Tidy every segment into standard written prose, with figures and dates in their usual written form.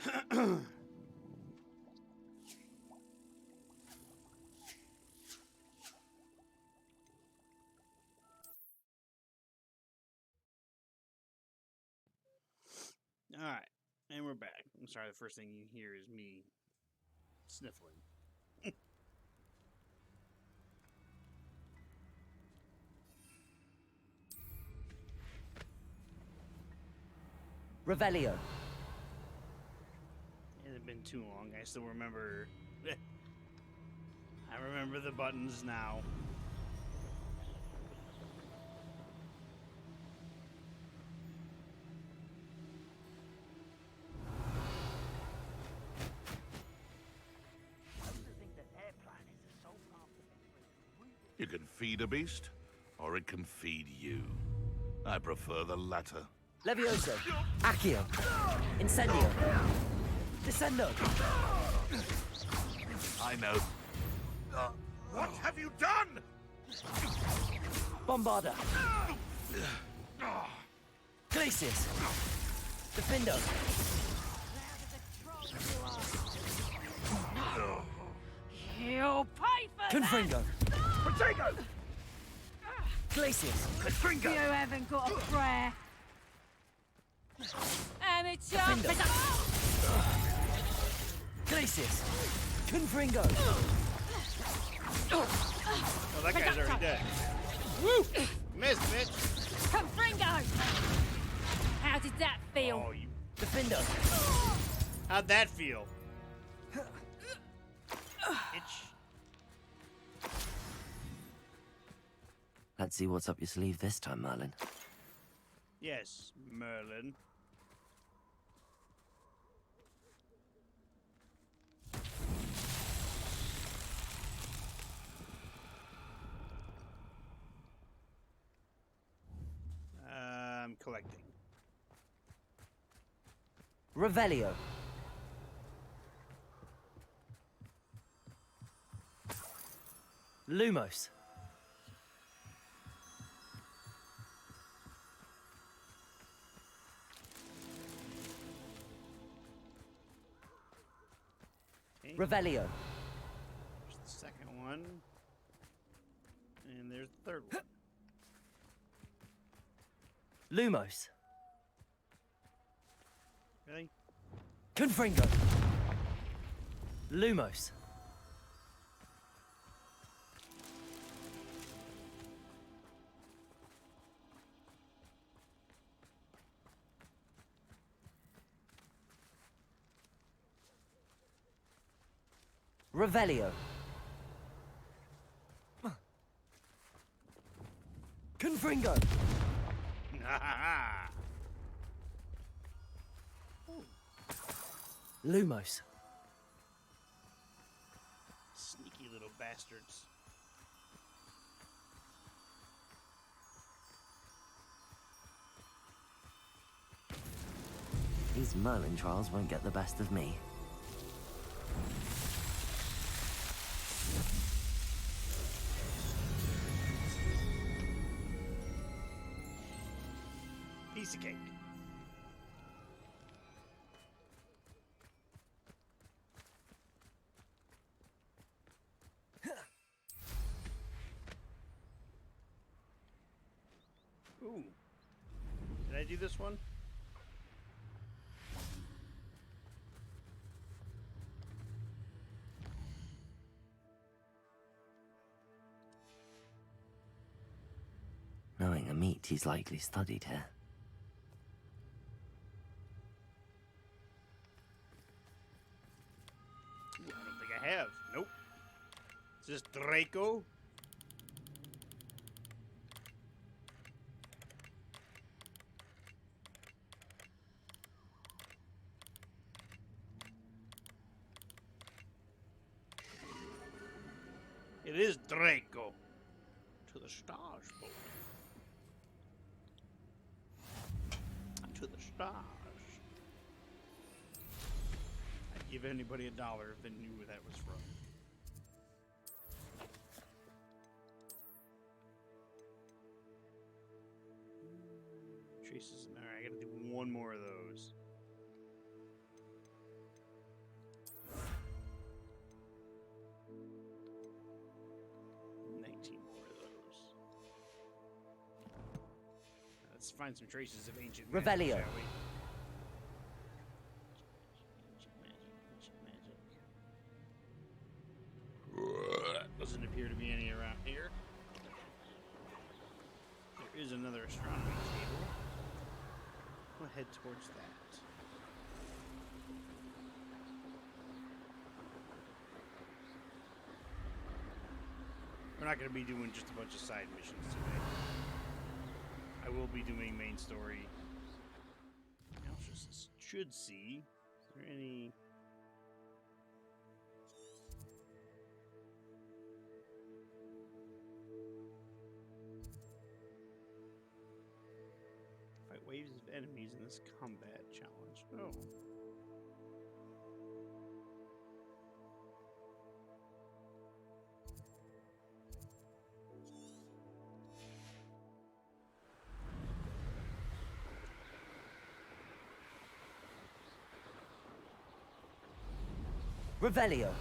Alright, and we're back. I'm sorry, the first thing you hear is me sniffling. Revelio. It hasn't been too long. I still remember. I remember the buttons now. You can feed a beast, or it can feed you. I prefer the latter. Levioso. Accio. Incendio. Descendo. I know. What have you done? Bombarda. Glacius. Defindo. You'll pay for Confringo. Potato! Glacius. that! You haven't got a prayer. Amateur! Glacius. Confringo. Oh, that guy's already dead. Woo! Missed, bitch! Confringo! How did that feel? Oh, you. Defindo. How'd that feel? Itch. Let's see what's up your sleeve this time, Merlin. Yes, Merlin. I'm collecting. Revelio. Lumos. Okay. Revelio. There's the second one. And there's the third one. Lumos. Really? Confringo. Lumos. Revelio. Confringo. Lumos. Sneaky little bastards. These Merlin trials won't get the best of me. Piece of cake. Ooh. Did I do this one? Knowing a meat, he's likely studied here. Ooh, I don't think I have. Nope. Is this Draco? It is Draco. To the stars, boy. To the stars. I'd give anybody $1 if they knew where that was from. Traces. Alright, I gotta do one more of those. find some traces of ancient Revelio. magic, shall we? Ancient magic. Doesn't appear to be any around here. There is another astronomy table. We'll head towards that. We're not going to be doing just a bunch of side missions today. I will be doing main story. I also should see. Is there any? Fight waves of enemies in this combat challenge. Oh. Revelio.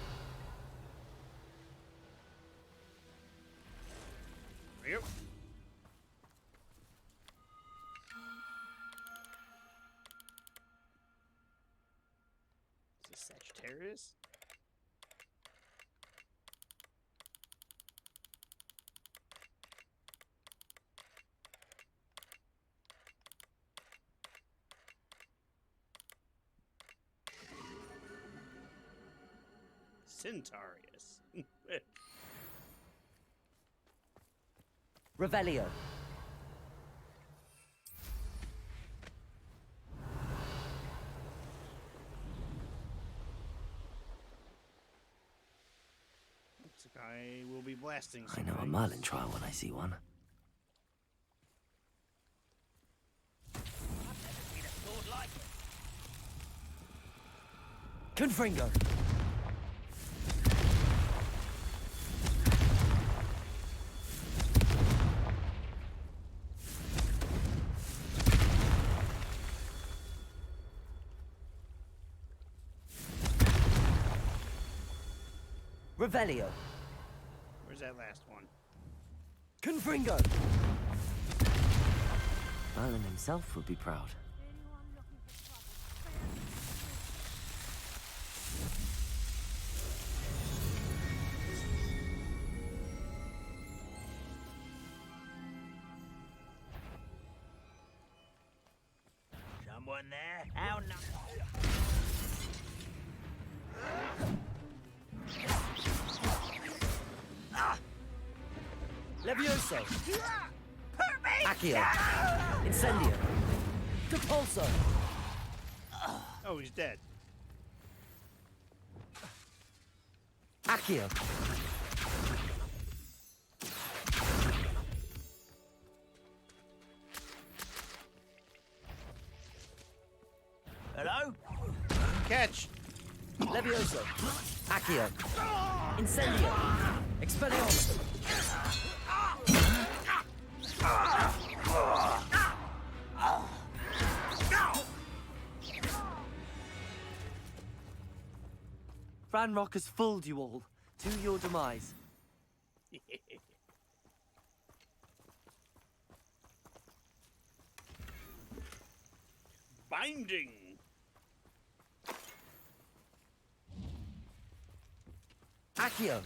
There you go. Is this Sagittarius? Centaurus. Revelio. Looks like I will be blasting I know a something. Merlin trial when I see one. Confringo. Revelio. Where's that last one? Confringo. Merlin himself would be proud. Anyone looking for trouble? Someone there? How no? Levioso. Accio. Incendio. Depulso. Oh, he's dead. Accio. Hello? Catch! Levioso. Accio. Incendio. Expelliarmus. Ranrock has fooled you all to your demise. Binding! Accio.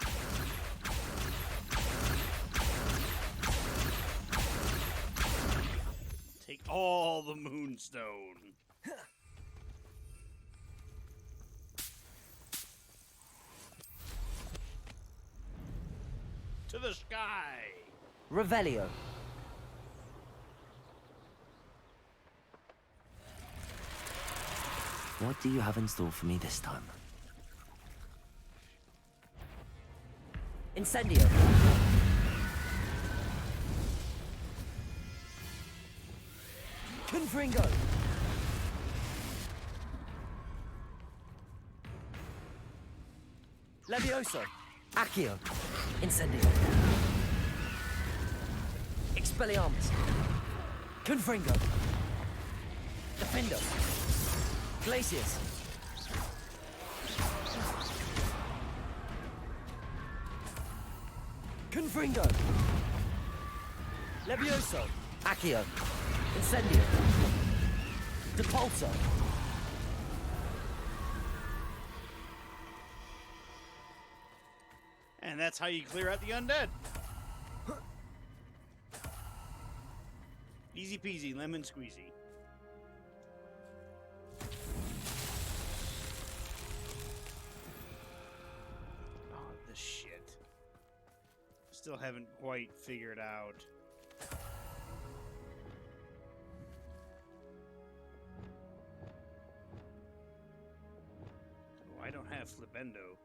Take all the moonstone. To the sky! Revelio. What do you have in store for me this time? Incendio. Confringo. Levioso. Accio. Incendio. Expelliarmus. Confringo. Defendo. Glacius. Confringo. Levioso. Accio. Incendio. Depulso. And that's how you clear out the undead. Easy peasy, lemon squeezy. Oh, this shit. Still haven't quite figured out. Oh, I don't have Flipendo.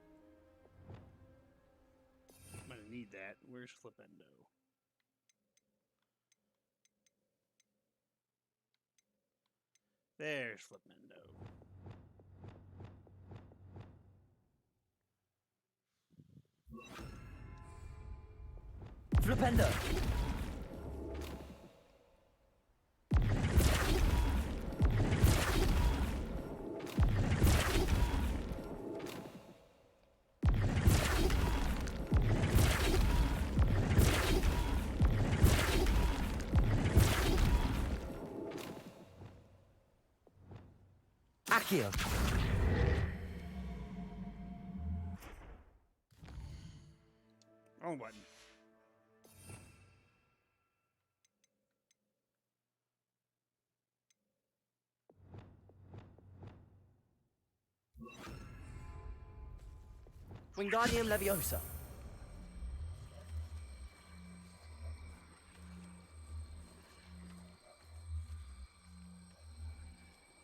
I'm gonna need that. Where's Flipendo? There's Flipendo. Flipendo. Accio. Wrong button. Wingardium Leviosa.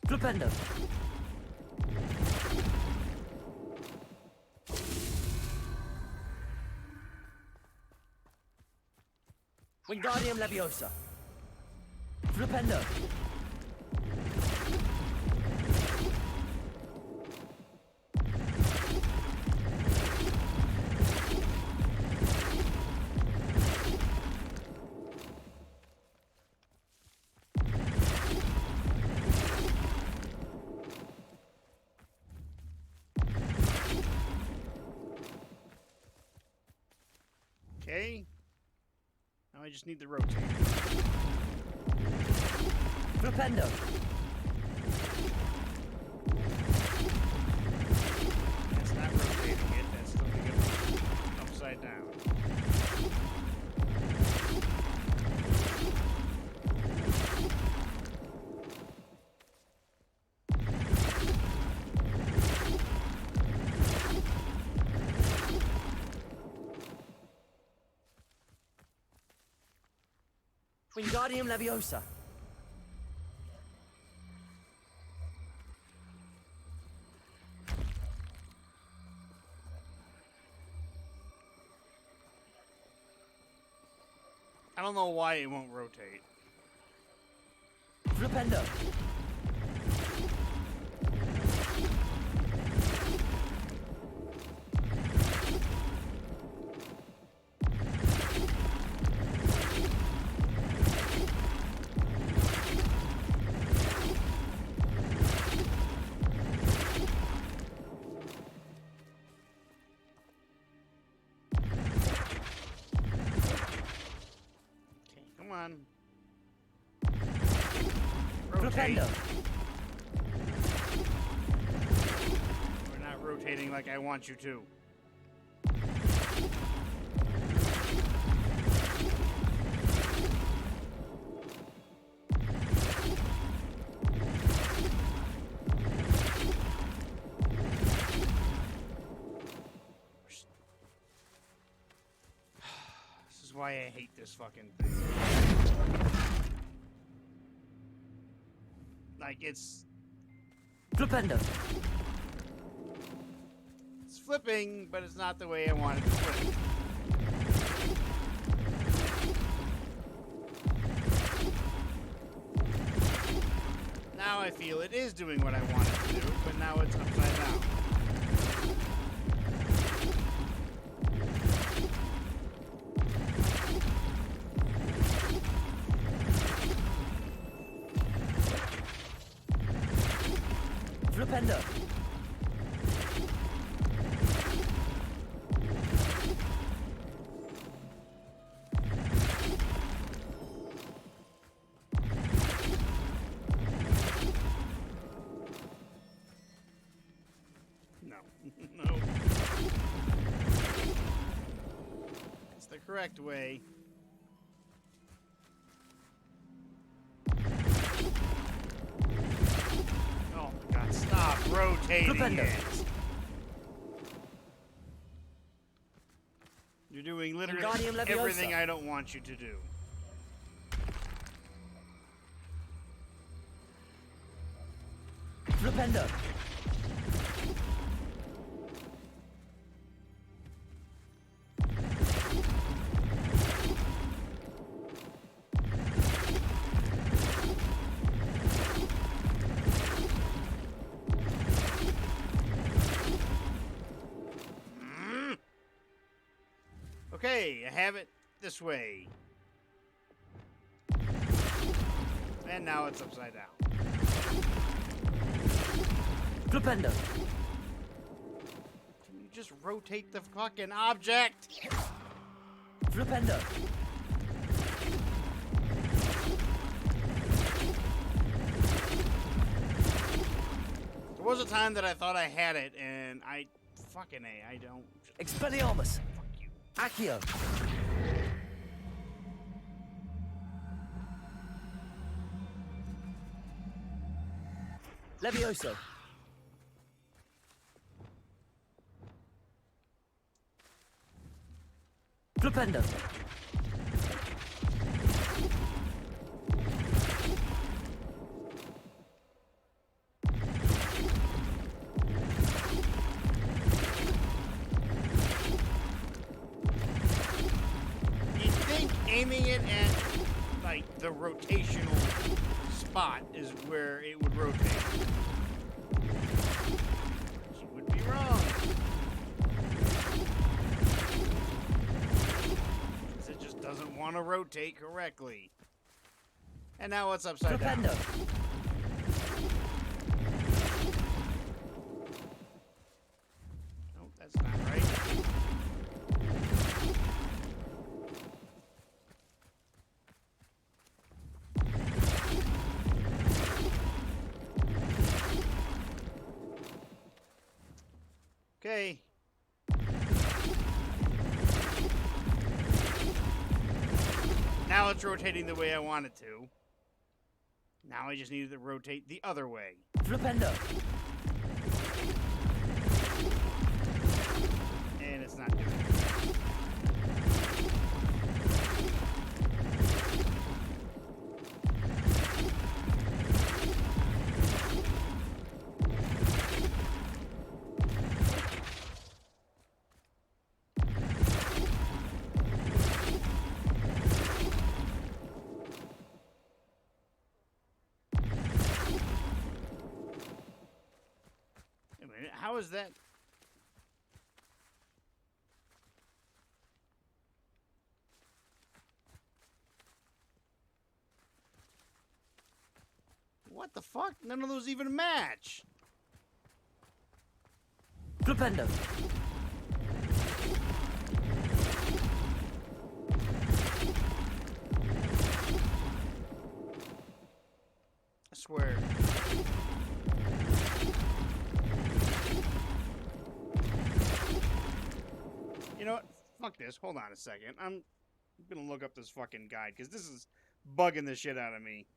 Flipendo. Wingardium Leviosa. Flipendo. Okay. Now I just need the rotate. Flipendo. That's not rotating it, that's flipping it upside down. Wingardium Leviosa. I don't know why it won't rotate. Flipendo. Okay, come on. Rotate. Flipendo. We're not rotating like I want you to. This is why I hate this fucking thing. Like, it's Flipendo. flipping, but it's not the way I want it to flip. Now I feel it is doing what I want it to do, but now it's upside down. Flipendo. correct way. Oh my god, stop rotating Flipendo. it. You're doing literally Wingardium Leviosa. everything I don't want you to do. Flipendo. Okay, I have it this way. And now it's upside down. Flipendo. Can you just rotate the fucking object? Flipendo. There was a time that I thought I had it, and I fucking A, I don't. Expelliarmus. Fuck you. Accio. Levioso. Flipendo. You'd think aiming it at, like, the rotational spot is where it would rotate. You would be wrong. 'Cause it just doesn't want to rotate correctly. And now it's upside down. Flipendo. Nope, that's not right. Okay. Now it's rotating the way I want it to. Now I just need it to rotate the other way. Flipendo. And it's not doing it. Wait a minute, how is that? What the fuck? None of those even match. Flipendo. I swear. You know what? Fuck this. Hold on a second. I'm gonna look up this fucking guide because this is bugging the shit out of me.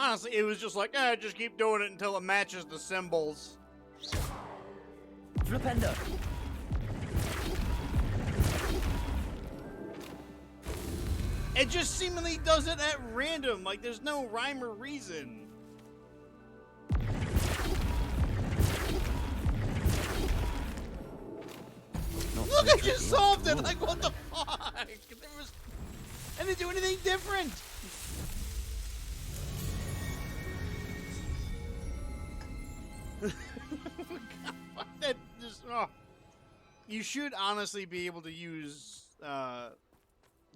Honestly, it was just like, just keep doing it until it matches the symbols. Flipendo. It just seemingly does it at random. Like, there's no rhyme or reason. Look, I just solved it! Like, what the fuck? I didn't do anything different! God, that just, oh. You should honestly be able to use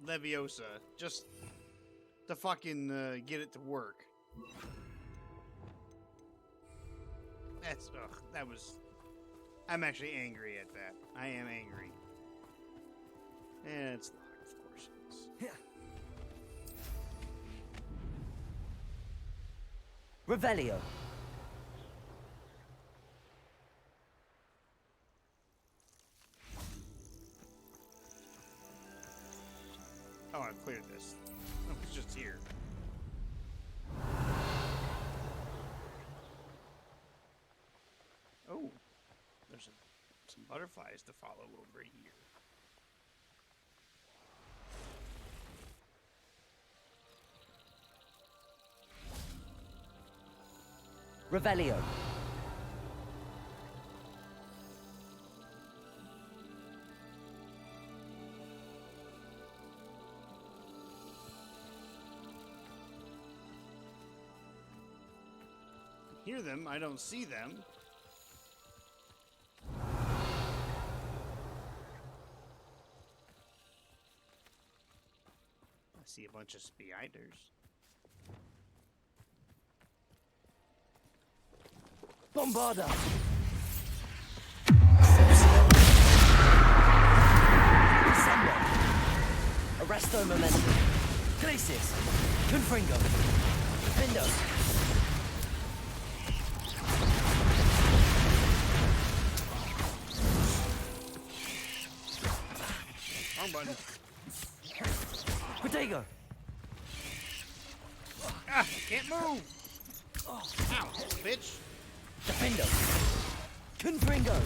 Leviosa just to fucking get it to work. That's, ugh, that was... I'm actually angry at that. I am angry. And it's locked, of course it is. Revelio. Oh, I cleared this. Oh, it's just here. Oh, there's some butterflies to follow over here. Revelio. I hear them, I don't see them. I see a bunch of spiders. Bombarda. December. Arresto Momentum. Glacis. Confringo. Vindo. Wrong button. Protego. Ah, can't move! Ow, bitch. Defendo. Confringo.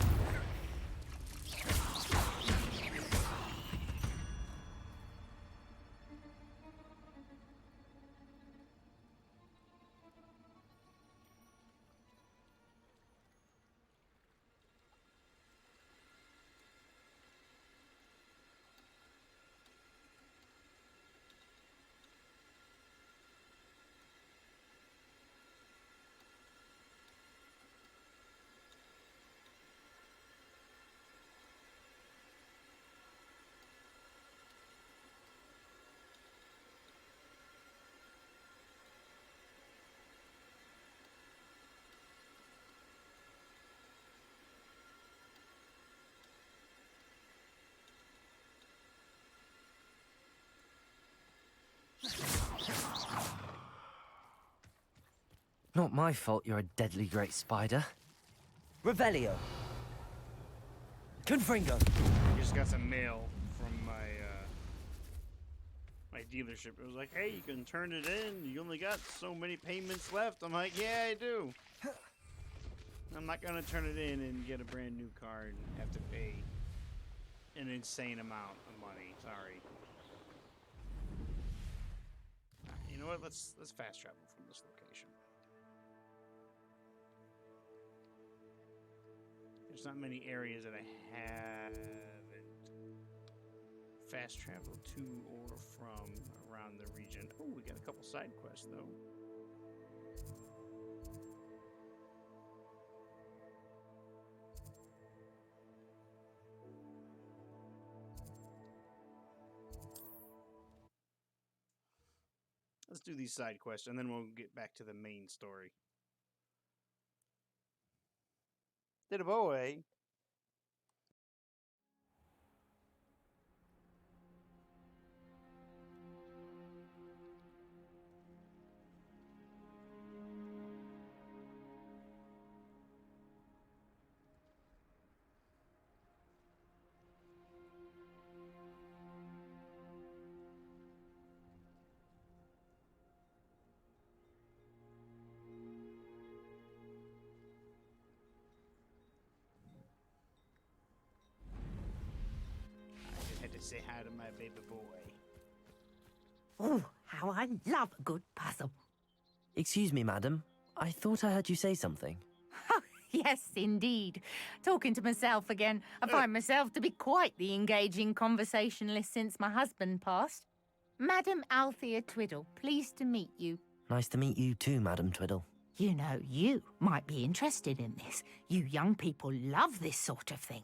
Not my fault you're a deadly great spider. Revelio. Confringo. Just got some mail from my my dealership. It was like, hey, you can turn it in. You only got so many payments left. I'm like, yeah, I do. I'm not gonna turn it in and get a brand new car and have to pay an insane amount of money. Sorry. You know what? Let's fast travel from this location. There's not many areas that I haven't fast traveled to or from around the region. Oh, we got a couple side quests though. Let's do these side quests and then we'll get back to the main story. Did a boy. say hi to my baby boy. Oh, how I love a good puzzle. Excuse me, madam. I thought I heard you say something. Oh, yes, indeed. Talking to myself again. I find myself to be quite the engaging conversationalist since my husband passed. Madam Althea Twiddle, pleased to meet you. Nice to meet you too, Madam Twiddle. You know, you might be interested in this. You young people love this sort of thing.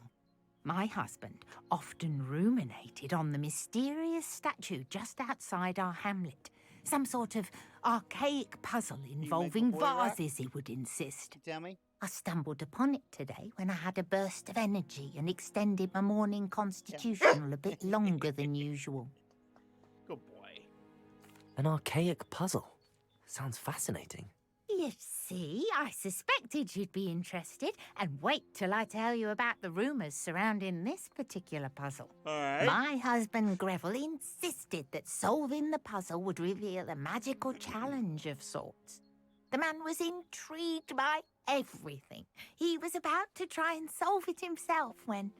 My husband often ruminated on the mysterious statue just outside our hamlet. Some sort of archaic puzzle involving boy rock? vases, he would insist. Tell me. I stumbled upon it today when I had a burst of energy and extended my morning constitutional a bit longer than usual. Good boy. An archaic puzzle. Sounds fascinating. You see, I suspected you'd be interested, and wait till I tell you about the rumours surrounding this particular puzzle. All right. My husband Greville insisted that solving the puzzle would reveal a magical challenge of sorts. The man was intrigued by everything. He was about to try and solve it himself when...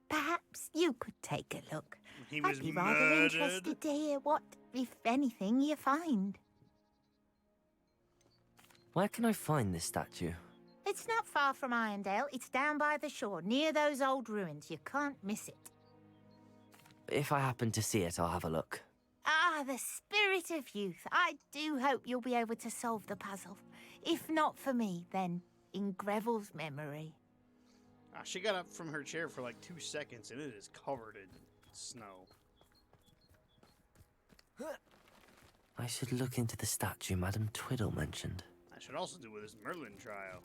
perhaps you could take a look. He was I'd be rather murdered. interested to hear what, if anything, you find. Where can I find this statue? It's not far from Irondale. It's down by the shore, near those old ruins. You can't miss it. If I happen to see it, I'll have a look. Ah, the spirit of youth. I do hope you'll be able to solve the puzzle. If not for me, then in Greville's memory. She got up from her chair for like 2 seconds, and it is covered in snow. I should look into the statue Madam Twiddle mentioned. I should also do with this Merlin trial.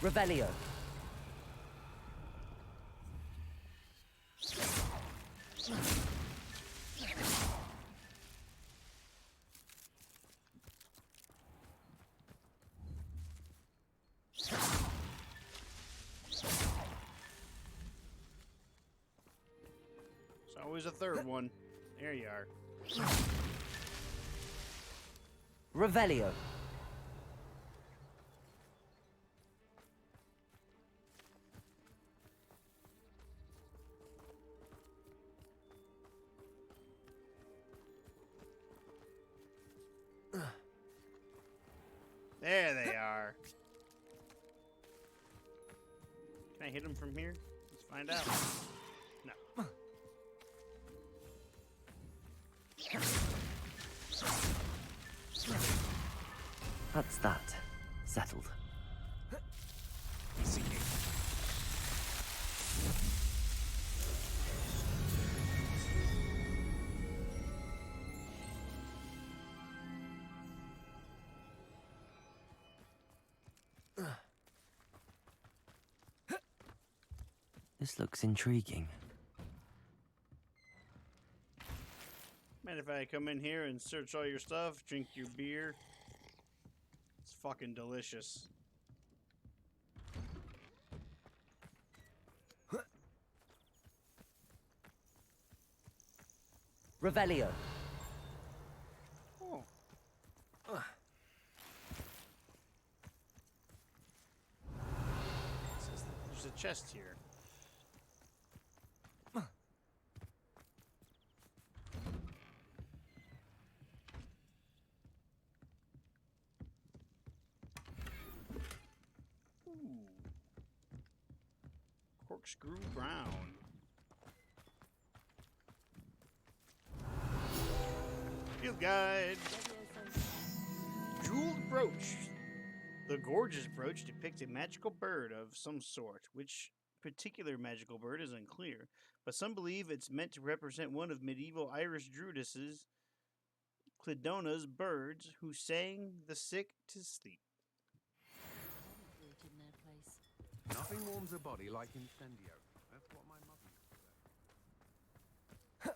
Revelio. There's always a third one. There you are. Revelio. There they are. Can I hit them from here? Let's find out. No. That's that. Settled. Easy. This looks intriguing. Man, if I come in here and search all your stuff, drink your beer, it's fucking delicious. Revelio. Oh. There's a chest here. Corkscrew Brown. Field guide. Jeweled brooch. The gorgeous brooch depicts a magical bird of some sort. Which particular magical bird is unclear, but some believe it's meant to represent one of medieval Irish druidesses, Clidona's birds, who sang the sick to sleep. Nothing warms a body like incendio. That's what my mother used to say.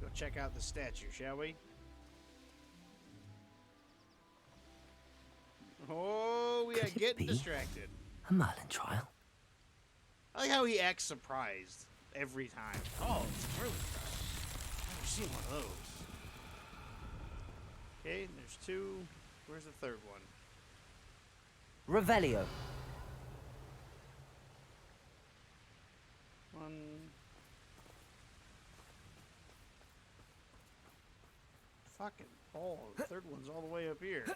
Go check out the statue, shall we? Oh, we are Could it getting be? distracted. A Merlin trial? I like how he acts surprised every time. Oh, it's a Merlin trial. I've never seen one of those. Okay, there's two. Where's the third one? Revelio. One. Fucking ball. The third one's all the way up here. I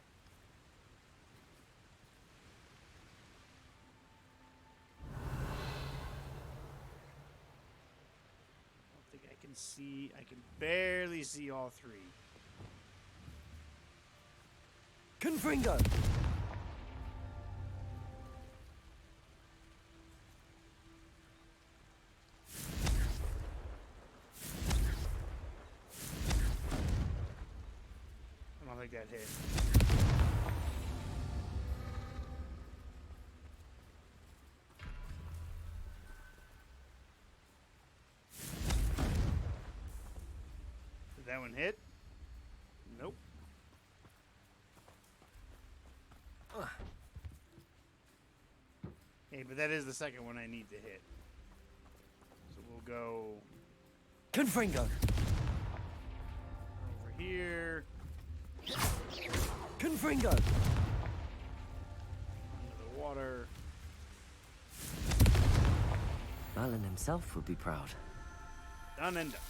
don't think I can see. I can barely see all three. Confringo. I don't think that hit. Did that one hit? Nope. Hey, but that is the second one I need to hit. So we'll go Confringo. over here. Confringo. Under the water. Merlin himself would be proud. Done and done.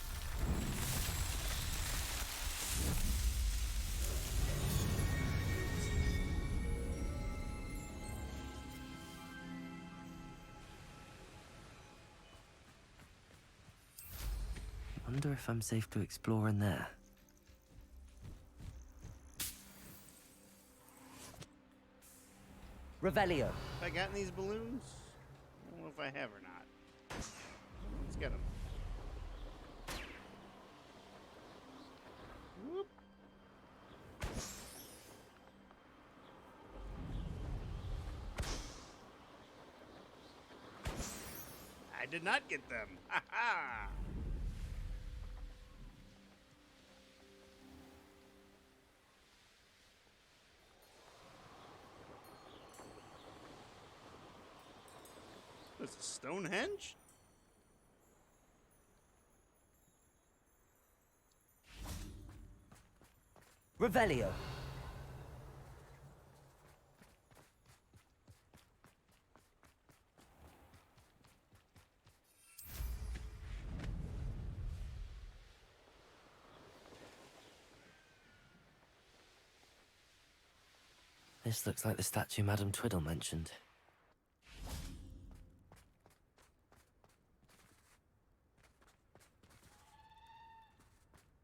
Wonder if I'm safe to explore in there. Revelio. Have I gotten these balloons? I don't know if I have or not. Let's get them. Whoop. I did not get them. Ha ha! What's a Stonehenge? Revelio. This looks like the statue Madame Twiddle mentioned.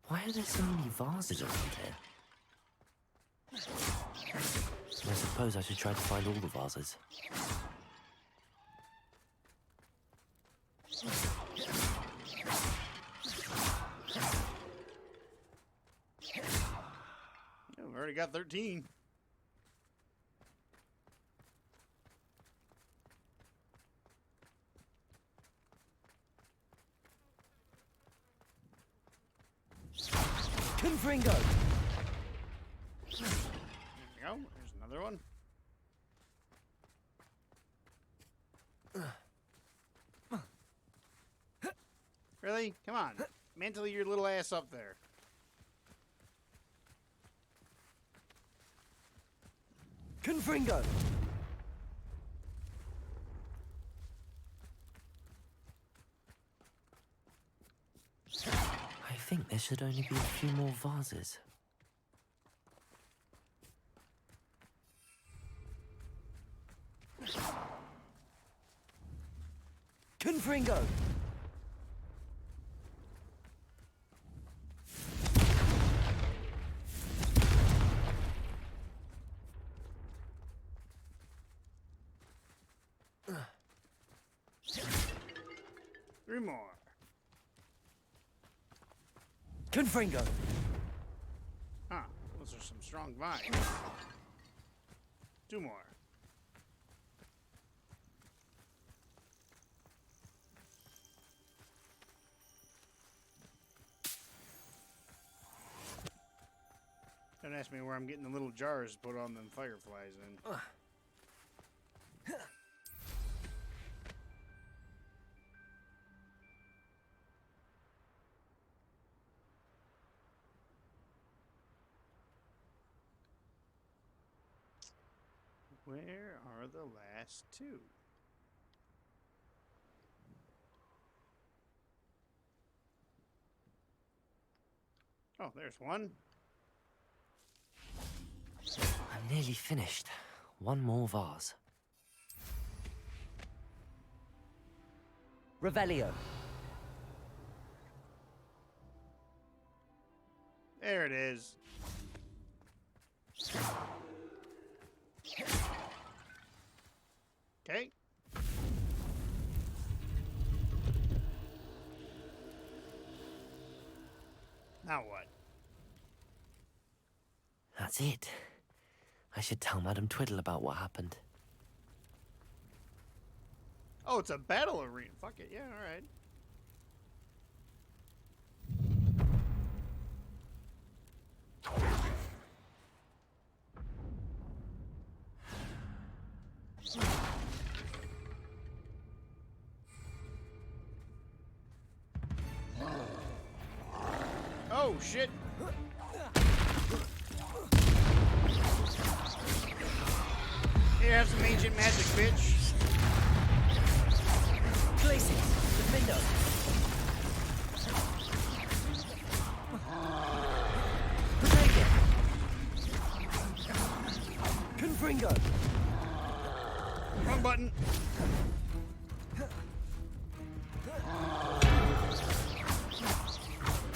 Why are there so many vases around here? I suppose I should try to find all the vases. Yeah, we've already got 13. Confringo! There we go. There's another one. Really? Come on. Mantle your little ass up there. Confringo! I think there should only be a few more vases. Confringo! Three more. Confringo! Huh. Those are some strong vines. Two more. Don't ask me where I'm getting the little jars to put on them fireflies in. Where are the last two? Oh, there's one. I'm nearly finished. One more vase. Revelio. There it is. Okay. Now what? That's it. I should tell Madame Twiddle about what happened. Oh, it's a battle arena. Fuck it. Yeah, all right. Oh, shit. Here, have some ancient magic, bitch. Glacius. Defendo. Protego. Confringo. Wrong button.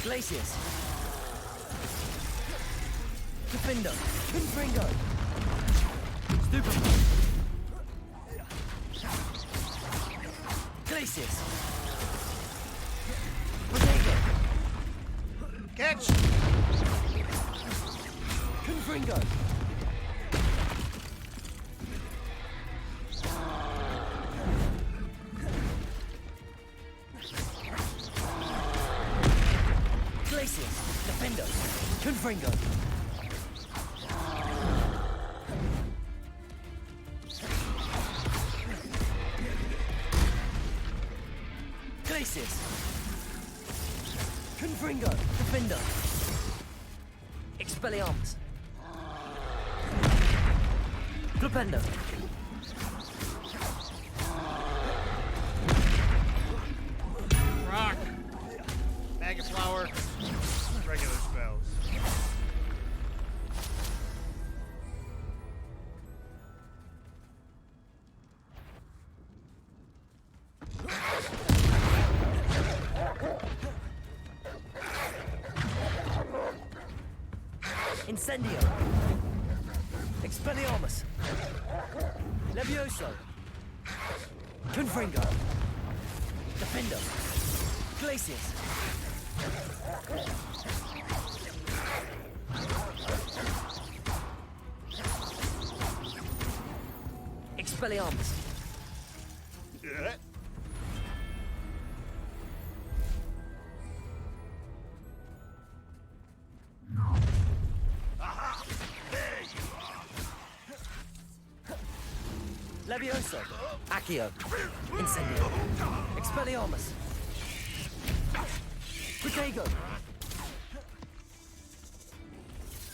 Glacius. Defendo. Confringo. Stupid. Glacius. Protego. Catch. Confringo. Glacius. Defendo. Confringo. Glacius. Confringo. Defendo. Expelliarmus. Flipendo. Rock. Bag of flour. Regular spells. Incendio. Expelliarmus. Levioso. Confringo. Defendo. Glacius. Expelliarmus. Yeah. Levioso. Accio. Incendio. Expelliarmus. Protego.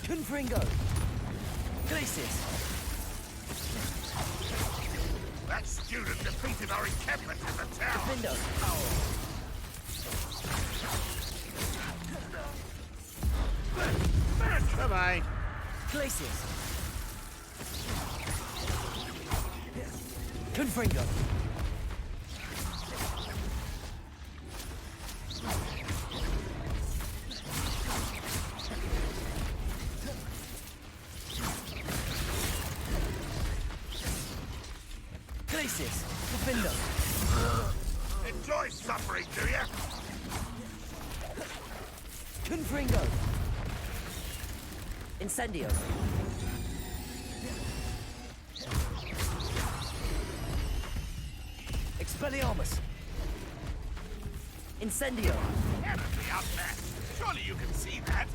Confringo. Glacius. That student defeated our encampment in the town. Defendo. Bye-bye. Glacius. Confringo. Glacius. Defendo. Enjoy suffering, do ya? Confringo. Incendio. Expelliarmus. Incendio. Empty up there. Surely you can see that.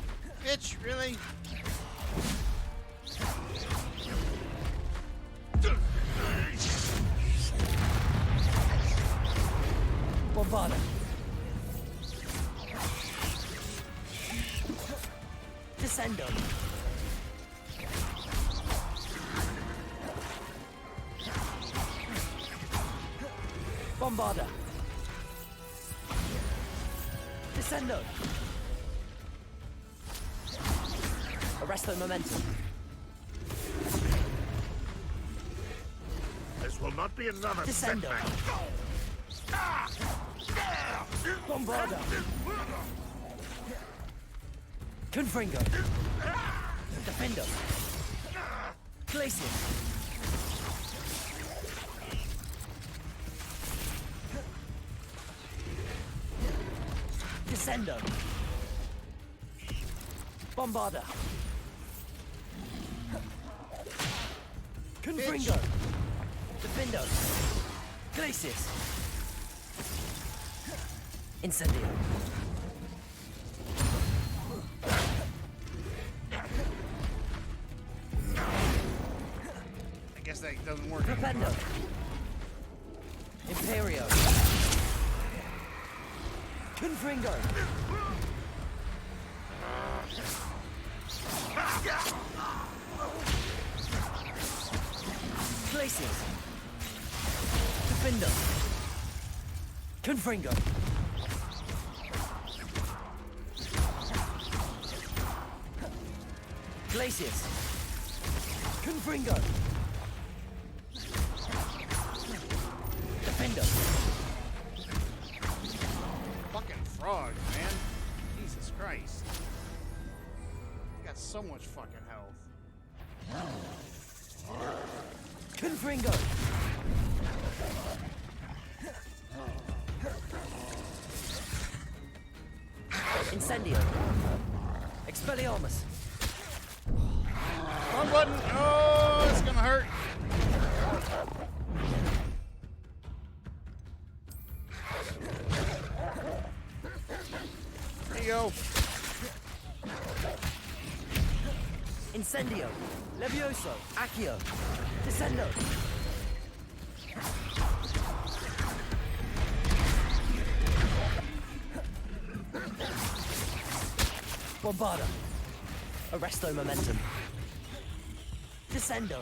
Bitch, really? Bombada. Descendo. Bombarda. Descendo. Arresto momentum. This will not be another Descendo. setback. Bombarda. Confringo. Defendo. Glacier. Descendo. Bombarda. Confringo. Defendo. Glacis. Incendio. I guess that doesn't work. Propendo. Imperio. Confringo. Glaciers. Defendo. Confringo. Glaciers. Confringo. Defendo. Fucking frogs, man. Jesus Christ. You got so much fucking health. Confringo. Incendio. Expelliarmus. Wrong button. Oh, it's gonna hurt. There you go. Incendio. Levioso. Accio. Descendo. Bombarda. Arresto momentum. Descendo.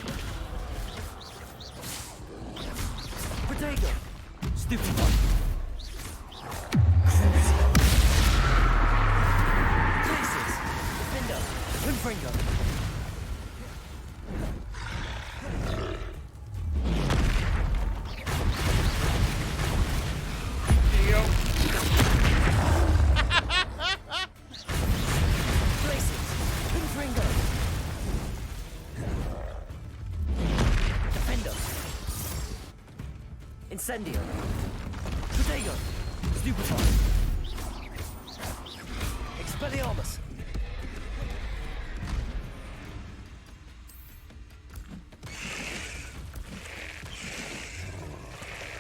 Protego. Stupefy. Glaciers. Defendo. Confringo. There you go. Glaciers. Confringo. Defendo. Incendio. Protego. Stupefy. Expelliarmus.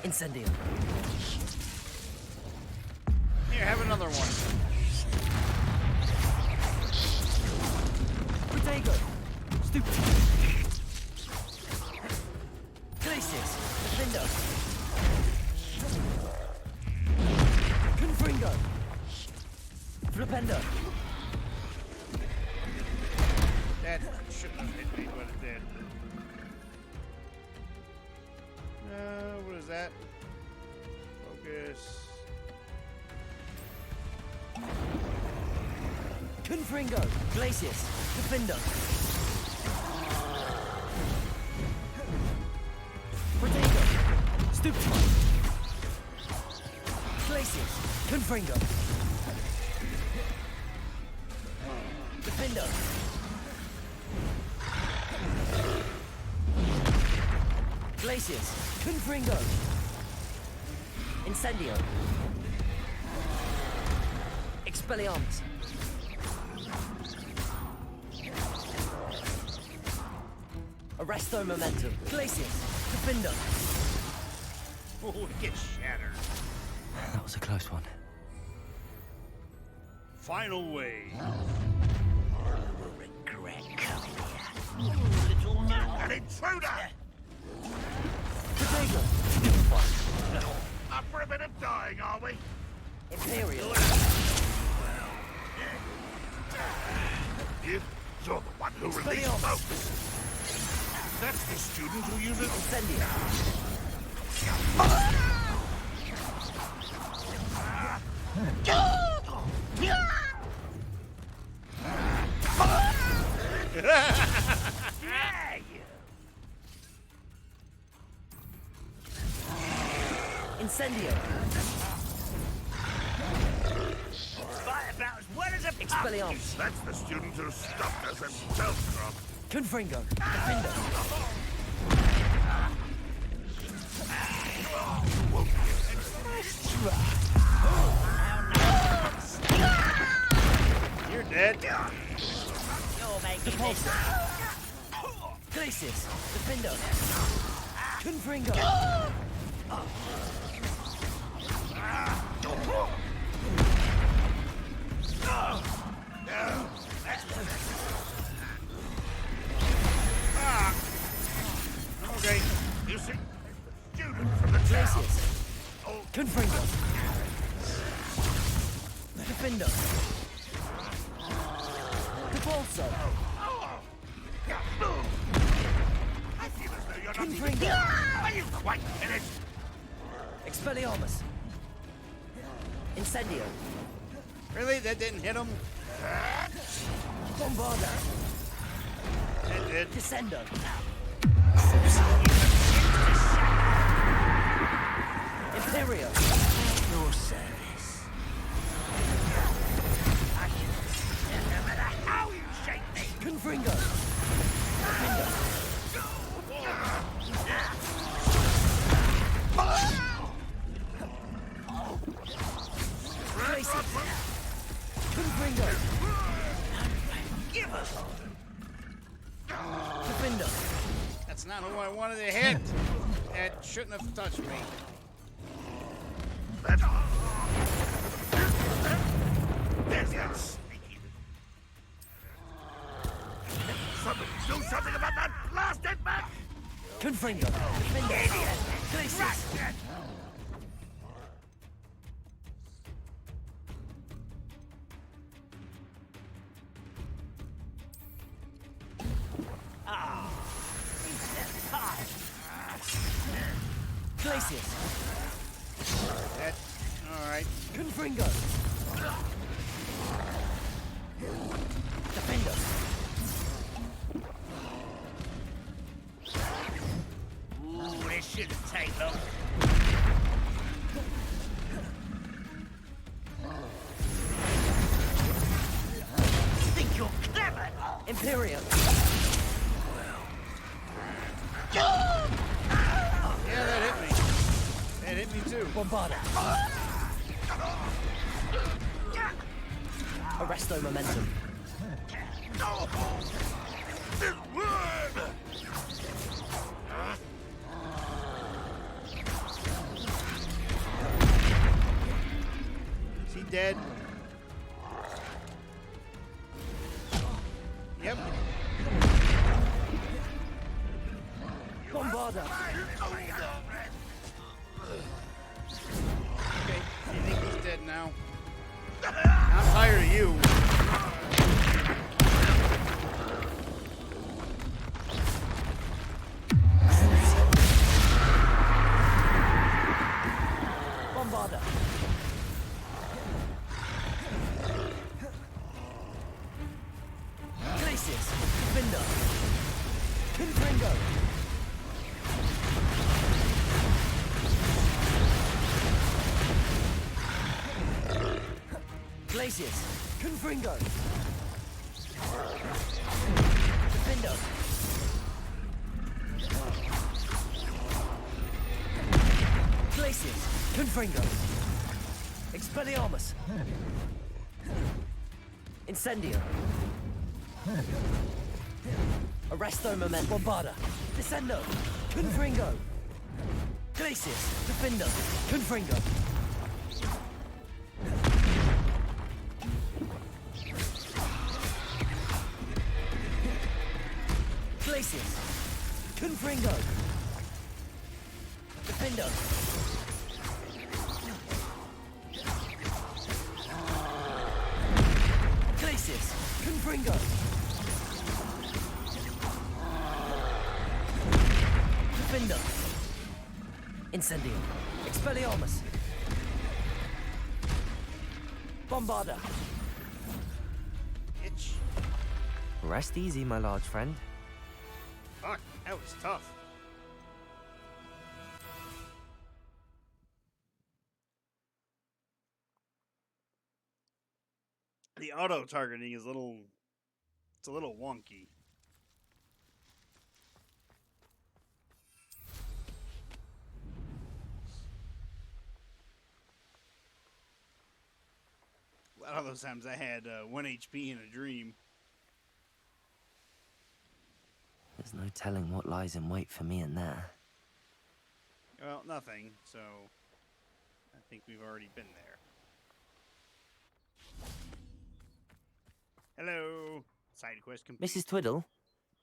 Incendio. Here, have another one. Protego. Stupefy. Glaciers. Defendo. Confringo. Flipendo. That shouldn't have hit me, but it did. What is that? Focus. Confringo. Glaciers. Defendo. Protego. Stupefy. Glaciers. Confringo. Defendo. Glaciers. Confringo. Incendio. Expelliarmus. Arresto momentum. Glaciers. Defendo. Oh, it gets shattered. That was a close one. Final wave. Regret coming here. Little man. An intruder! Protego. Up for a bit of dying, are we? Imperial. You're the one who released Expelliarmus. smoke. That's the student who uses... Incendio. Incendio. Fight about as well as a pumpkin. Expelliarmus. That's the student who stopped us at Belthrop. Confringo. Defender. You're dead. You're making this. Repulsor. Glacius. Defender. Confringo. Okay. You see, student from the town. Glacius. Confringo. Defender. Repulsor. I feel as though you're not Confringo. Are you quite finished? Expelliarmus. Incendio. Really? That didn't hit him? Bombarda. That did. Descendo. Imperio. Your service. No matter how you shake me. Confringo. Glacius. Confringo. Give us. Defender. That's not who I wanted to hit. That shouldn't have touched me. There's that sneaky. Somebody do something about that blasted man! Confringo. Defender. Glacius. Glacius. That. Alright. Confringo. Defender. Ooh, this shouldn't take long. Think you're clever? Imperio. Yeah, that hit me. That hit me too. Bombarda. Arresto momentum. Is he dead? Yep. Bombarda. Okay. I think he's dead now. I'm tired of you. Bombarda. Glacius. Defender. Confringo. Glacius. Confringo. Defender. Glacius. Confringo. Expelliarmus. Incendio. Arresto momento. Bombarda. Descendo. Confringo. Glacius. Defender. Confringo. Glacius. Confringo. Defender. Glacius. Confringo. Defender. Incendio. Expelliarmus. Bombarda. Itch. Rest easy, my large friend. Fuck, that was tough. The auto targeting is it's a little wonky. A lot of those times I had 1 HP in a dream. There's no telling what lies in wait for me in there. Well, nothing, so I think we've already been there. Hello! Side quest complete. Mrs. Twiddle,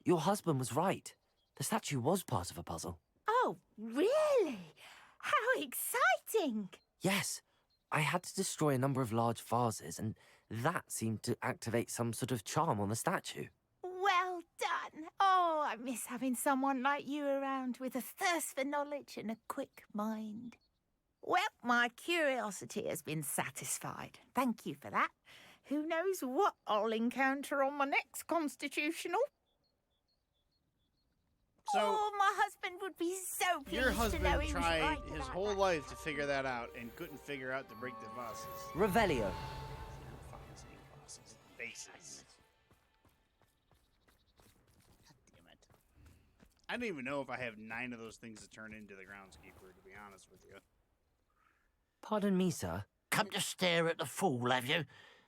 your husband was right. The statue was part of a puzzle. Oh, really? How exciting! Yes, I had to destroy a number of large vases, and that seemed to activate some sort of charm on the statue. Well done. Oh, I miss having someone like you around with a thirst for knowledge and a quick mind. Well, my curiosity has been satisfied. Thank you for that. Who knows what I'll encounter on my next constitutional? So, oh, my husband would be so pleased your to husband know he was tried right his about whole that. life to figure that out and couldn't figure out to break the vases. Revelio. I'm fucking saying vases. Bases. God damn it. I don't even know if I have 9 of those things to turn into the groundskeeper, to be honest with you. Pardon me, sir. Come to stare at the fool, have you?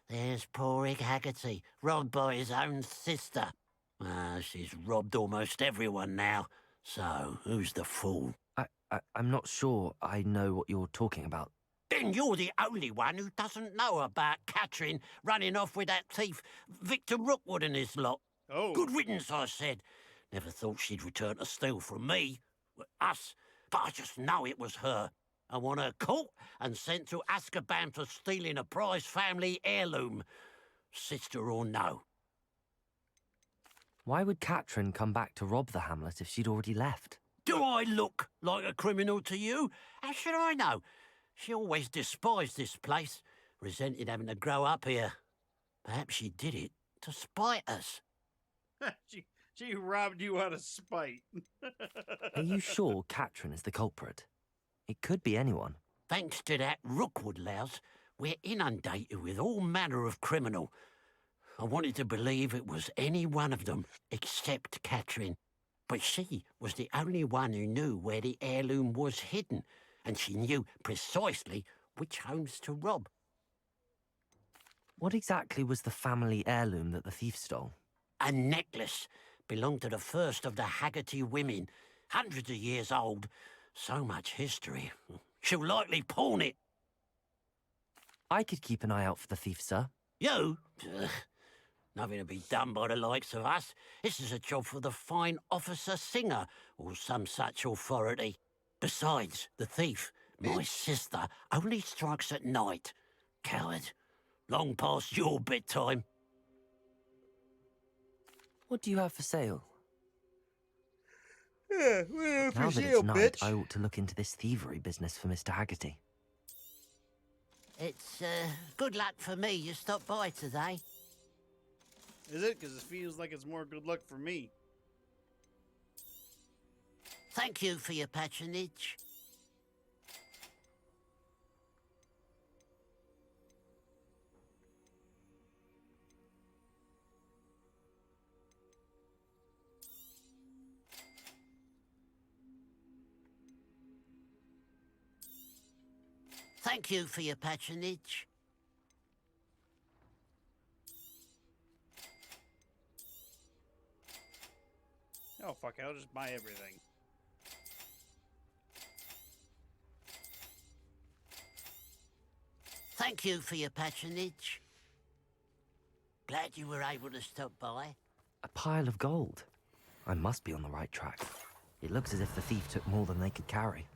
There's poor Ig Haggerty, robbed by his own sister. She's robbed almost everyone now. So, who's the fool? I'm not sure I know what you're talking about. Then you're the only one who doesn't know about Catherine running off with that thief, Victor Rookwood and his lot. Oh. Good riddance, I said. Never thought she'd return to steal from me. Us. But I just know it was her. I want her caught and sent to Azkaban for stealing a prize family heirloom. Sister or no. Why would Katrin come back to rob the hamlet if she'd already left? Do I look like a criminal to you? How should I know? She always despised this place, resented having to grow up here. Perhaps she did it to spite us. she robbed you out of spite. Are you sure Katrin is the culprit? It could be anyone. Thanks to that Rookwood louse, we're inundated with all manner of criminal. I wanted to believe it was any one of them, except Catherine. But she was the only one who knew where the heirloom was hidden, and she knew precisely which homes to rob. What exactly was the family heirloom that the thief stole? A necklace belonged to the first of the Haggerty women, hundreds of years old. So much history. She'll likely pawn it. I could keep an eye out for the thief, sir. You? Ugh. Nothing to be done by the likes of us. This is a job for the fine officer Singer, or some such authority. Besides, the thief, my sister, only strikes at night. Coward. Long past your bedtime. What do you have for sale? Yeah, well, Now for that sale, it's night, bitch. I ought to look into this thievery business for Mr. Haggerty. It's, good luck for me you stopped by today. Is it? Because it feels like it's more good luck for me. Thank you for your patronage. Thank you for your patronage. Oh, fuck it. I'll just buy everything. Thank you for your patronage. Glad you were able to stop by. A pile of gold. I must be on the right track. It looks as if the thief took more than they could carry.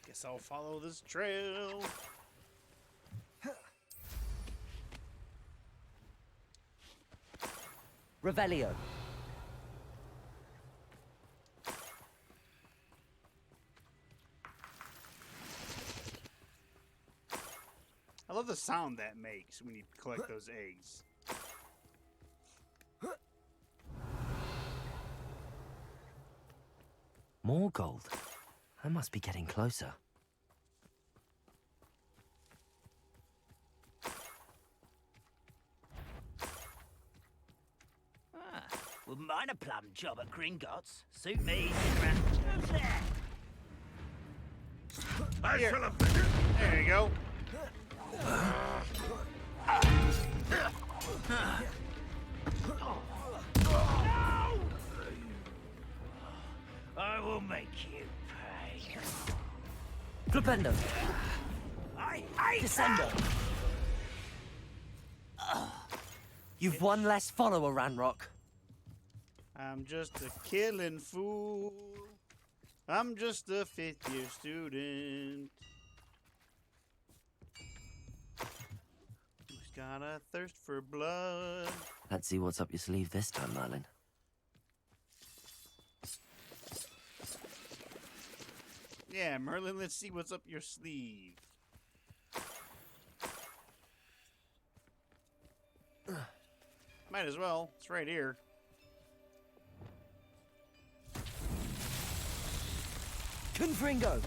Guess I'll follow this trail. Revelio. I love the sound that makes when you collect those eggs. More gold. I must be getting closer. Wouldn't mind a plum job at Gringotts. Suit me, Zimmer. Who's there? I Here. shall avenge it. There you go. I will make you pay. Flipendo. I hate Descendo. You've one less follower, Ranrock. I'm just a killing fool. I'm just a fifth-year student. Who's got a thirst for blood? Let's see what's up your sleeve this time, Merlin. Yeah, Merlin, let's see what's up your sleeve. Might as well. It's right here. Confringo.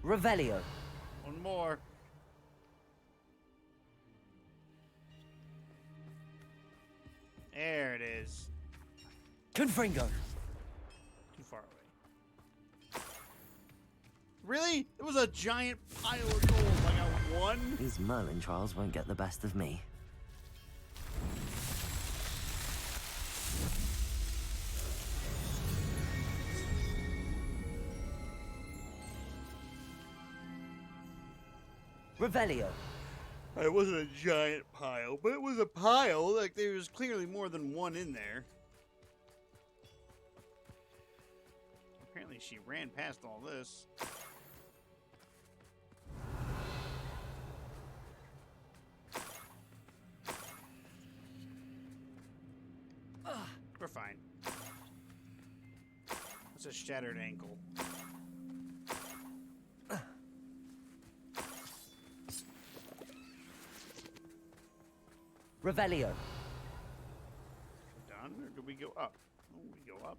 Revelio. One more. There it is. Confringo. Too far away. Really? It was a giant pile of gold. I got one? These Merlin trials won't get the best of me. Revelio. It wasn't a giant pile, but it was a pile. Like, there was clearly more than one in there. Apparently she ran past all this. We're fine. What's a shattered ankle? Revelio. Done, or do we go up? Oh, we go up.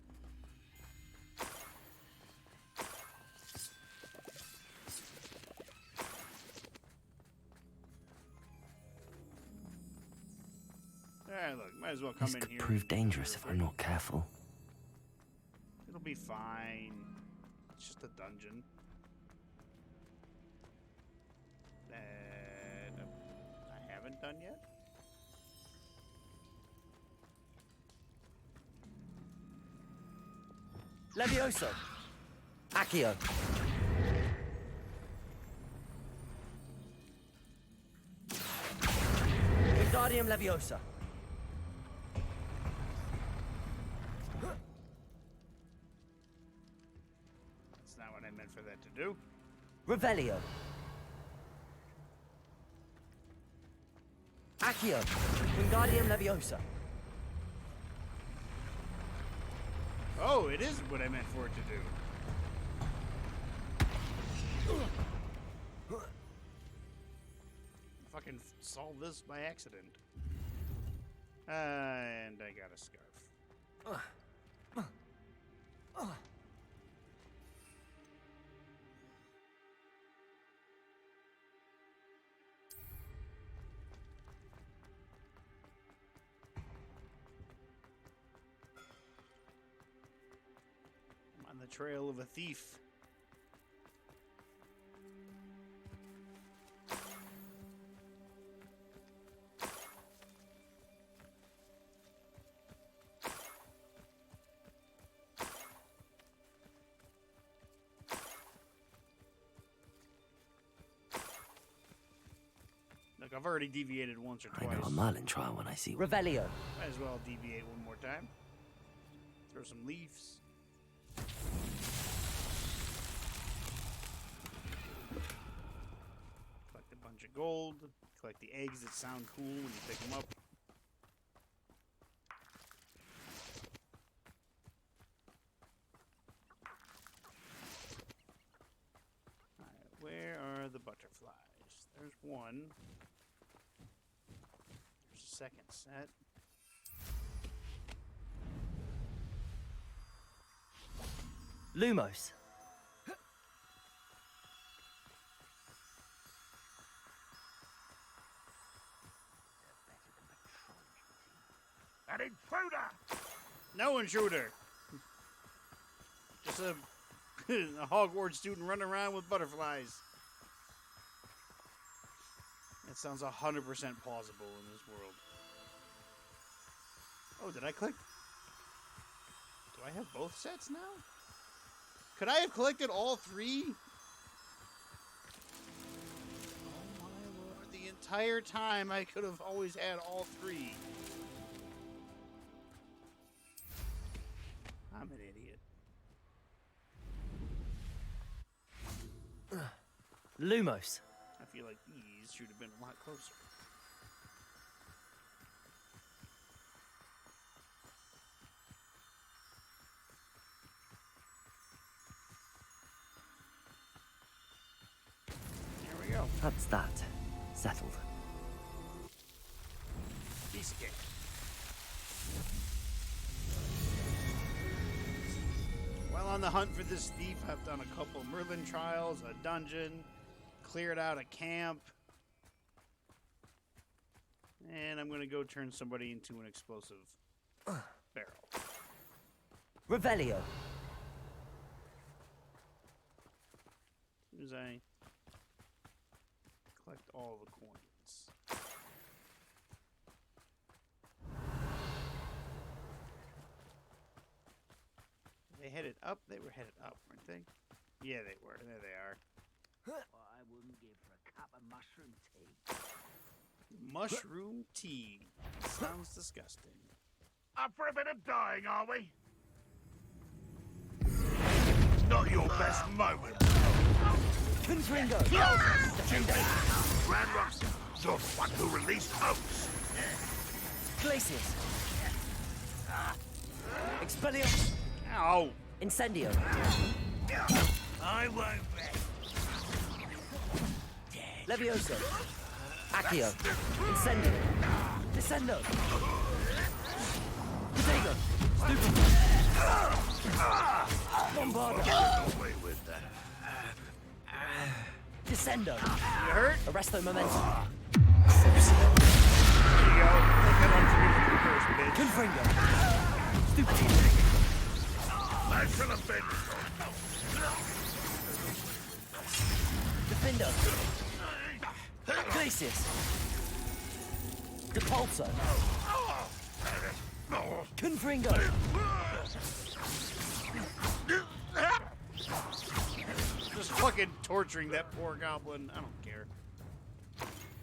Alright, look, might as well come This in could here. prove dangerous if I'm not careful. It'll be fine. It's just a dungeon. That I haven't done yet. Levioso. Accio. Wingardium Leviosa. That's not what I meant for that to do. Revelio. Accio. Wingardium Leviosa. Oh, it is what I meant for it to do. Fucking solved this by accident. And I got a scarf. I'm on the trail of a thief. Look, I've already deviated once or I twice. know a Merlin trial when I see one. Revelio. Might as well deviate one more time. Throw some leaves. Collect a bunch of gold. Collect the eggs that sound cool when you pick them up. Alright, where are the butterflies? There's one. There's a second set. Lumos. An intruder! No intruder. Just a, a Hogwarts student running around with butterflies. That sounds 100% plausible in this world. Oh, did I click? Do I have both sets now? Could I have collected all three? Oh my lord. The entire time I could have always had all three. I'm an idiot. Lumos. I feel like these should have been a lot closer. There we go. That's that. Settled. Piece of cake. While on the hunt for this thief, I've done a couple Merlin trials, a dungeon, cleared out a camp, and I'm going to go turn somebody into an explosive barrel. Revelio. As soon as I collect all the coins. They headed up? They were headed up, weren't they? Yeah, they were. There they are. What I wouldn't give for a cup of mushroom tea. Mushroom tea. Sounds disgusting. Up for a bit of dying, are we? Not your best moment. Confringo. Ranrock's the one who released Oaks. Glacius. Expelliarmus. Ow! Incendio. I won't rest. Levioso. Accio. Incendio. Descendo. Potato. Stupid. Bombardo. Away with that. Descendo. You hurt? Arresto Momentum. There you go. Take that on for me first, bitch. Confringo. Stupid. I should have been. Defendo. Glacius. Depulso. Confringo. Just fucking torturing that poor goblin. I don't care.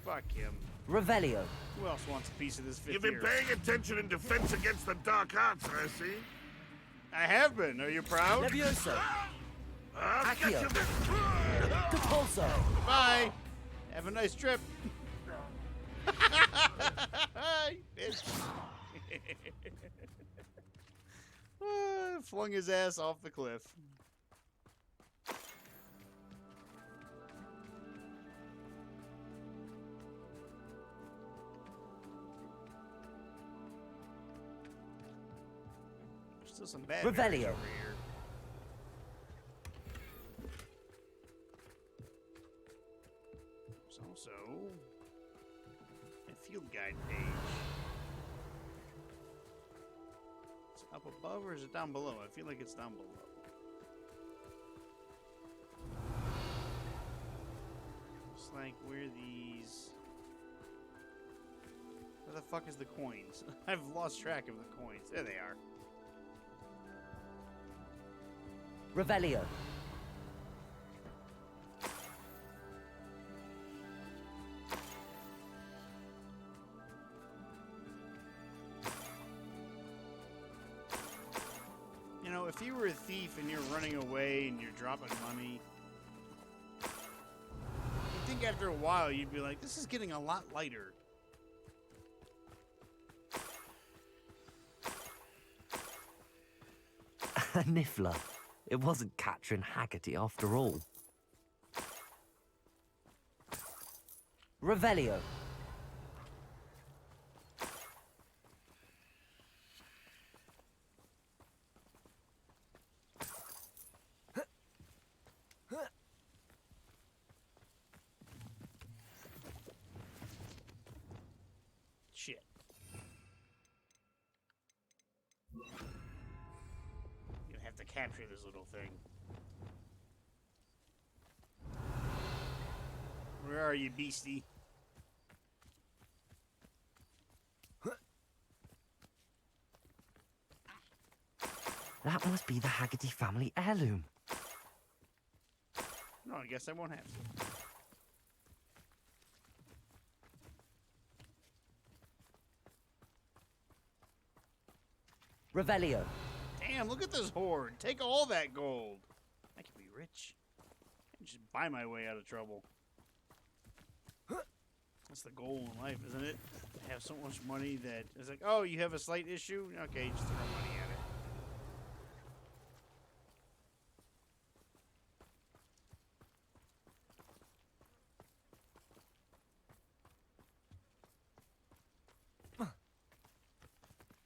Fuck him. Revelio. Who else wants a piece of this fifth You've been ear? paying attention in defense against the dark arts, I see. I have been. Are you proud? Levioso. I'll get Accio. you this. Depulso. Bye. Have a nice trip. Bitch. Flung his ass off the cliff. Still some bad berries Revelio. over here. There's also a field guide page. Is it up above or is it down below? I feel like it's down below. It's like where these... Where the fuck is the coins? I've lost track of the coins. There they are. Revelio. You know, if you were a thief and you're running away and you're dropping money, you'd think after a while you'd be like, this is getting a lot lighter. A Niffler. It wasn't Catherine Haggerty after all. Revelio. capture this little thing. Where are you, beastie? That must be the Haggerty family heirloom. No, I guess I won't have to. Revelio. Damn, look at this hoard. Take all that gold. I can be rich. I can just buy my way out of trouble. That's the goal in life, isn't it? To have so much money that it's like, oh, you have a slight issue? Okay, just throw money at it.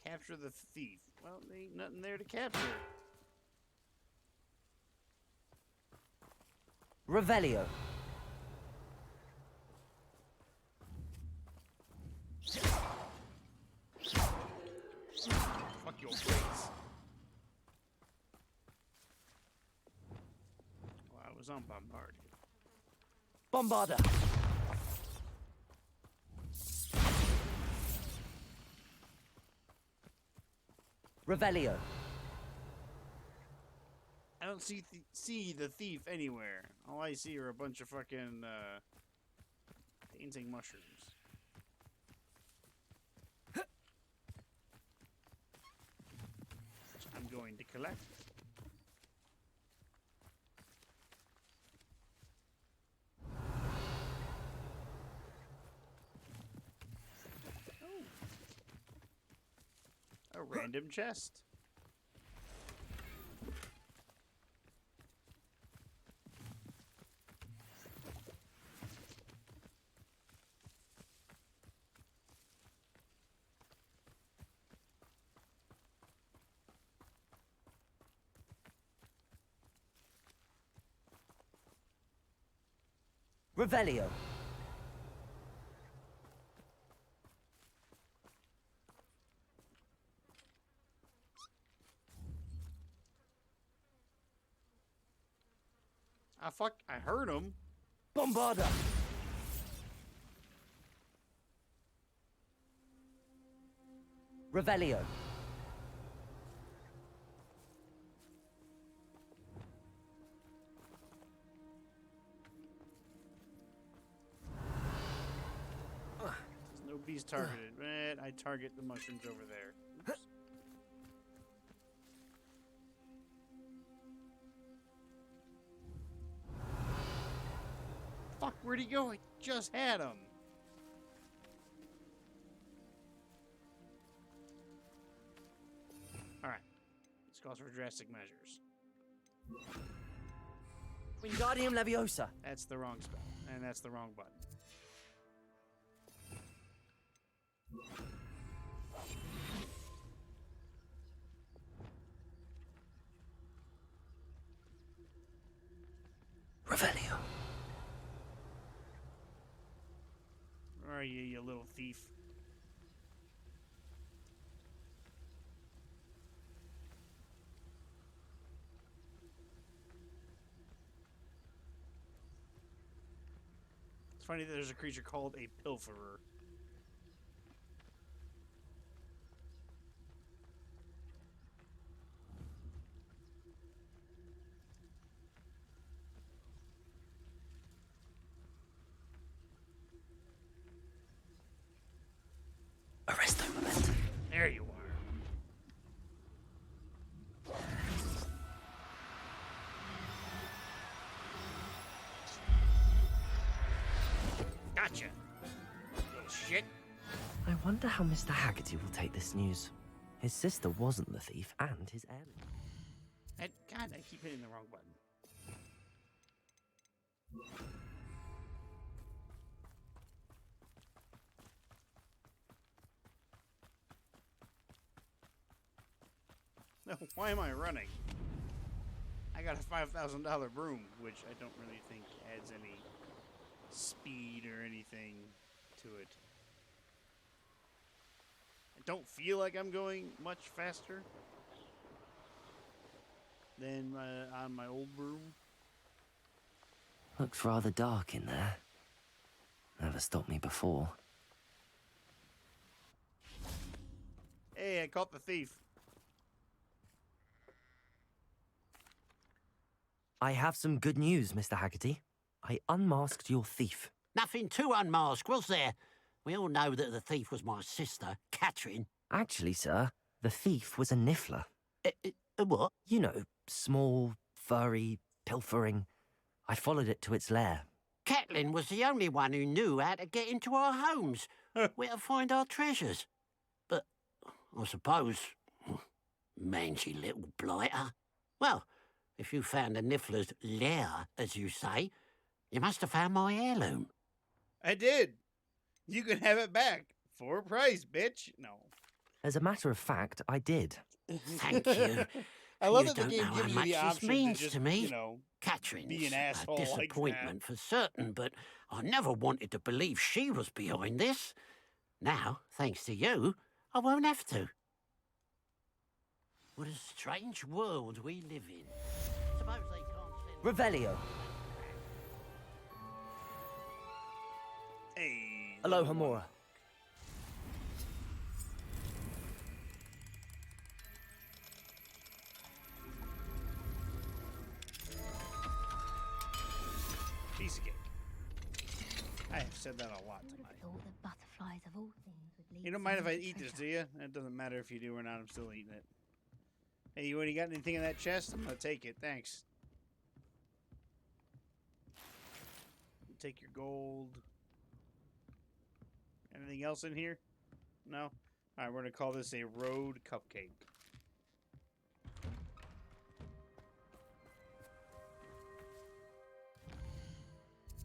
Capture the thief. Well, there ain't nothing there to capture. Revelio. Fuck your face. Well, I was on bombarded. Bombarder. Revelio. I don't see the thief anywhere. All I see are a bunch of fucking dancing mushrooms. Which I'm going to collect. Oh. A random chest. Revelio. Ah, fuck. I heard him. Bombarder. Revelio. No bees targeted. Man, I target the mushrooms over there. Oops. Fuck, where'd he go? I just had him. Alright. This calls for drastic measures. Wingardium Leviosa. That's the wrong spell. And that's the wrong button. Revelio. Where are you, you little thief? It's funny that there's a creature called a pilferer. Arresto Momentum. There you are. Gotcha. Little shit. I wonder how Mr. Haggerty will take this news. His sister wasn't the thief, and his heirloom. God, I keep hitting the wrong button. No, why am I running? I got a $5,000 broom, which I don't really think adds any speed or anything to it. I don't feel like I'm going much faster. than on my old room. Looks rather dark in there. Never stopped me before. Hey, I caught the thief. I have some good news, Mr. Haggerty. I unmasked your thief. Nothing to unmask, was there? We all know that the thief was my sister, Catherine. Actually, sir, the thief was a niffler. A what? You know, small, furry, pilfering. I followed it to its lair. Catelyn was the only one who knew how to get into our homes, where to find our treasures. But I suppose, mangy little blighter. Well, if you found the niffler's lair, as you say, you must have found my heirloom. I did. You can have it back for a price, bitch. No. As a matter of fact, I did. Thank you. I love You that the don't game know gives how you much the this option means to just, to me. you know, Catherine's be an a asshole like that. disappointment for certain, but I never wanted to believe she was behind this. Now, thanks to you, I won't have to. What a strange world we live in. Suppose they can't send... Revelio. Hey. Aloha Mora. Piece of cake. I have said that a lot tonight. Thought the butterflies of all things would lead You don't mind if I eat this, do you? It doesn't matter if you do or not. I'm still eating it. Hey, you already got anything in that chest? I'm gonna take it. Thanks. Take your gold. Anything else in here? No? Alright, we're gonna call this a road cupcake.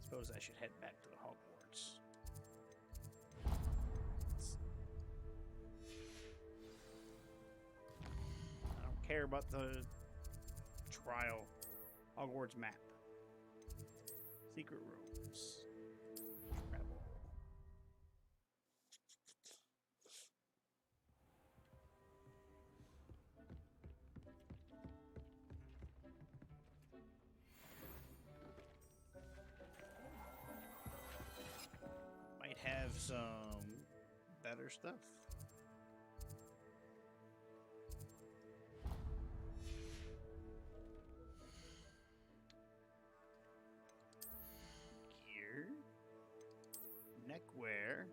Suppose I should head back to the Hogwarts. I don't care about the trial. Hogwarts map. Secret rooms. Travel. Might have some better stuff. Gear. Neckwear.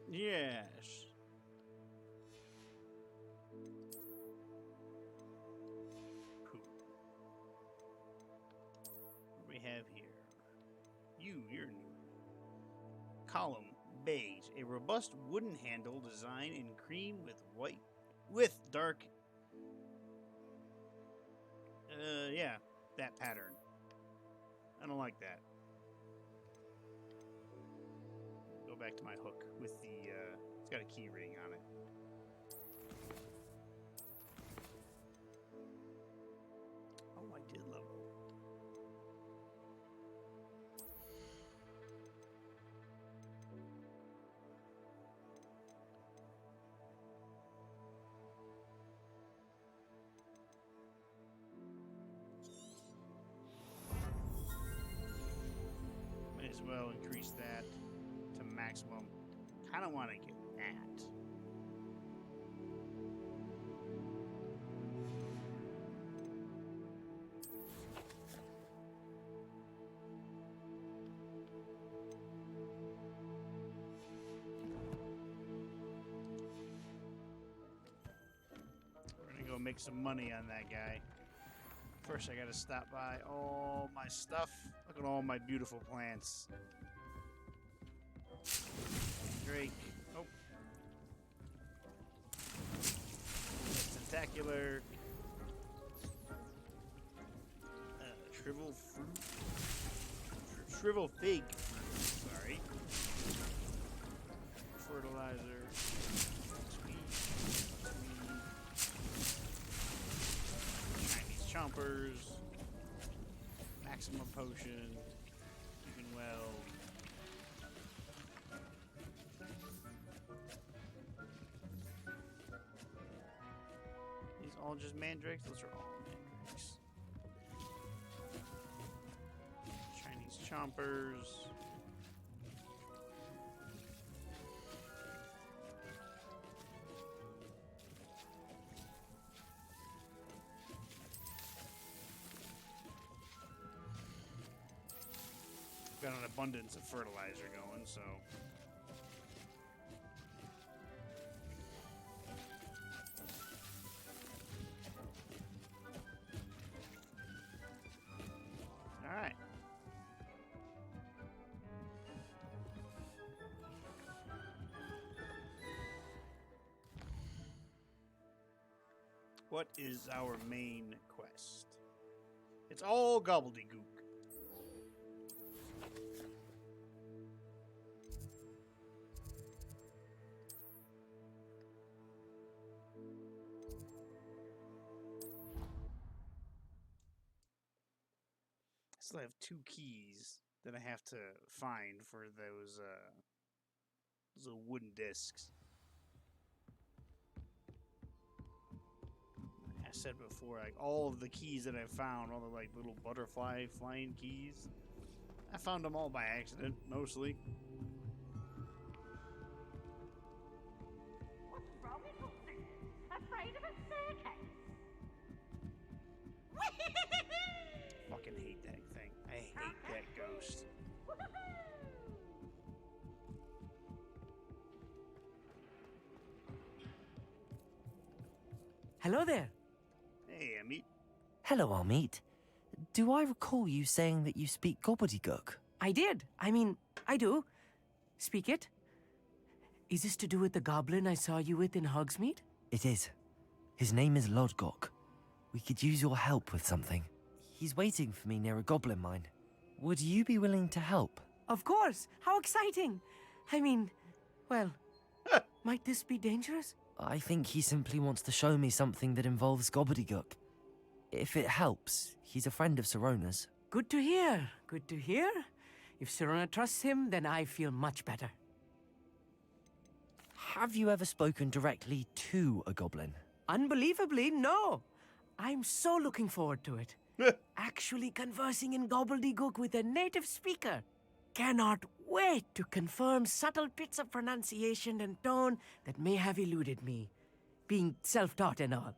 Yes. Poop. What do we have here? You're new. Column, beige. A robust wooden handle design in cream with dark. Yeah, that pattern. I don't like that. Go back to my hook with the, it's got a key ring on it. Oh, I did level. Might as well increase that to maximum. Kind of want to get that. We're gonna go make some money on that guy. First, I gotta stop by all my stuff. Look at all my beautiful plants. Drake. Oh. Tentacular. Shrivel fruit. Shrivel fig. Sorry. Fertilizer. Chinese chompers. Maximum potion. You can weld. all just mandrakes? Those are all mandrakes. Chinese chompers. Got an abundance of fertilizer going, so. All right. What is our main quest? It's all gobbledygook. I still have 2 keys that I have to find for those little wooden discs. I said before, like all of the keys that I found, all the like little butterfly flying keys, I found them all by accident, mostly. What's wrong with Hudson? Afraid of a staircase? Fucking hate that thing. I hate that ghost. Hello there. Hey, Amit. Hello, Amit. Do I recall you saying that you speak gobbledygook? I did. I mean, I do. Speak it. Is this to do with the goblin I saw you with in Hogsmeade? It is. His name is Lodgok. We could use your help with something. He's waiting for me near a goblin mine. Would you be willing to help? Of course. How exciting. I mean, well, might this be dangerous? I think he simply wants to show me something that involves gobbledygook. If it helps, he's a friend of Sirona's. Good to hear. Good to hear. If Sirona trusts him, then I feel much better. Have you ever spoken directly to a goblin? Unbelievably, no. I'm so looking forward to it. Actually conversing in gobbledygook with a native speaker. Cannot wait to confirm subtle bits of pronunciation and tone that may have eluded me, being self-taught and all.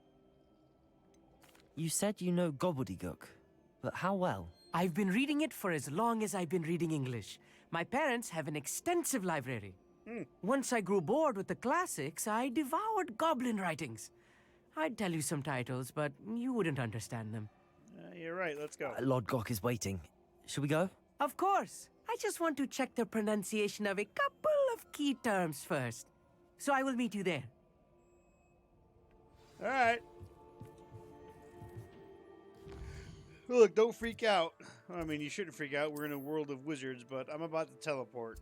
You said you know gobbledygook, but how well? I've been reading it for as long as I've been reading English. My parents have an extensive library. Once I grew bored with the classics, I devoured goblin writings. I'd tell you some titles, but you wouldn't understand them. You're right, let's go. Lodgok is waiting. Shall we go? Of course. I just want to check the pronunciation of a couple of key terms first. So I will meet you there. All right. Look, don't freak out. I mean, you shouldn't freak out. We're in a world of wizards, but I'm about to teleport.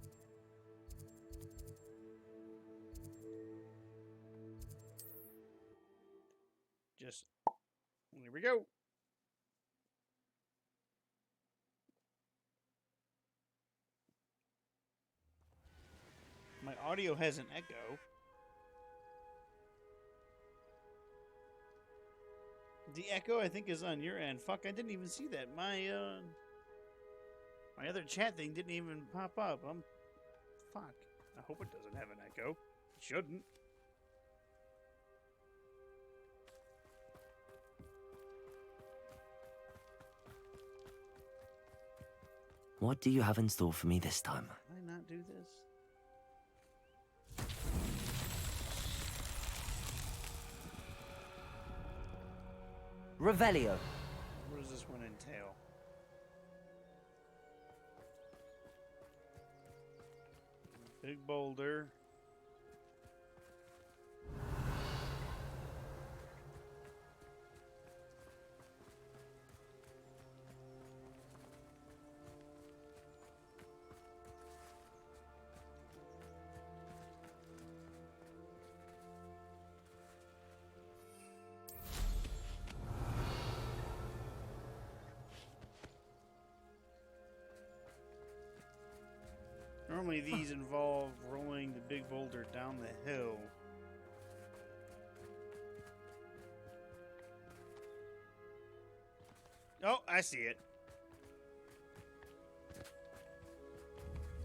Just, here we go. My audio has an echo. The echo, I think, is on your end. Fuck, I didn't even see that. My other chat thing didn't even pop up. Fuck. I hope it doesn't have an echo. It shouldn't. What do you have in store for me this time? Did I not do this? Revelio. What does this one entail? Big boulder. Normally these involve rolling the big boulder down the hill. I see it.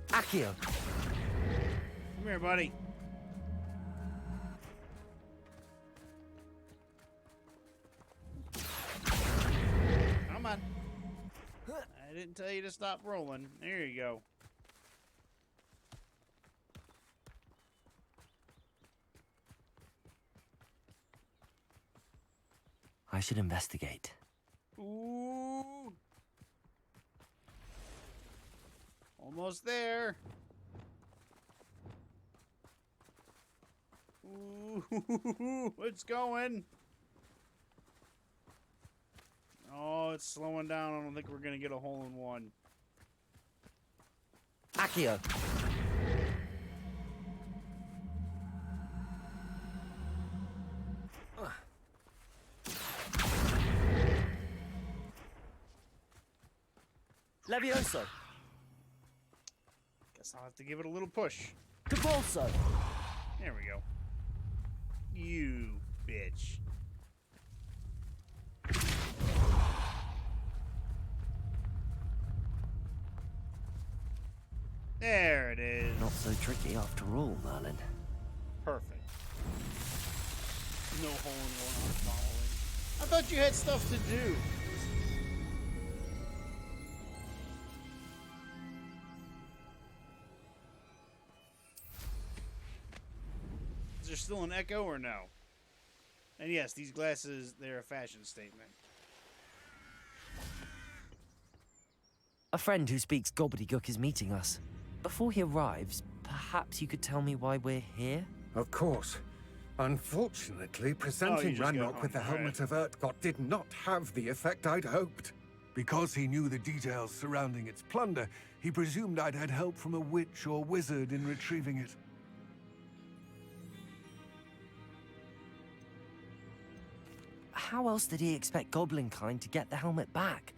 Accio! Come here, buddy. Come on. I didn't tell you to stop rolling. There you go. I should investigate. Ooh. Almost there. Ooh, it's going. Oh, it's slowing down. I don't think we're gonna get a hole in one. Accio! Levioso! Guess I'll have to give it a little push. Capulso! There we go. You bitch. There it is. Not so tricky after all, Merlin. Perfect. No hole in one on following. I thought you had stuff to do. Is there still an echo or no? And yes, these glasses, they're a fashion statement. A friend who speaks gobbledygook is meeting us. Before he arrives, perhaps you could tell me why we're here? Of course. Unfortunately, presenting just go Ranrock with the home, helmet of Urtkot did not have the effect I'd hoped. Because he knew the details surrounding its plunder, he presumed I'd had help from a witch or wizard in retrieving it. How else did he expect Goblinkind to get the helmet back?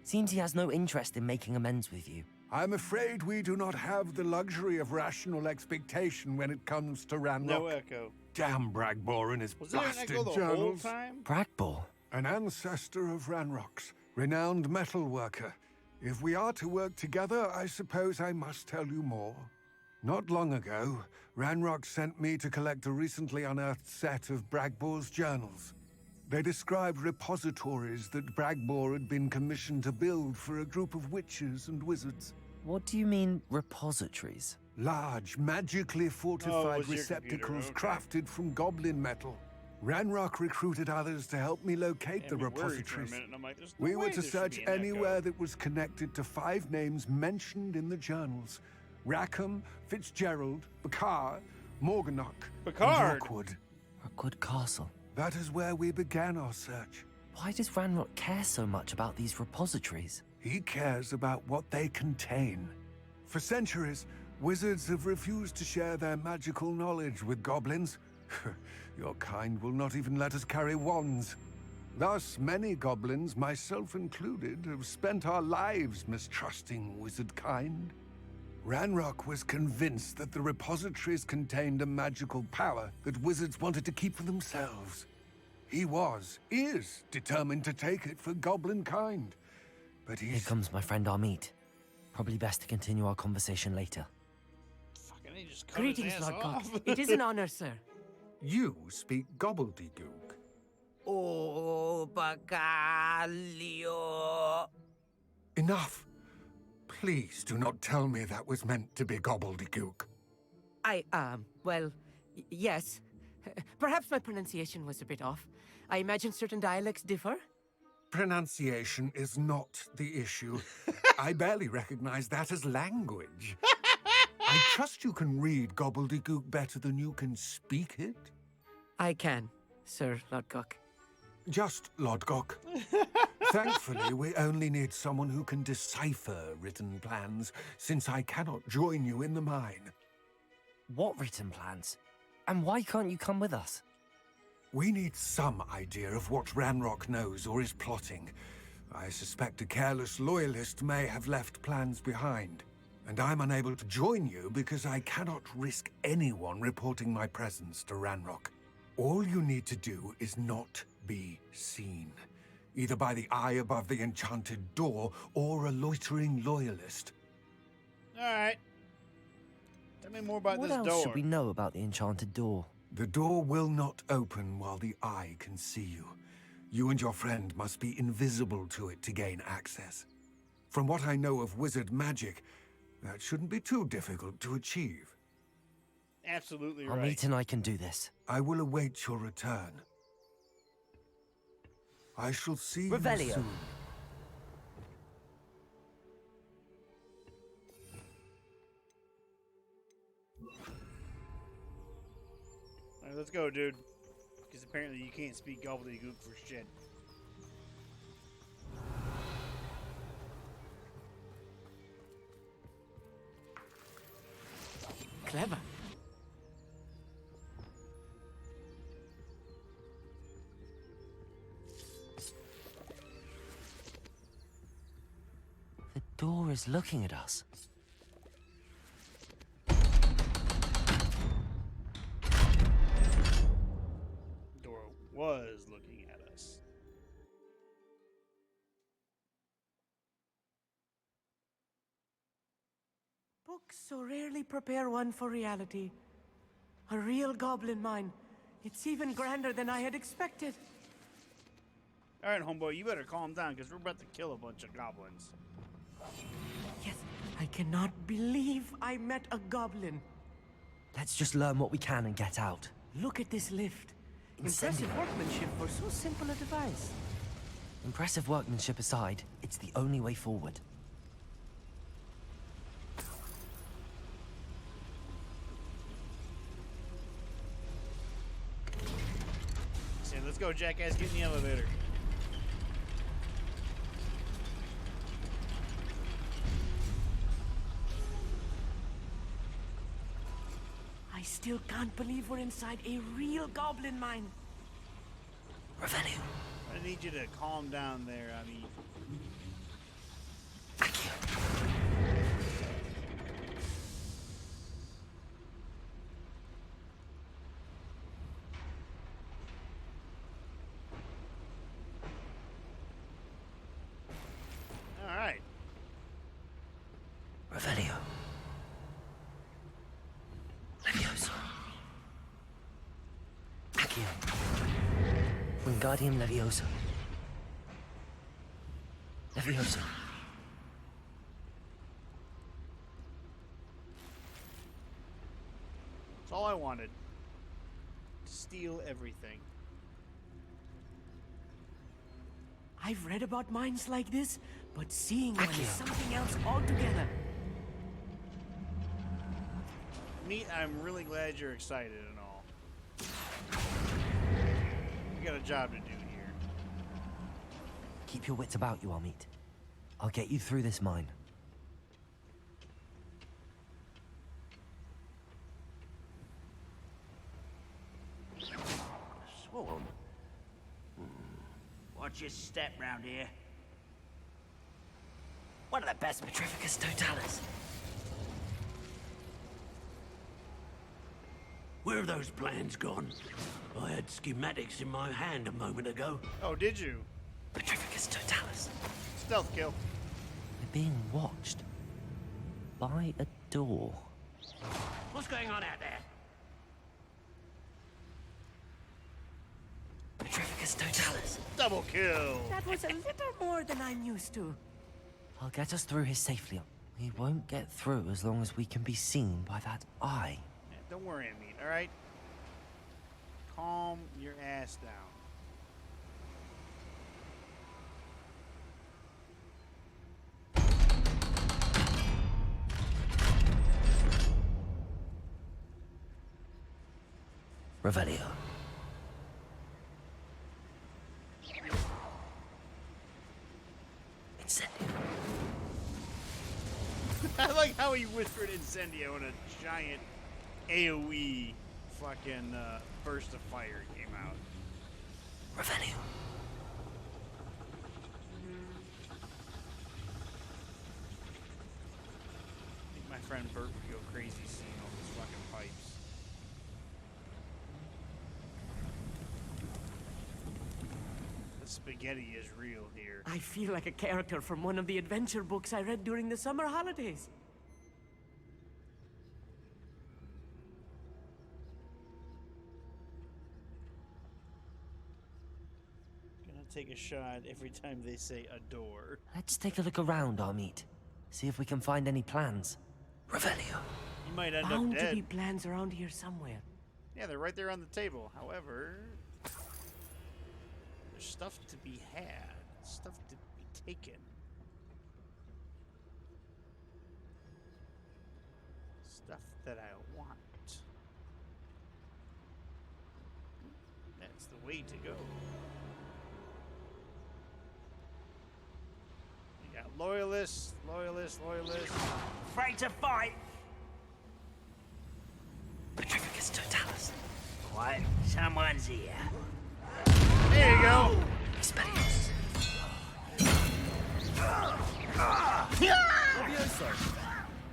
Seems he has no interest in making amends with you. I'm afraid we do not have the luxury of rational expectation when it comes to Ranrock. No echo. Damn Bragbor and his Was there an blasted echo the whole journals. time? Bragbor? An ancestor of Ranrock's, renowned metal worker. If we are to work together, I suppose I must tell you more. Not long ago, Ranrock sent me to collect a recently unearthed set of Bragbor's journals. They described repositories that Bragbor had been commissioned to build for a group of witches and wizards. What do you mean, repositories? Large, magically fortified receptacles crafted from goblin metal. Ranrock recruited others to help me locate the repositories. We were to search anywhere that was connected to 5 names mentioned in the journals. Rackham, Fitzgerald, Bakar, Morganach, and Rockwood. Rockwood Castle. That is where we began our search. Why does Ranrock care so much about these repositories? He cares about what they contain. For centuries, wizards have refused to share their magical knowledge with goblins. Your kind will not even let us carry wands. Thus, many goblins, myself included, have spent our lives mistrusting wizard kind. Ranrock was convinced that the repositories contained a magical power that wizards wanted to keep for themselves. He is determined to take it for goblin kind. But Here comes my friend Amit. Probably best to continue our conversation later. Fucking, he just cut Greetings, his ass Lord off. Cox. It is an honor, sir. You speak gobbledygook. Oh, Bacalio. Enough. Please do not tell me that was meant to be gobbledygook. Well, yes. Perhaps my pronunciation was a bit off. I imagine certain dialects differ. Pronunciation is not the issue. I barely recognize that as language. I trust you can read gobbledygook better than you can speak it. I can, Sir Lodgok. Just Lodgok. Thankfully, we only need someone who can decipher written plans, since I cannot join you in the mine. What written plans? And why can't you come with us? We need some idea of what Ranrock knows or is plotting. I suspect a careless loyalist may have left plans behind. And I'm unable to join you because I cannot risk anyone reporting my presence to Ranrock. All you need to do is not be seen. either by the eye above the enchanted door or a loitering loyalist. Alright. Tell me more about What this else door. should we know about the enchanted door? The door will not open while the eye can see you. You and your friend must be invisible to it to gain access. From what I know of wizard magic, that shouldn't be too difficult to achieve. Absolutely Our right. mate and I can do this. I will await your return. I shall see you Revelio. soon. Alright, let's go, dude. Because apparently you can't speak gobbledygook for shit. Clever. The door is looking at us. Door was looking at us. Books so rarely prepare one for reality. A real goblin mine. It's even grander than I had expected. Alright, homeboy, you better calm down because we're about to kill a bunch of goblins. Yes, I cannot believe I met a goblin. Let's just learn what we can and get out. Look at this lift. Incendio. Impressive workmanship for so simple a device. Impressive workmanship aside, it's the only way forward. So let's go, jackass, get in the elevator. I still can't believe we're inside a real goblin mine. Revelio. I need you to calm down there, I mean. Alright. Revelio. Levioso. Accio. Wingardium Leviosa. Leviosa. That's all I wanted. To steal everything. I've read about mines like this, but seeing one is something else altogether. Meat, I'm really glad you're excited and all. We got a job to do here. Keep your wits about you, Amit. I'll get you through this mine. Swarm? Watch your step round here. One of the best Petrificus totalis. Where have those plans gone? I had schematics in my hand a moment ago. Oh, did you? Petrificus totalis. Stealth kill. We're being watched. By a door. What's going on out there? Petrificus totalis. Double kill. That was a little more than I'm used to. I'll get us through here safely. We won't get through as long as we can be seen by that eye. Yeah, don't worry, Meat, alright? Calm your ass down. Revelio. Incendio. I like how he whispered Incendio and a giant AoE fucking burst of fire came out. Revelio. I think my friend Bert would go crazy seeing all those fucking pipes. spaghetti is real here. I feel like a character from one of the adventure books I read during the summer holidays. Gonna take a shot every time they say a door. Let's take a look around our meat. See if we can find any plans. Revelio. You might end Bound up to dead. be plans around here somewhere. Yeah, they're right there on the table. However, there's stuff to be had, stuff to be taken. Stuff that I want. That's the way to go. We got loyalists, loyalists, loyalists. Afraid to fight? Petrificus totalis. Quiet, someone's here. There you go. Expelliarmus. Levioso.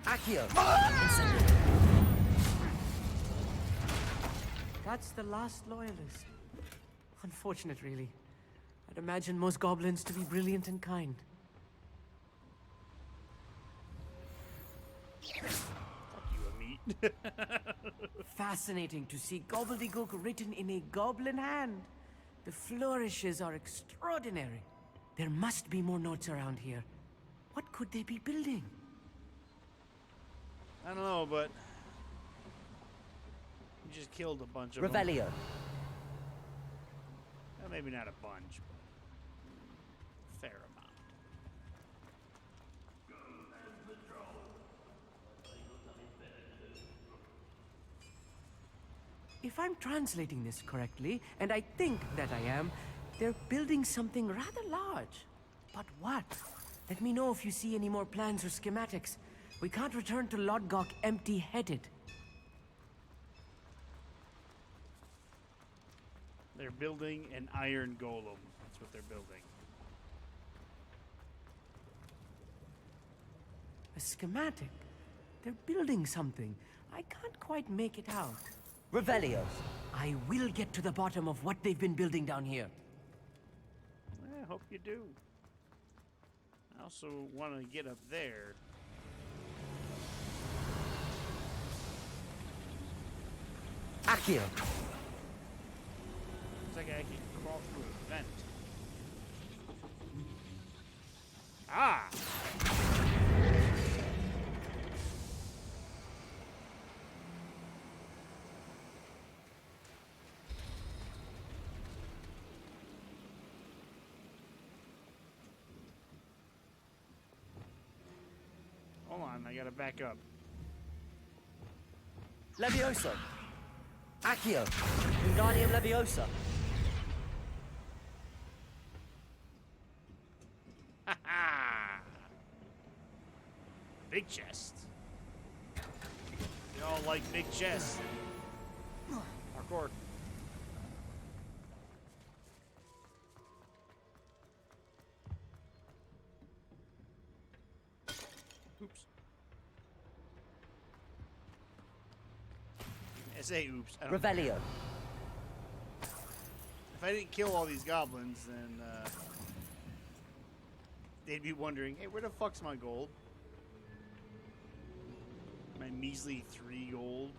Accio. Incendio. That's the last loyalist. Unfortunate, really. I'd imagine most goblins to be brilliant and kind. Fuck you, Amit. Fascinating to see gobbledygook written in a goblin hand. The flourishes are extraordinary. There must be more notes around here. What could they be building? I don't know, but we just killed a bunch of them. Revelio. Well, maybe not a bunch, but a fair amount. If I'm translating this correctly, and I think that I am, they're building something rather large. But what? Let me know if you see any more plans or schematics. We can't return to Lodgok empty-headed. They're building an iron golem. That's what they're building. A schematic? They're building something. I can't quite make it out. Revelio. I will get to the bottom of what they've been building down here. I hope you do. I also want to get up there. Accio. Looks like I can crawl through a vent. Ah! Hold on, I gotta back up. Levioso. Accio. Wingardium Leviosa. Ha-ha! Big chest. They all like big chests. Parkour. Oops. I say oops. I don't Revelio. If I didn't kill all these goblins, then they'd be wondering, hey, where the fuck's my gold? My measly 3 gold.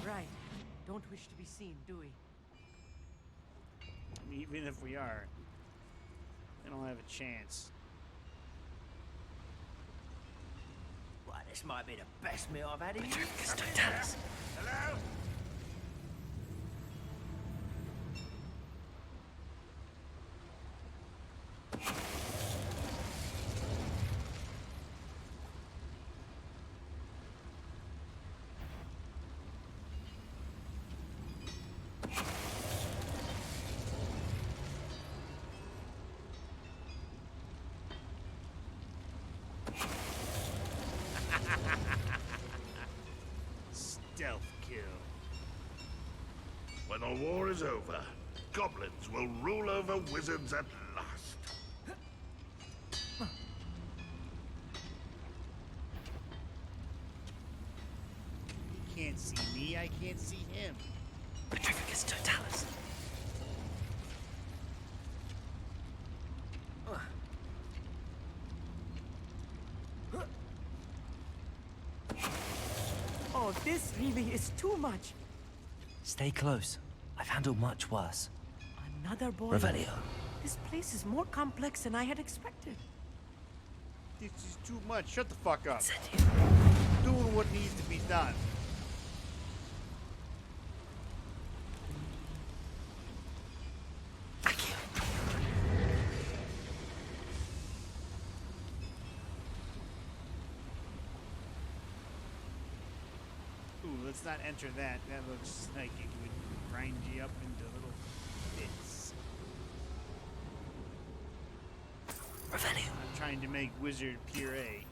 Right. Don't wish to be seen, do we? I mean, even if we are, they don't have a chance. Well, this might be the best meal I've had in years. Petrificus totalis. Hello? Stealth kill. When the war is over, goblins will rule over wizards at last. can't see me, I can't see him. Petrificus totalis. Oh, this really is too much. Stay close. I've handled much worse. Another boy. Revelio. This place is more complex than I had expected. This is too much. Shut the fuck up. Doing what needs to be done. Ooh, let's not enter that. That looks like it would grind you up into little bits. Revelio. I'm trying to make wizard puree.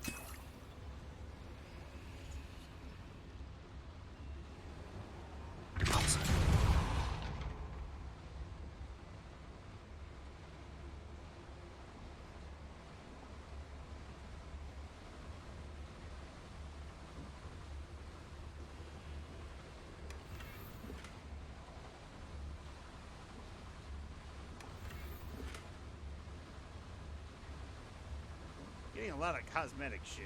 Getting a lot of cosmetic shit.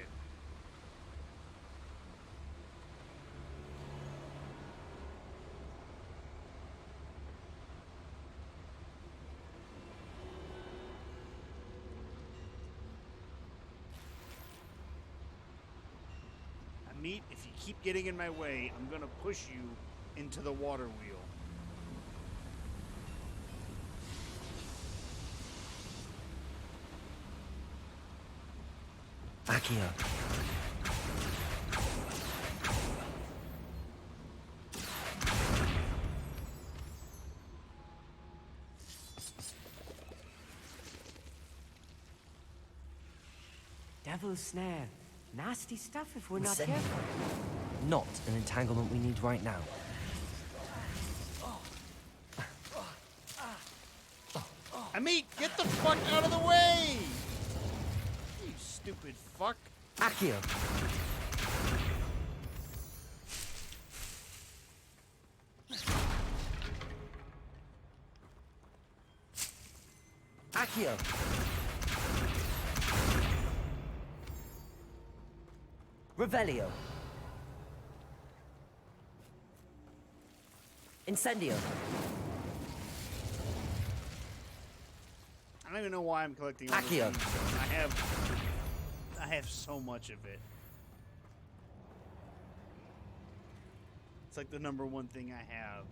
Meat, if you keep getting in my way, I'm gonna push you into the water wheel. Accio. Devil's snare. Nasty stuff if we're not Send- careful. Not an entanglement we need right now. Amit, get the fuck out of the way! You stupid fuck. Accio. Accio. Revelio. Incendio. I don't even know why I'm collecting all this Accio. things. I have so much of it. It's like the number one thing I have.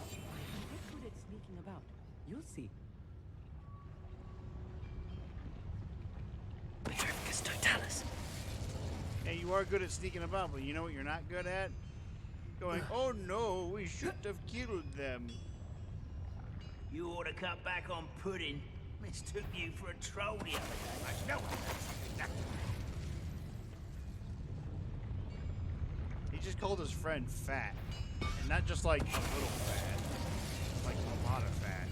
Get good at sneaking about. You'll see. Petrificus totalis. Yeah, you are good at sneaking about, but you know what you're not good at? Going, oh no, we shouldn't have killed them. You ought to cut back on pudding. Mistook you for a troll the other day. No. He just called his friend fat. And not just like a little fat. Like a lot of fat.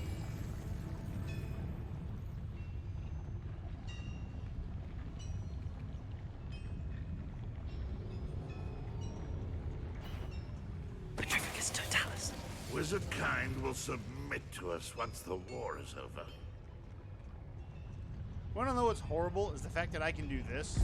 Petrificus totalis. Wizard kind will submit to us once the war is over. Wanna know what's horrible is the fact that I can do this.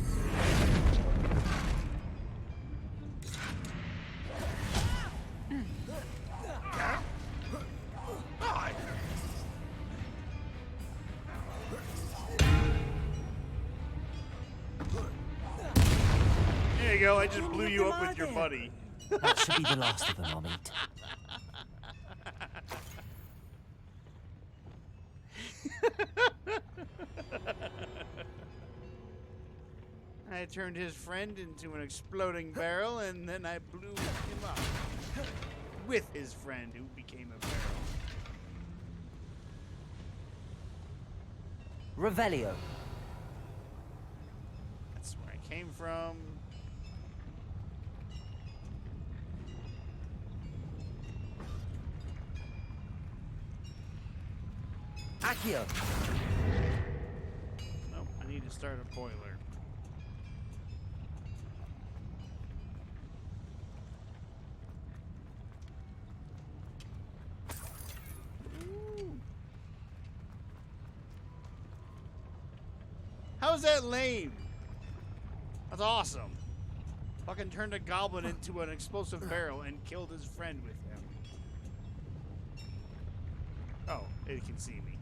There you go, I just blew you up with your buddy. That should be the last of them, I'll meet. I turned his friend into an exploding barrel, and then I blew him up. With his friend, who became a barrel. Revelio. That's where I came from. Accio. Nope. to start a boiler. Ooh. How's that lame? That's awesome. Fucking turned a goblin into an explosive barrel and killed his friend with him. Oh, it can see me.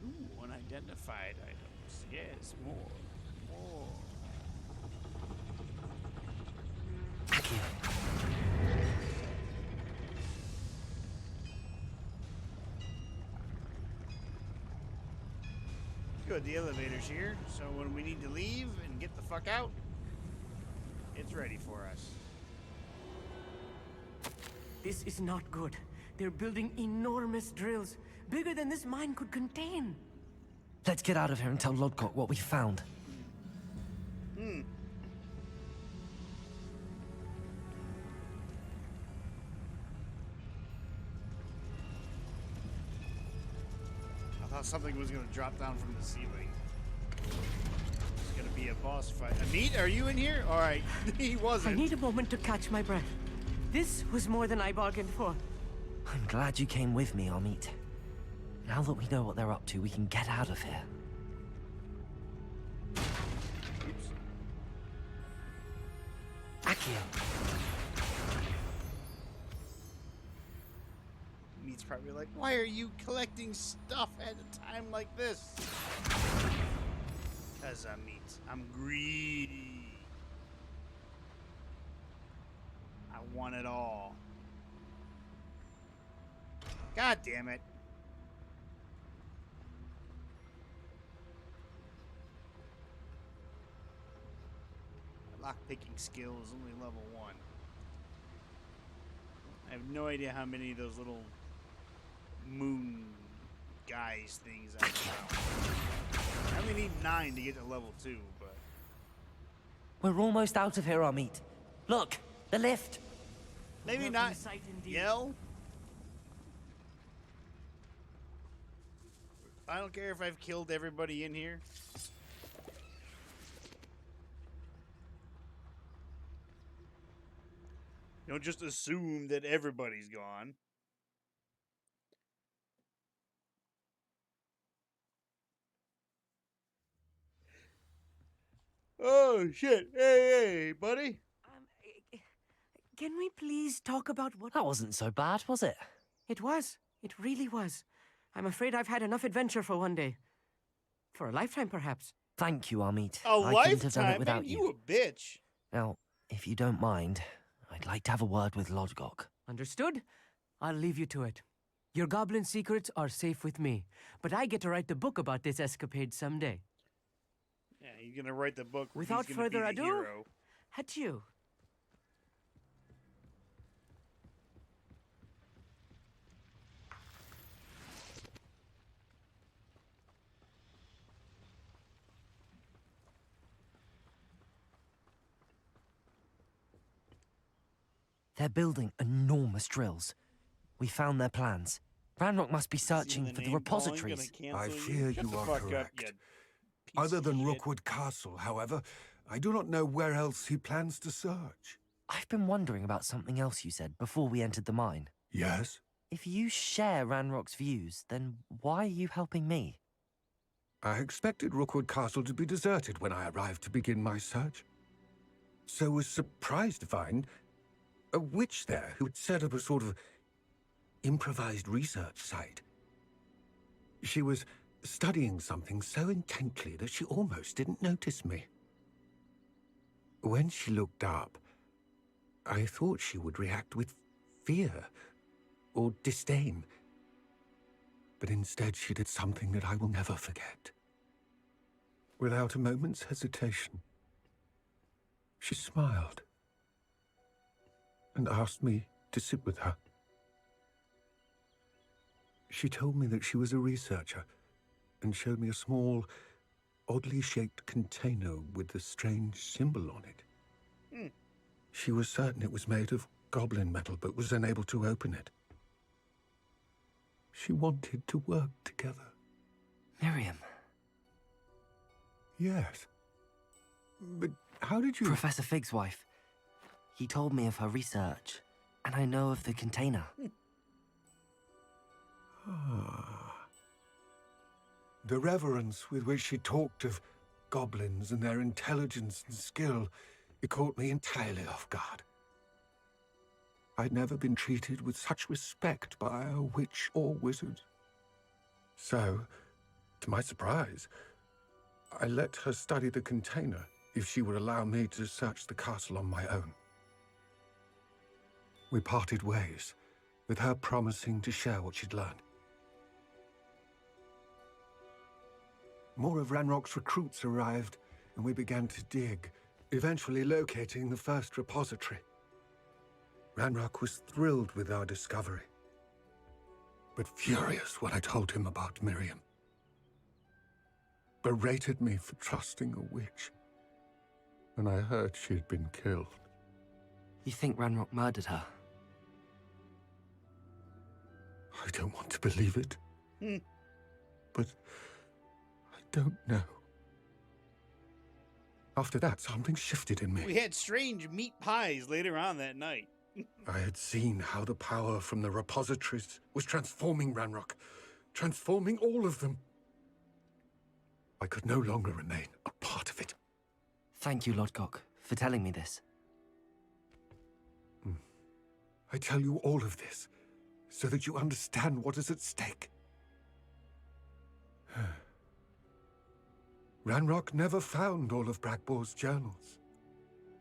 Ooh, unidentified items. Yes, more. More. Good, the elevator's here, so when we need to leave and get the fuck out, it's ready for us. This is not good. They're building enormous drills, bigger than this mine could contain. Let's get out of here and tell Lodgok what we found. I thought something was going to drop down from the ceiling. It's going to be a boss fight. Amit, are you in here? All right. He wasn't. I need a moment to catch my breath. This was more than I bargained for. I'm glad you came with me, Amit. Now that we know what they're up to, we can get out of here. Oops. Akio! Amit's probably like, why are you collecting stuff at a time like this? Because Amit, I'm greedy. I want it all. God damn it. Lockpicking skill is only level 1. I have no idea how many of those little moon guys things I found. I only need 9 to get to level 2, but... We're almost out of here, Amit. Look, the lift. Maybe not yell. I don't care if I've killed everybody in here. Don't just assume that everybody's gone. Oh, shit. Hey, buddy. Can we please talk about what... That wasn't so bad, was it? It was. It really was. I'm afraid I've had enough adventure for one day. For a lifetime, perhaps. Thank you, Amit. A I couldn't have done lifetime? it without Man, you. you a bitch. Now, if you don't mind, I'd like to have a word with Lodgok. Understood? I'll leave you to it. Your goblin secrets are safe with me, but I get to write the book about this escapade someday. Yeah, he's gonna write the book. Where Without he's gonna further be the ado, hero. adieu. They're building enormous drills. We found their plans. Ranrock must be searching for the repositories. I fear you are correct. Other than Rookwood Castle, however, I do not know where else he plans to search. I've been wondering about something else you said before we entered the mine. Yes? If you share Ranrock's views, then why are you helping me? I expected Rookwood Castle to be deserted when I arrived to begin my search. So was surprised to find a witch there who had set up a sort of improvised research site. She was studying something so intently that she almost didn't notice me. When she looked up, I thought she would react with fear or disdain. But instead she did something that I will never forget. Without a moment's hesitation, she smiled and asked me to sit with her. She told me that she was a researcher and showed me a small, oddly shaped container with a strange symbol on it. She was certain it was made of goblin metal, but was unable to open it. She wanted to work together. Miriam. Yes. But how did you... Professor Fig's wife. He told me of her research, and I know of the container. The reverence with which she talked of goblins and their intelligence and skill, it caught me entirely off guard. I'd never been treated with such respect by a witch or wizard. So, to my surprise, I let her study the container if she would allow me to search the castle on my own. We parted ways, with her promising to share what she'd learned. More of Ranrock's recruits arrived, and we began to dig, eventually locating the first repository. Ranrock was thrilled with our discovery, but furious when I told him about Miriam. Berated me for trusting a witch, and I heard she'd been killed. You think Ranrock murdered her? I don't want to believe it, but I don't know. After that, something shifted in me. We had strange meat pies later on that night. I had seen how the power from the repositories was transforming Ranrock, transforming all of them. I could no longer remain a part of it. Thank you, Lodgok, for telling me this. I tell you all of this so that you understand what is at stake. Ranrock never found all of Bragbor's journals,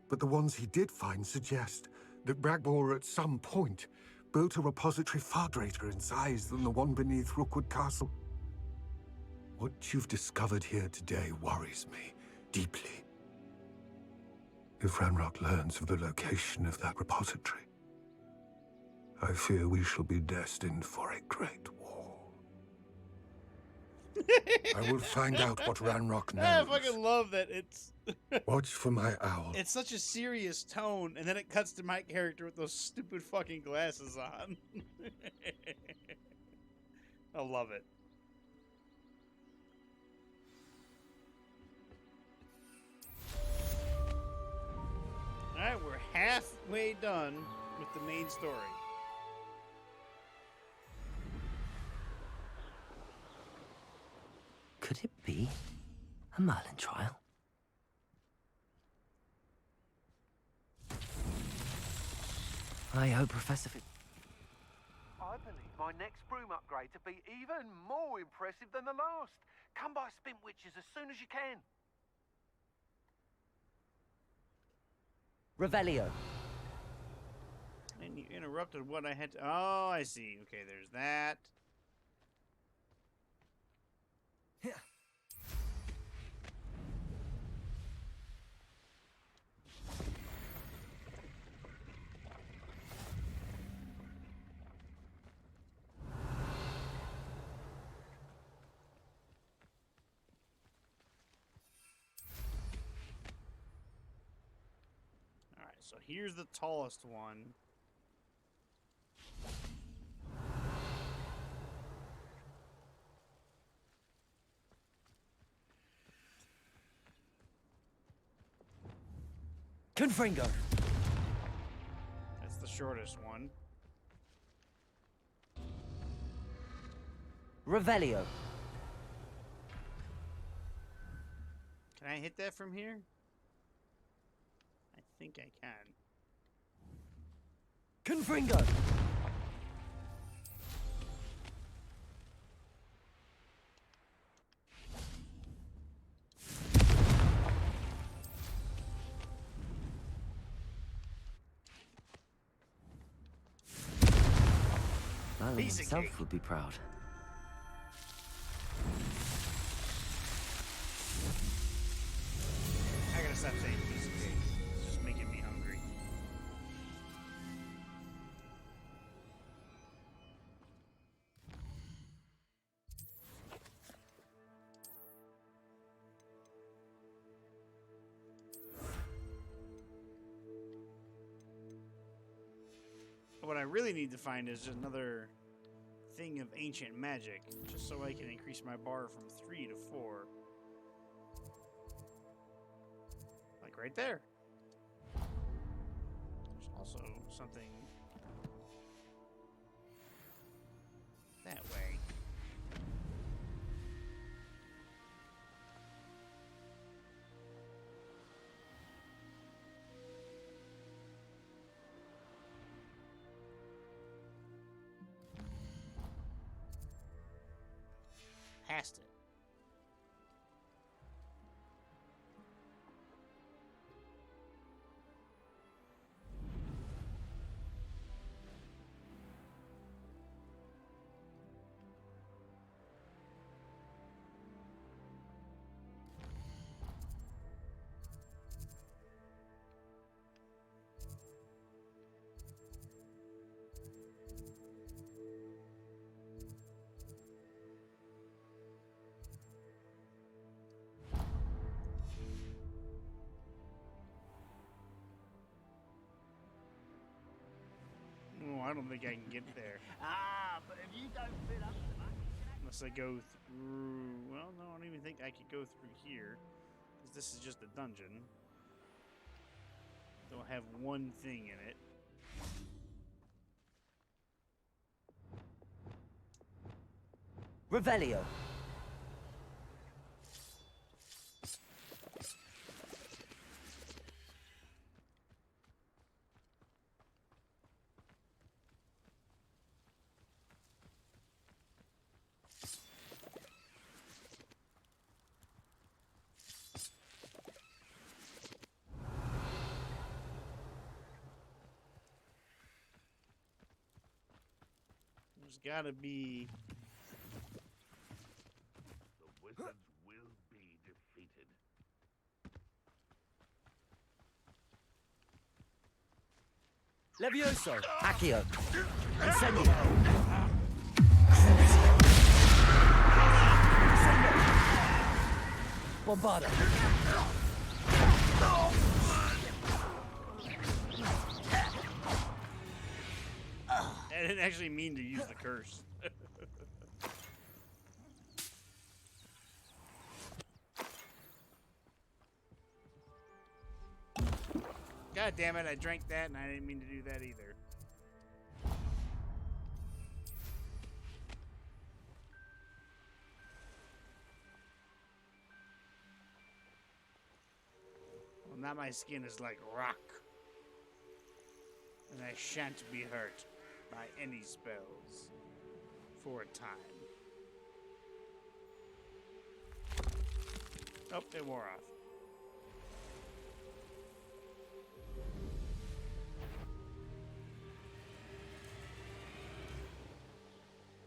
but the ones he did find suggest that Bragbor at some point built a repository far greater in size than the one beneath Rookwood Castle. What you've discovered here today worries me deeply. If Ranrock learns of the location of that repository, I fear we shall be destined for a great war. I will find out what Ranrock knows. I fucking love that it's... Watch for my owl. It's such a serious tone, and then it cuts to my character with those stupid fucking glasses on. I love it. Alright, we're halfway done with the main story. Could it be a Merlin trial? I hope Professor Fig... I believe my next broom upgrade to be even more impressive than the last. Come by Spint Witches as soon as you can. Revelio. And you interrupted what I had to... Oh, I see. Okay, there's that. So here's the tallest one. Confringo. That's the shortest one. Revelio. Can I hit that from here? I think I can. Confringo. Merlin himself would be proud. I gotta stop saying piece of cake. It's just making me hungry. What I really need to find is another thing of ancient magic, just so I can increase my bar from 3 to 4. Like right there. There's also something that way. Past it. Oh, I don't think I can get there. But if you don't fill up the bucket, Unless I go through... Well, no, I don't even think I could go through here. Because this is just a dungeon. They'll have one thing in it. Revelio. There's gotta be... The wizards will be defeated. Levioso. Accio. Incendio. Bombarda. I didn't actually mean to use the curse. God damn it, I drank that and I didn't mean to do that either. Well, now my skin is like rock. And I shan't be hurt by any spells for a time. Oh, they wore off.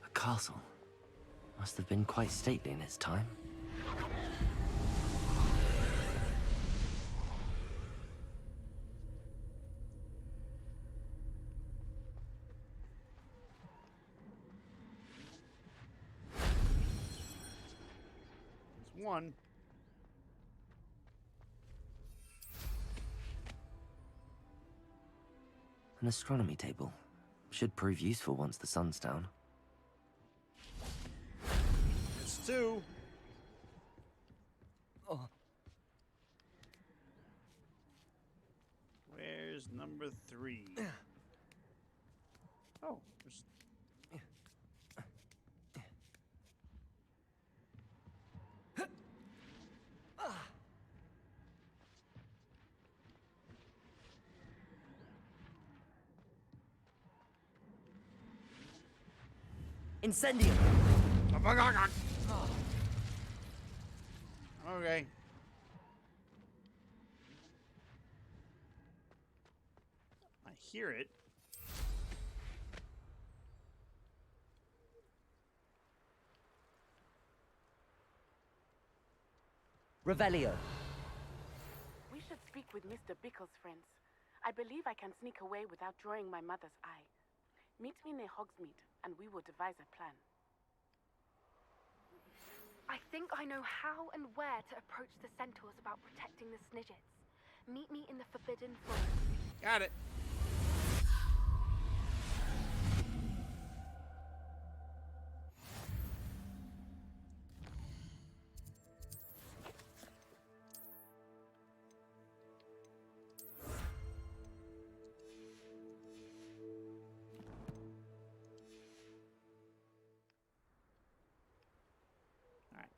A castle. Must have been quite stately in its time. There's one. An astronomy table. Should prove useful once the sun's down. It's two. Oh. Where's number 3? Oh, there's... Incendio. Okay. I hear it. Revelio. We should speak with Mr. Bickle's friends. I believe I can sneak away without drawing my mother's eye. Meet me near Hogsmeade, and we will devise a plan. I think I know how and where to approach the centaurs about protecting the Snidgets. Meet me in the Forbidden Forest. Got it.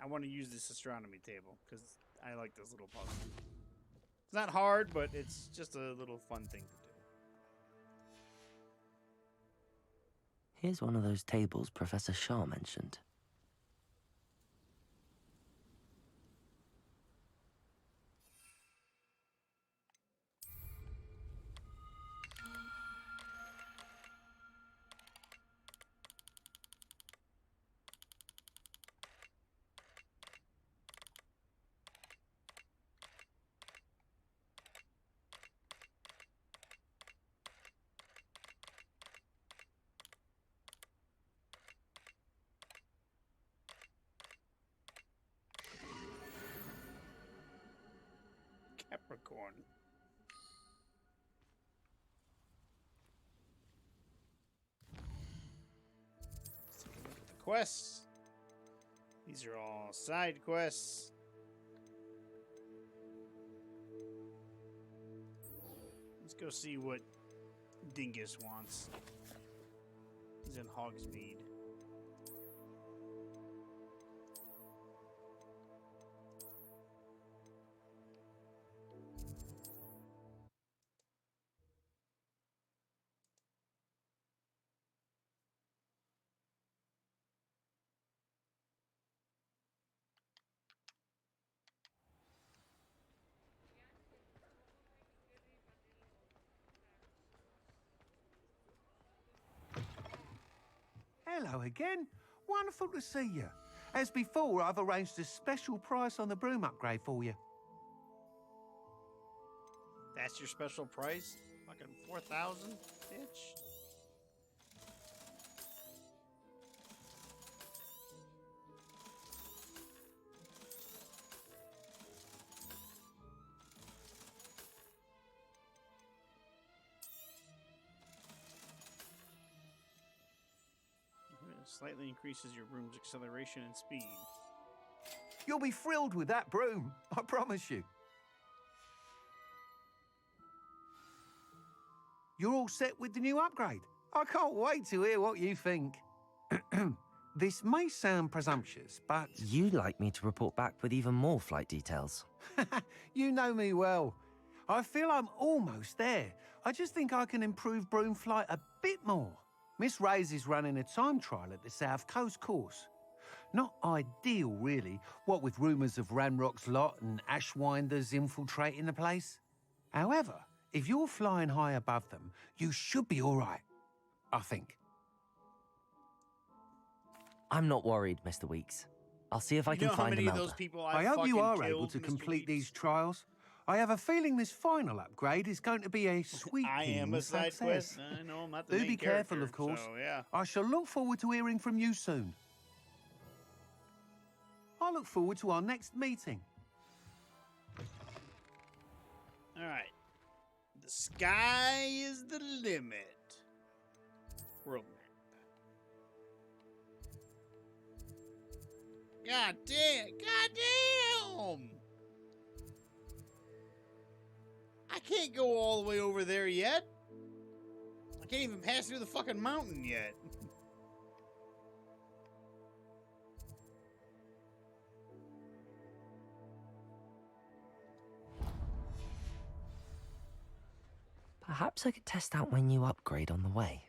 I want to use this astronomy table because I like this little puzzle. It's not hard, but it's just a little fun thing to do. Here's one of those tables Professor Shah mentioned. Capricorn. Let's take a look at the quests. These are all side quests. Let's go see what Dingus wants. He's in Hogsmeade. Hello again. Wonderful to see you. As before, I've arranged a special price on the broom upgrade for you. That's your special price? Fucking 4,000, bitch. Slightly increases your broom's acceleration and speed. You'll be thrilled with that broom, I promise you. You're all set with the new upgrade. I can't wait to hear what you think. This may sound presumptuous, but... You'd like me to report back with even more flight details. You know me well. I feel I'm almost there. I just think I can improve broom flight a bit more. Miss Ray's is running a time trial at the South Coast course. Not ideal, really, what with rumours of Ranrock's lot and Ashwinders infiltrating the place. However, if you're flying high above them, you should be all right, I think. I'm not worried, Mr. Weeks. I'll see if I can find many them of out. those people I hope you are able to complete these trials. I have a feeling this final upgrade is going to be a sweeping I am a side success. quest. I know I'm not the Do main be careful, character, of course. So, yeah. I shall look forward to hearing from you soon. I look forward to our next meeting. All right. The sky is the limit. World map. God damn! God damn! I can't go all the way over there yet. I can't even pass through the fucking mountain yet. Perhaps I could test out my new upgrade on the way.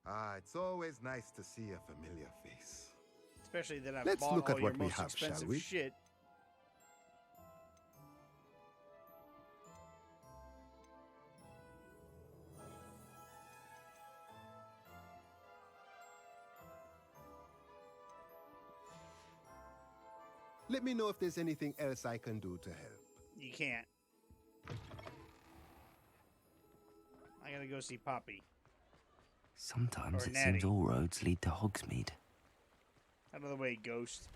Ah, it's always nice to see a familiar face. Especially that I've Let's bought look all at your what we most have, shall expensive we? shit. Let me know if there's anything else I can do to help. You can't. I gotta go see Poppy. Sometimes Or it Natty. seems all roads lead to Hogsmeade. Out of the way, Ghost.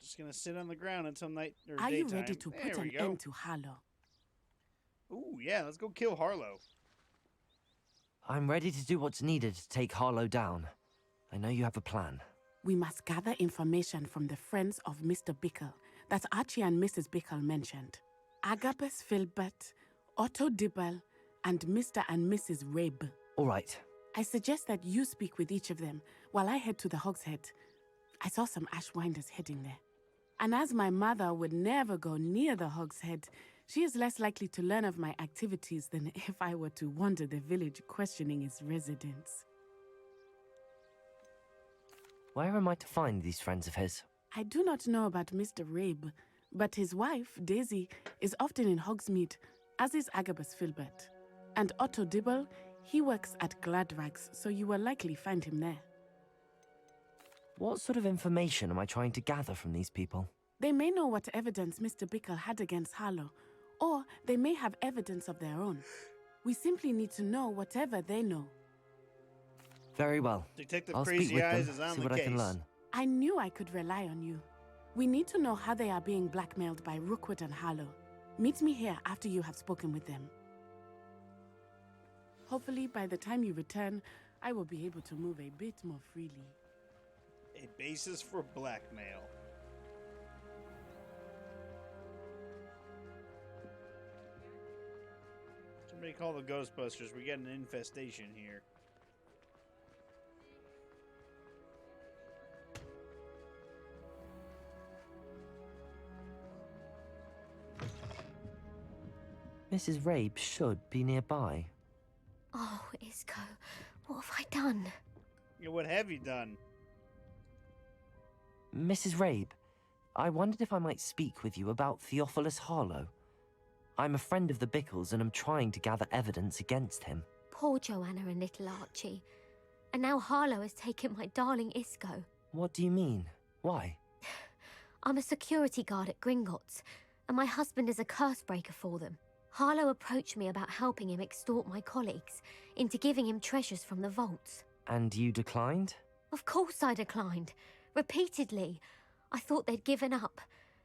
Just gonna sit on the ground until night or Are you daytime. ready to There put we an go. end to Harlow? Ooh, yeah, let's go kill Harlow. I'm ready to do what's needed to take Harlow down. I know you have a plan. We must gather information from the friends of Mr. Bickle that Archie and Mrs. Bickle mentioned. Agabus Filbert, Otto Dibble, and Mr. and Mrs. Rabe. All right. I suggest that you speak with each of them while I head to the Hogshead. I saw some Ashwinders heading there. And as my mother would never go near the Hogshead, she is less likely to learn of my activities than if I were to wander the village questioning its residents. Where am I to find these friends of his? I do not know about Mr. Rabe, but his wife, Daisy, is often in Hogsmeade, as is Agabus Filbert. And Otto Dibble, he works at Gladrags, so you will likely find him there. What sort of information am I trying to gather from these people? They may know what evidence Mr. Bickle had against Harlow, or they may have evidence of their own. We simply need to know whatever they know. Very well. Detective I'll speak Crazy with Eyes them, is on see the what I can case. learn. I knew I could rely on you. We need to know how they are being blackmailed by Rookwood and Harlow. Meet me here after you have spoken with them. Hopefully, by the time you return, I will be able to move a bit more freely. A basis for blackmail. Somebody call the Ghostbusters. We got an infestation here. Mrs. Rabe should be nearby. Oh, Isco, what have I done? Yeah, what have you done? Mrs. Rabe, I wondered if I might speak with you about Theophilus Harlow. I'm a friend of the Bickles and am trying to gather evidence against him. Poor Joanna and little Archie. And now Harlow has taken my darling Isco. What do you mean? Why? I'm a security guard at Gringotts, and my husband is a curse breaker for them. Harlow approached me about helping him extort my colleagues into giving him treasures from the vaults. And you declined? Of course I declined. Repeatedly. I thought they'd given up,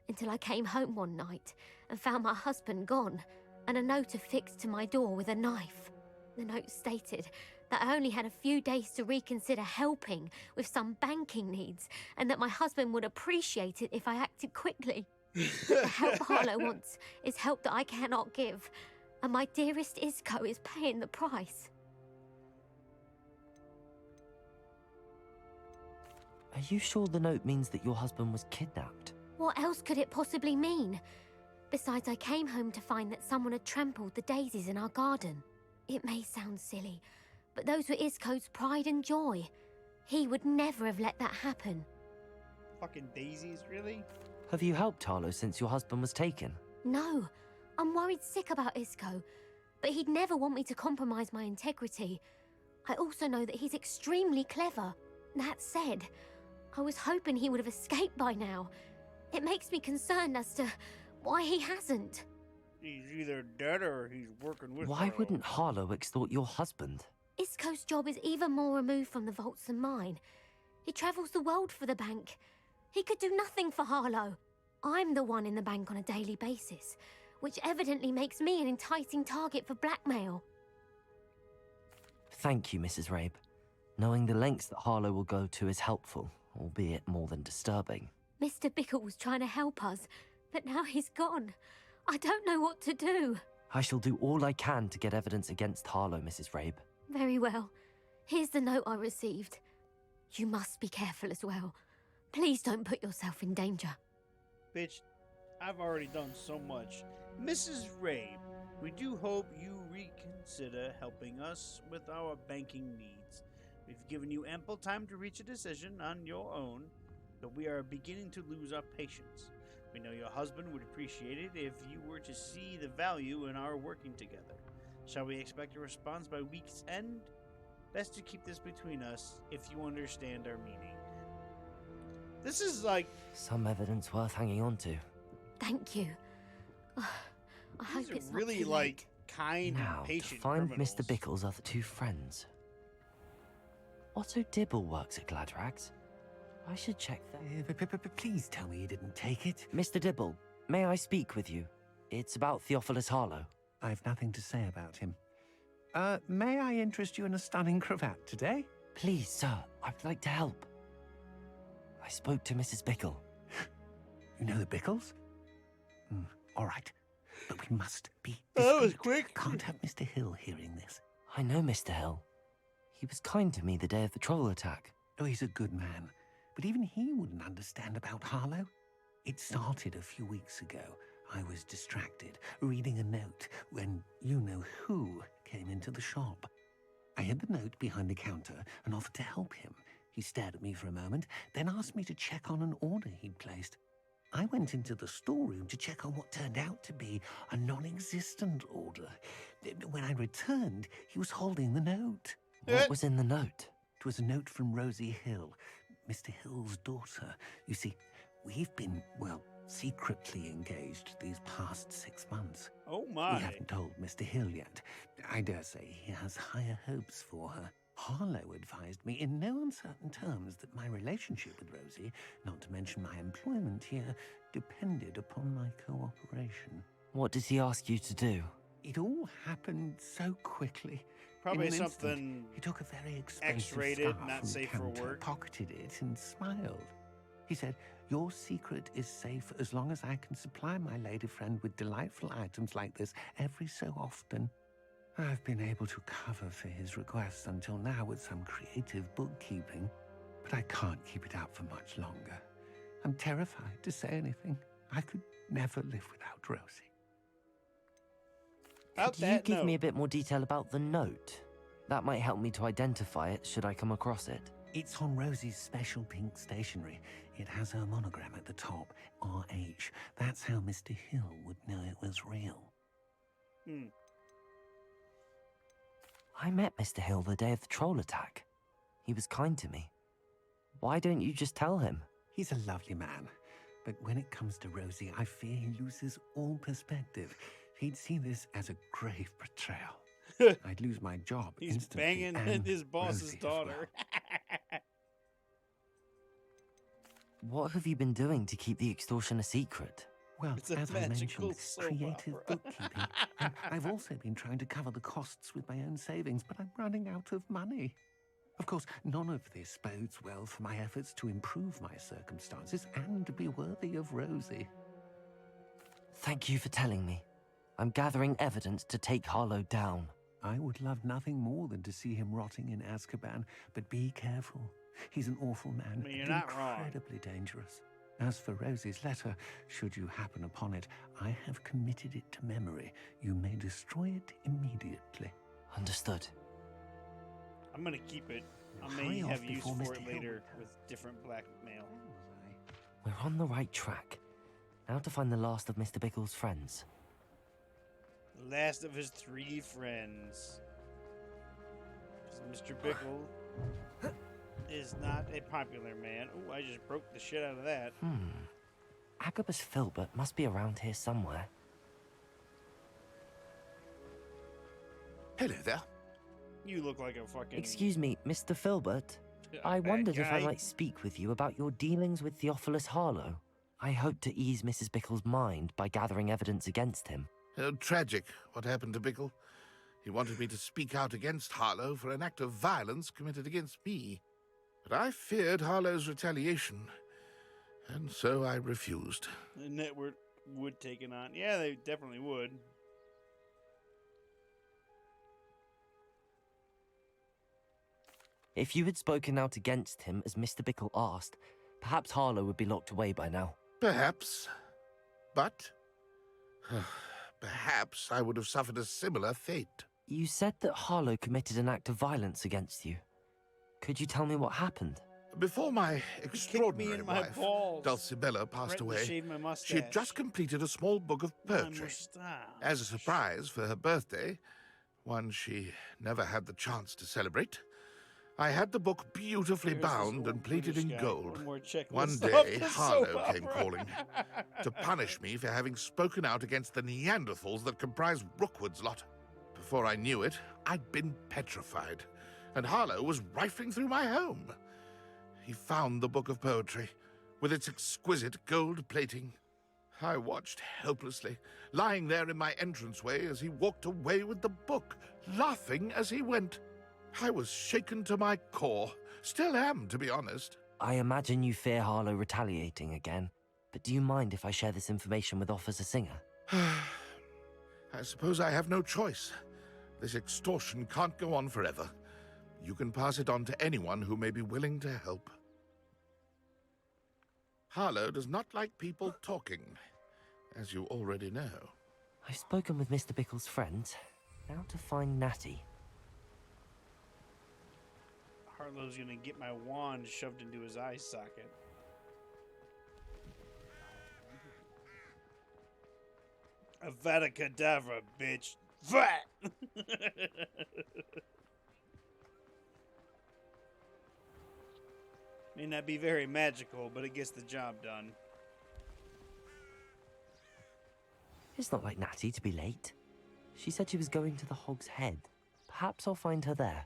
until I came home one night and found my husband gone, and a note affixed to my door with a knife. The note stated that I only had a few days to reconsider helping with some banking needs, and that my husband would appreciate it if I acted quickly. The help Harlow wants is help that I cannot give, and my dearest Isco is paying the price. Are you sure the note means that your husband was kidnapped? What else could it possibly mean? Besides, I came home to find that someone had trampled the daisies in our garden. It may sound silly, but those were Isco's pride and joy. He would never have let that happen. Fucking daisies, really? Have you helped Harlow since your husband was taken? No, I'm worried sick about Isco, but he'd never want me to compromise my integrity. I also know that he's extremely clever. That said, I was hoping he would have escaped by now. It makes me concerned as to why he hasn't. He's either dead or he's working with Why Harlow. wouldn't Harlow extort your husband? Isco's job is even more removed from the vaults than mine. He travels the world for the bank. He could do nothing for Harlow. I'm the one in the bank on a daily basis, which evidently makes me an enticing target for blackmail. Thank you, Mrs. Rabe. Knowing the lengths that Harlow will go to is helpful, albeit more than disturbing. Mr. Bickle was trying to help us, but now he's gone. I don't know what to do. I shall do all I can to get evidence against Harlow, Mrs. Rabe. Very well. Here's the note I received. You must be careful as well. Please don't put yourself in danger. Bitch, I've already done so much. Mrs. Rabe, we do hope you reconsider helping us with our banking needs. We've given you ample time to reach a decision on your own, but we are beginning to lose our patience. We know your husband would appreciate it if you were to see the value in our working together. Shall we expect a response by week's end? Best to keep this between us, if you understand our meaning. This is like... Some evidence worth hanging on to. Thank you. I hope These it's are not really, too like, late. kind Now, and to patient find criminals. Mr. Bickle's other two friends. Otto Dibble works at Gladrags. I should check that. Please tell me you didn't take it. Mr. Dibble, may I speak with you? It's about Theophilus Harlow. I've nothing to say about him. May I interest you in a stunning cravat today? Please, sir, I'd like to help. spoke to Mrs. Bickle. You know the Bickles? All right. But we must be That was discreet. quick. Can't have Mr. Hill hearing this. I know Mr. Hill. He was kind to me the day of the troll attack. Oh, he's a good man. But even he wouldn't understand about Harlow. It started a few weeks ago. I was distracted, reading a note, when you-know-who came into the shop. I hid the note behind the counter and offered to help him. He stared at me for a moment, then asked me to check on an order he'd placed. I went into the storeroom to check on what turned out to be a non-existent order. When I returned, he was holding the note. What was in the note? It was a note from Rosie Hill, Mr. Hill's daughter. You see, we've been, well, secretly engaged these past 6 months. Oh my. We haven't told Mr. Hill yet. I dare say he has higher hopes for her. Harlow advised me in no uncertain terms that my relationship with Rosie, not to mention my employment here, depended upon my cooperation. What did he ask you to do? It all happened so quickly. Probably In an something instant, he took a very expensive X-rated, scarf not from the safe for counter, work. pocketed it, and smiled. He said, "Your secret is safe as long as I can supply my lady friend with delightful items like this every so often." I've been able to cover for his requests until now with some creative bookkeeping, but I can't keep it up for much longer. I'm terrified to say anything. I could never live without Rosie. Could you give me a bit more detail about the note? That might help me to identify it should I come across it. It's on Rosie's special pink stationery. It has her monogram at the top, RH. That's how Mr. Hill would know it was real. I met Mr. Hill the day of the troll attack. He was kind to me. Why don't you just tell him? He's a lovely man, but when it comes to Rosie, I fear he loses all perspective. He'd see this as a grave betrayal. I'd lose my job He's instantly. banging and his boss's Rosie as well. daughter. What have you been doing to keep the extortion a secret? Well, It's a as I magical mentioned, soap creative opera. bookkeeping. And I've also been trying to cover the costs with my own savings, but I'm running out of money. Of course, none of this bodes well for my efforts to improve my circumstances and to be worthy of Rosie. Thank you for telling me. I'm gathering evidence to take Harlow down. I would love nothing more than to see him rotting in Azkaban, but be careful. He's an awful man, mean, you're and not wrong. incredibly dangerous. As for Rosie's letter, should you happen upon it, I have committed it to memory. You may destroy it immediately. Understood. I'm gonna keep it. I may Hurry off have use before for Mr. it Hill later returns. with different blackmail. We're on the right track. Now to find the last of Mr. Bickle's friends. The last of his 3 friends. 'Cause Mr. Bickle is not a popular man. Oh, I just broke the shit out of that. Agabus Filbert must be around here somewhere. Hello there. You look like a fucking... Excuse me, Mr. Filbert. I bad wondered if I guy. might speak with you about your dealings with Theophilus Harlow. I hope to ease Mrs. Bickle's mind by gathering evidence against him. Tragic, what happened to Bickle. He wanted me to speak out against Harlow for an act of violence committed against me. But I feared Harlow's retaliation, and so I refused. The network would take it on. Yeah, they definitely would. If you had spoken out against him as Mr. Bickle asked, perhaps Harlow would be locked away by now. Perhaps. But perhaps I would have suffered a similar fate. You said that Harlow committed an act of violence against you. Could you tell me what happened? Before my extraordinary in my wife, balls. Dulcibella, passed Threatened to away, shave my she mustache. had just completed a small book of My poetry. mustache. As a surprise for her birthday, one she never had the chance to celebrate, I had the book beautifully Here's this bound old and plated British in guy. gold. One more checklist One of day, the Harlow soap came opera. calling to punish me for having spoken out against the Neanderthals that comprise Rookwood's lot. Before I knew it, I'd been petrified, and Harlow was rifling through my home. He found the book of poetry, with its exquisite gold plating. I watched helplessly, lying there in my entranceway as he walked away with the book, laughing as he went. I was shaken to my core. Still am, to be honest. I imagine you fear Harlow retaliating again, but do you mind if I share this information with Officer Singer? I suppose I have no choice. This extortion can't go on forever. You can pass it on to anyone who may be willing to help. Harlow does not like people talking, as you already know. I've spoken with Mr. Bickle's friend. Now to find Natty. Harlow's gonna get my wand shoved into his eye socket. Avada Kedavra, bitch. Vat! May not be very magical, but it gets the job done. It's not like Natty to be late. She said she was going to the Hog's Head. Perhaps I'll find her there.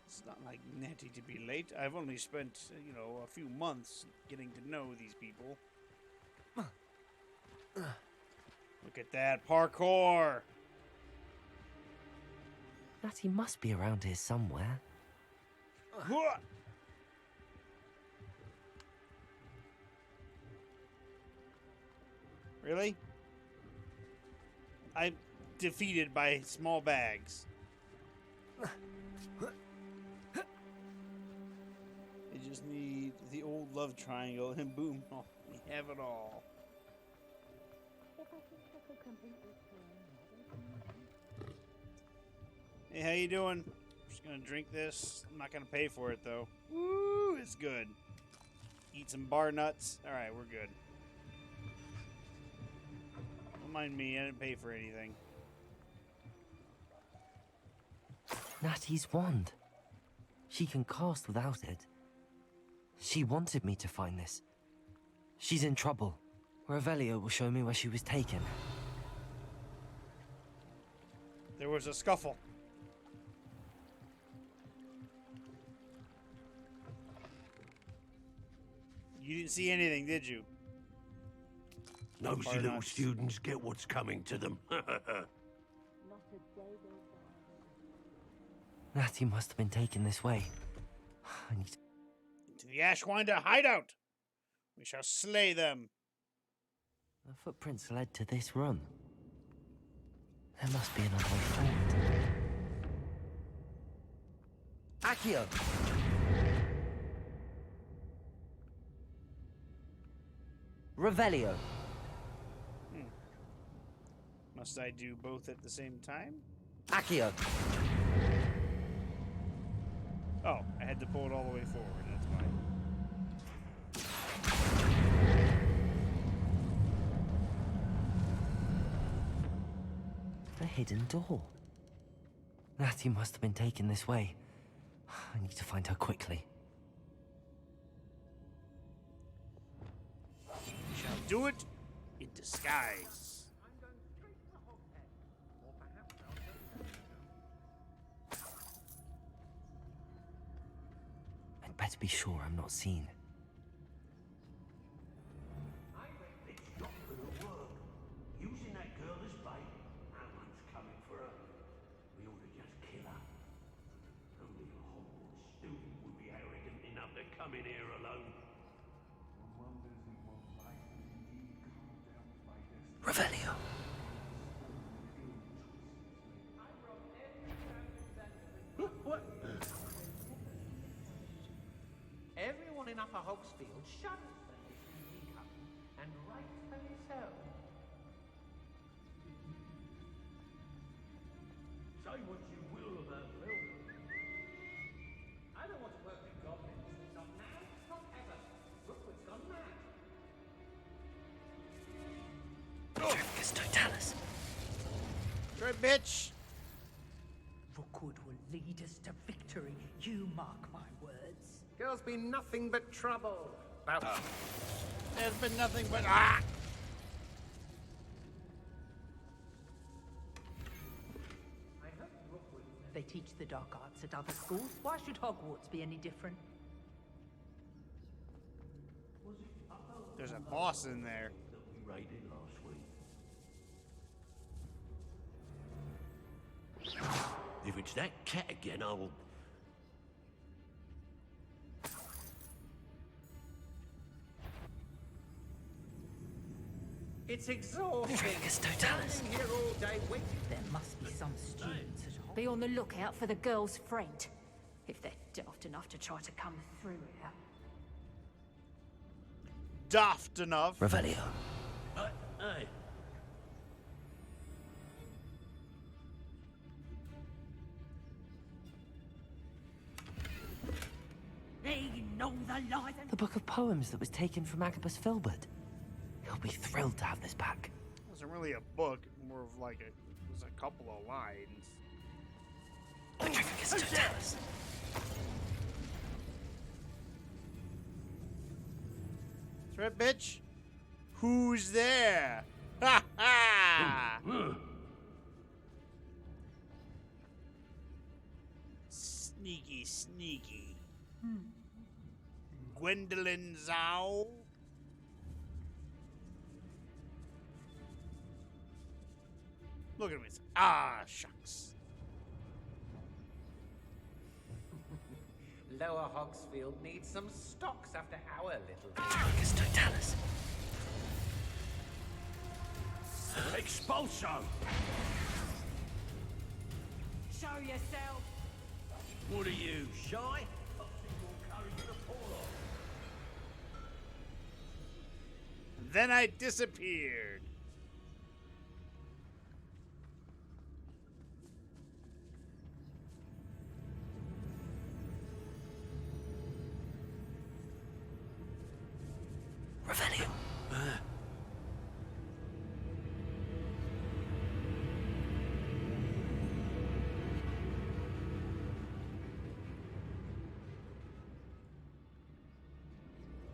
It's not like Natty to be late. I've only spent, a few months getting to know these people. Look at that parkour! Natty must be around here somewhere. Really? I'm defeated by small bags. You just need the old love triangle and boom, oh, we have it all. Hey, how you doing? I'm just gonna drink this. I'm not gonna pay for it though. Woo, it's good. Eat some bar nuts. Alright, we're good. Don't mind me, I didn't pay for anything. Natty's wand. She can cast without it. She wanted me to find this. She's in trouble. Revelio will show me where she was taken. There was a scuffle. You didn't see anything, did you? Nosy little students get what's coming to them. Natty must have been taken this way. I need to... To the Ashwinder hideout! We shall slay them. The footprints led to this room. There must be another way forward. Accio! Revelio! Must I do both at the same time? Accio! Oh, I had to pull it all the way forward, that's why. The hidden door. Natty must have been taken this way. I need to find her quickly. We shall do it in disguise. I'd better be sure I'm not seen. It's not gonna work. Using that girl as bait, no one's coming for her. We ought to just kill her. Only a Hogwarts student would be arrogant enough to come in here alone. Revelio. Everyone in Upper Hogsfield shudders when they see me coming, and rightfully so. Say what you will about Phil. I don't want to work with goblins. Not now, not ever. Rookwood's gone mad. Drifgus Totalis. Right, bitch! Rookwood will lead us to victory. You mark my words. Girl's been nothing but trouble. There's been nothing but ah! I hope Rookwood. They teach the dark arts at other schools. Why should Hogwarts be any different? There's a boss in there. That we raided last week. If it's that cat again, I'll... It's exhausting. Tricus totalis. Standing here all day waiting. There must be some students at home. Be on the lookout for the girl's friend, if they're daft enough to try to come through here. Daft enough. Revelio. Hey. They know the lies. The book of poems that was taken from Agabus Filbert. He'll be thrilled to have this back. It wasn't really a book, more of like it was a couple of lines. Tricus totalis. That's right, bitch. Who's there? Ha ha! Sneaky, sneaky. Gwendolyn Zhao. Look at him. Ah, shucks. Lower Hogsfield needs some stocks after our little Tricus totalis. Expulso! Show yourself! What are you, shy? Then I disappeared. Revelio.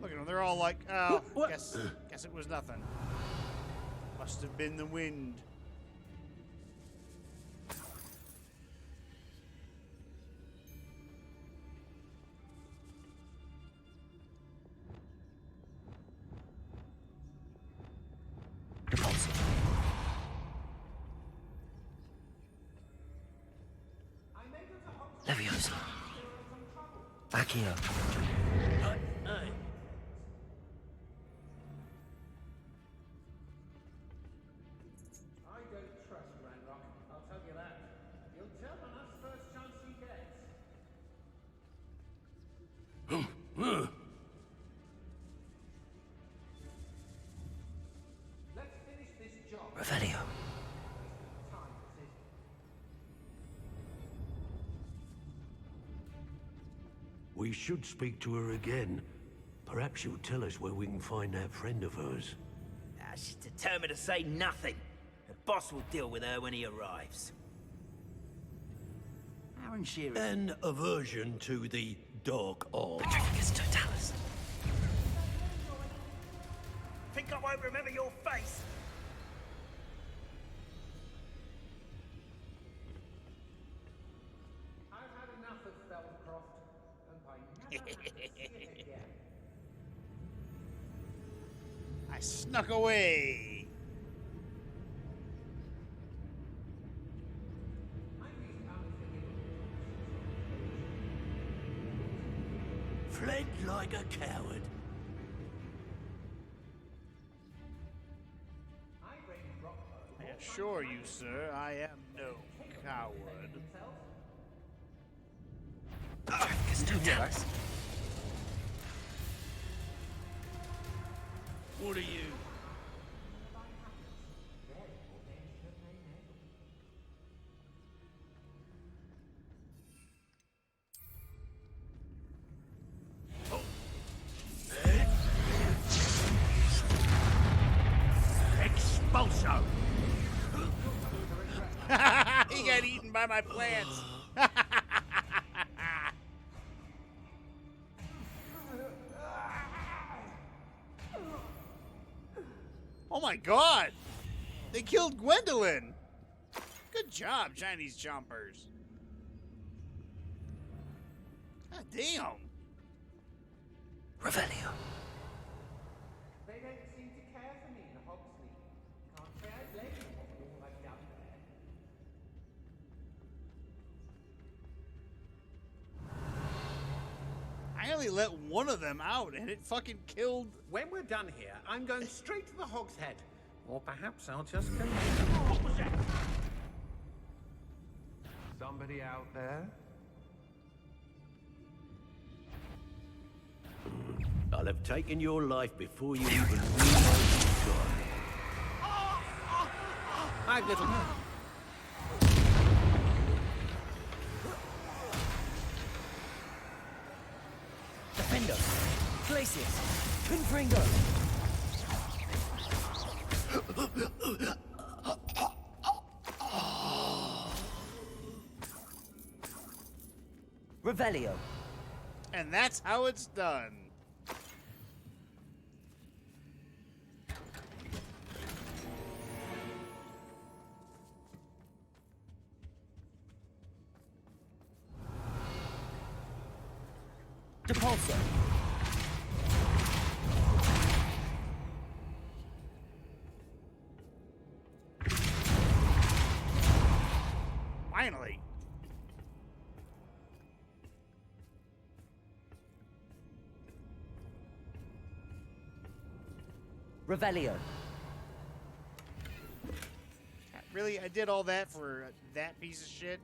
Look at them. They're all like, oh, guess it was nothing. Must have been the wind. Leviosa. Accio. Hey. I don't trust Ranrock, I'll tell you that. He'll turn on us first chance he gets. Let's finish this job. Revelio. We should speak to her again. Perhaps she'll tell us where we can find that friend of hers. She's determined to say nothing. The boss will deal with her when he arrives. Aaron Shearer. An aversion to the dark arts. Tricus totalis. Think I won't remember your face? I've had enough of Feldcroft. Hope I never have to see it again. I snuck away. Fled like a coward. I assure you, sir, I am no coward. Tricus totalis. What are you? Expulso! He got eaten by my plants. Oh my god! They killed Gwendolyn! Good job, Chinese chompers. God damn. Revelio. They don't seem to care for me in Hogsley. Can't say I blame them for all I've done there. I only let one of them out and it fucking killed. When we're done here, I'm going straight to the Hogshead. Or perhaps I'll just go. Somebody out there? I'll have taken your life before you even realize you've gone. Hi, little. Defender! Glacius! Confringo! Revelio! And that's how it's done. Depulso! Finally. Revelio! Really? I did all that for that piece of shit?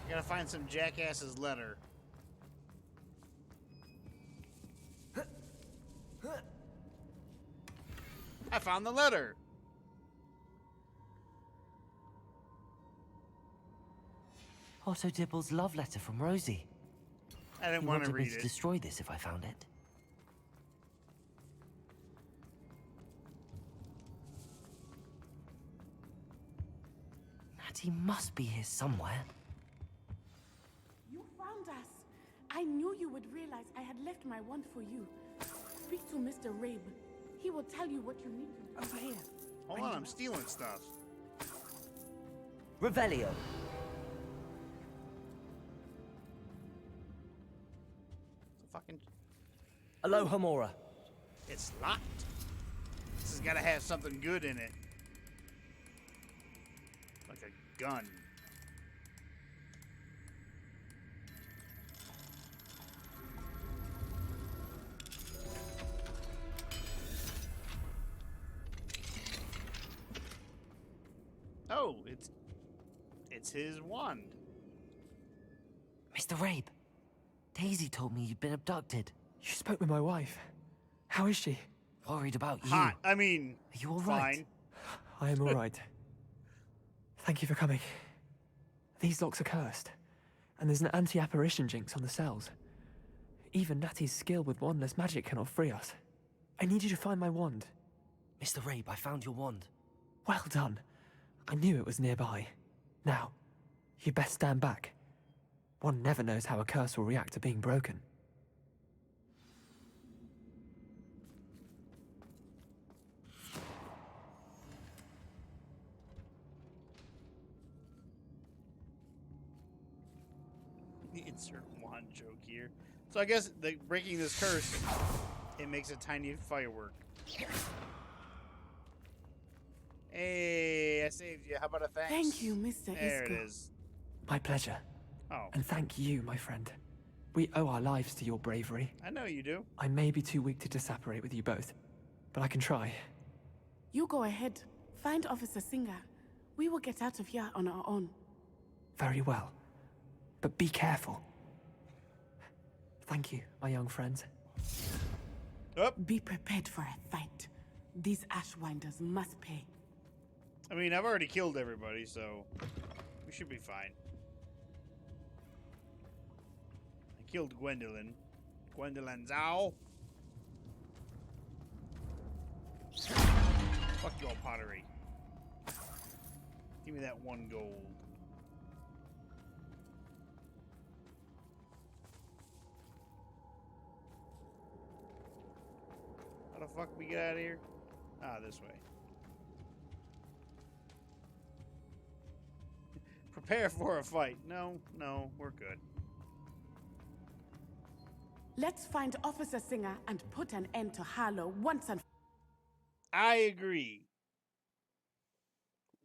Gotta find some jackass's letter. I found the letter. Otto Dibble's love letter from Rosie. I didn't He want to wanted me read to it. destroy this if I found it. Natty must be here somewhere. You found us. I knew you would realize I had left my wand for you. Speak to Mr. Rabe. He will tell you what you need to do. Over here. Hold on, I'm stealing stuff. Revelio! The fucking... Aloha Mora! It's locked. This has gotta have something good in it. Like a gun. Oh, it's his wand. Mr. Rabe, Daisy told me you'd been abducted. You spoke with my wife. How is she? Worried about you. Hot. I mean, are you all right? fine. I am all right. Thank you for coming. These locks are cursed, and there's an anti-apparition jinx on the cells. Even Natty's skill with wandless magic cannot free us. I need you to find my wand. Mr. Rabe, I found your wand. Well done. I knew it was nearby. Now, you best stand back. One never knows how a curse will react to being broken. Insert wand joke here. So I guess breaking this curse, it makes a tiny firework. Hey, I saved you. How about a thanks? Thank you, Mr. There it Isco. is. My pleasure. Oh. And thank you, my friend. We owe our lives to your bravery. I know you do. I may be too weak to disapparate with you both, but I can try. You go ahead. Find Officer Singer. We will get out of here on our own. Very well. But be careful. Thank you, my young friends. Be prepared for a fight. These Ashwinders must pay. I mean, I've already killed everybody, so we should be fine. I killed Gwendolyn. Gwendolyn Zhao. Fuck your pottery. Give me that 1 gold. How the fuck we get out of here? Ah, this way. Prepare for a fight. No, we're good. Let's find Officer Singer and put an end to Harlow once and I agree.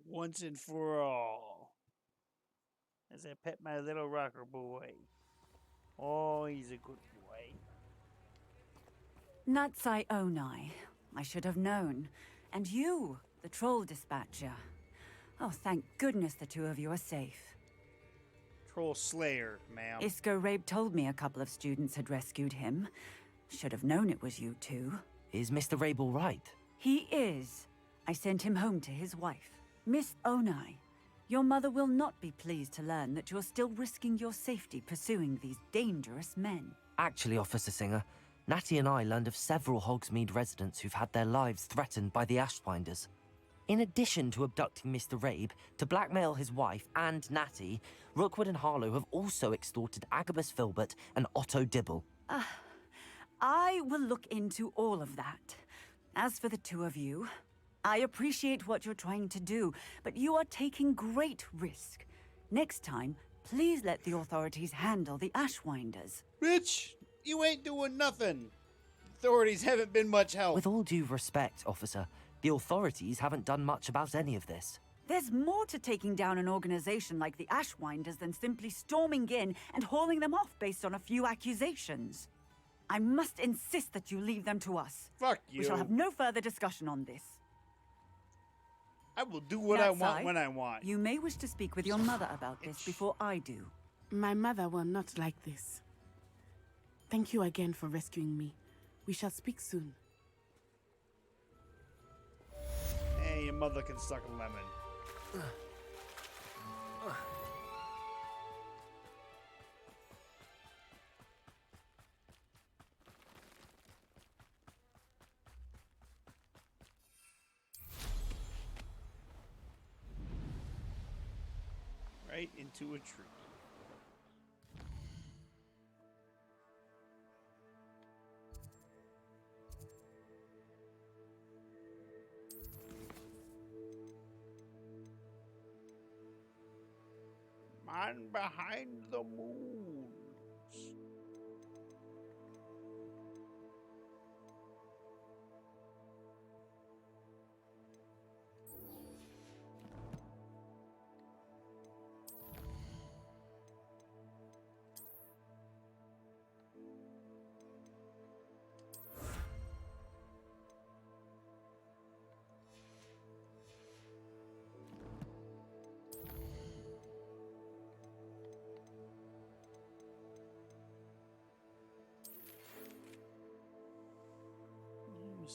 Once and for all. As I pet my little rocker boy. Oh, he's a good boy. Natsai Onai. I should have known. And you, the troll dispatcher. Oh, thank goodness the two of you are safe. Troll Slayer, ma'am. Isco Rabe told me a couple of students had rescued him. Should have known it was you two. Is Mr. Rabe all right? He is. I sent him home to his wife. Miss Onai, your mother will not be pleased to learn that you're still risking your safety pursuing these dangerous men. Actually, Officer Singer, Natty and I learned of several Hogsmeade residents who've had their lives threatened by the Ashwinders. In addition to abducting Mr. Rabe, to blackmail his wife and Natty, Rookwood and Harlow have also extorted Agabus Filbert and Otto Dibble. I will look into all of that. As for the two of you, I appreciate what you're trying to do, but you are taking great risk. Next time, please let the authorities handle the Ashwinders. Rich, you ain't doing nothing. Authorities haven't been much help. With all due respect, officer, the authorities haven't done much about any of this. There's more to taking down an organization like the Ashwinders than simply storming in and hauling them off based on a few accusations. I must insist that you leave them to us. Fuck you. We shall have no further discussion on this. I will do what I want when I want. You may wish to speak with your mother about this before I do. My mother will not like this. Thank you again for rescuing me. We shall speak soon. Hey, your mother can suck a lemon. Right into a tree. Man behind the moons.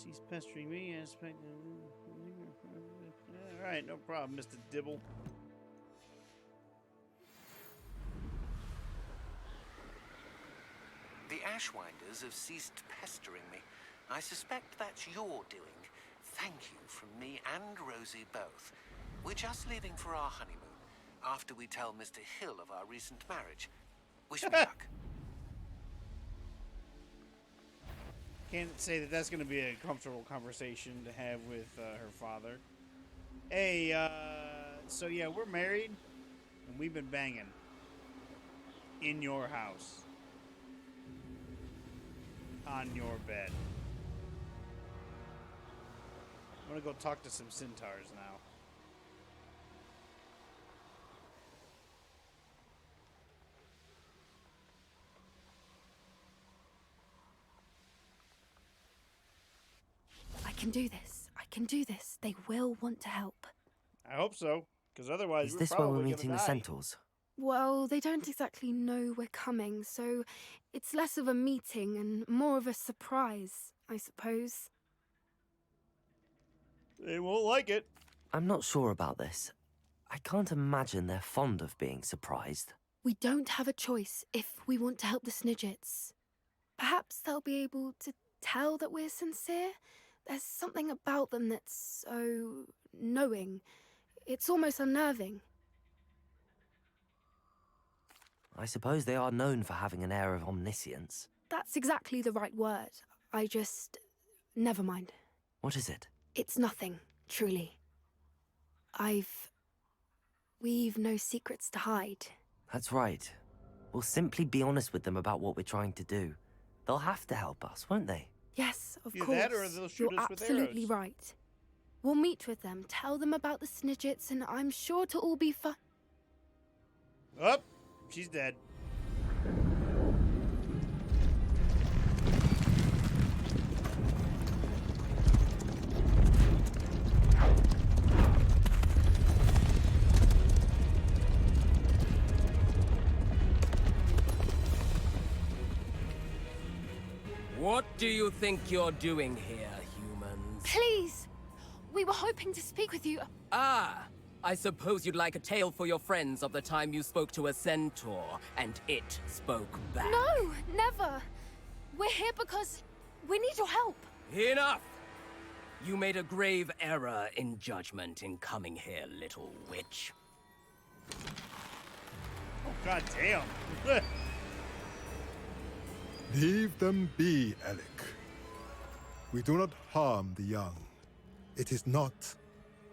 He's pestering me. I expect. All right, no problem, Mr. Dibble. The Ashwinders have ceased pestering me. I suspect that's your doing. Thank you from me and Rosie both. We're just leaving for our honeymoon after we tell Mr. Hill of our recent marriage. Wish me luck. Can't say that that's going to be a comfortable conversation to have with her father. Hey, so yeah, we're married, and we've been banging in your house, on your bed. I'm going to go talk to some centaurs now. I can do this. I can do this. They will want to help. I hope so, because otherwise Is we're this where probably we're gonna meeting the die. centaurs? Well, they don't exactly know we're coming, so it's less of a meeting and more of a surprise, I suppose. They won't like it. I'm not sure about this. I can't imagine they're fond of being surprised. We don't have a choice if we want to help the Snidgets. Perhaps they'll be able to tell that we're sincere. There's something about them that's so knowing. It's almost unnerving. I suppose they are known for having an air of omniscience. That's exactly the right word. I just... Never mind. What is it? It's nothing, truly. We've no secrets to hide. That's right. We'll simply be honest with them about what we're trying to do. They'll have to help us, won't they? Yes, of Either course. that or they'll shoot You're us with absolutely arrows. right. We'll meet with them, tell them about the Snidgets, and I'm sure to all be fun. Oh, she's dead. What do you think you're doing here, humans? Please! We were hoping to speak with you. Ah! I suppose you'd like a tale for your friends of the time you spoke to a centaur, and it spoke back. No, never. We're here because we need your help. Enough! You made a grave error in judgment in coming here, little witch. Oh, god damn. Leave them be, Alec. We do not harm the young. It is not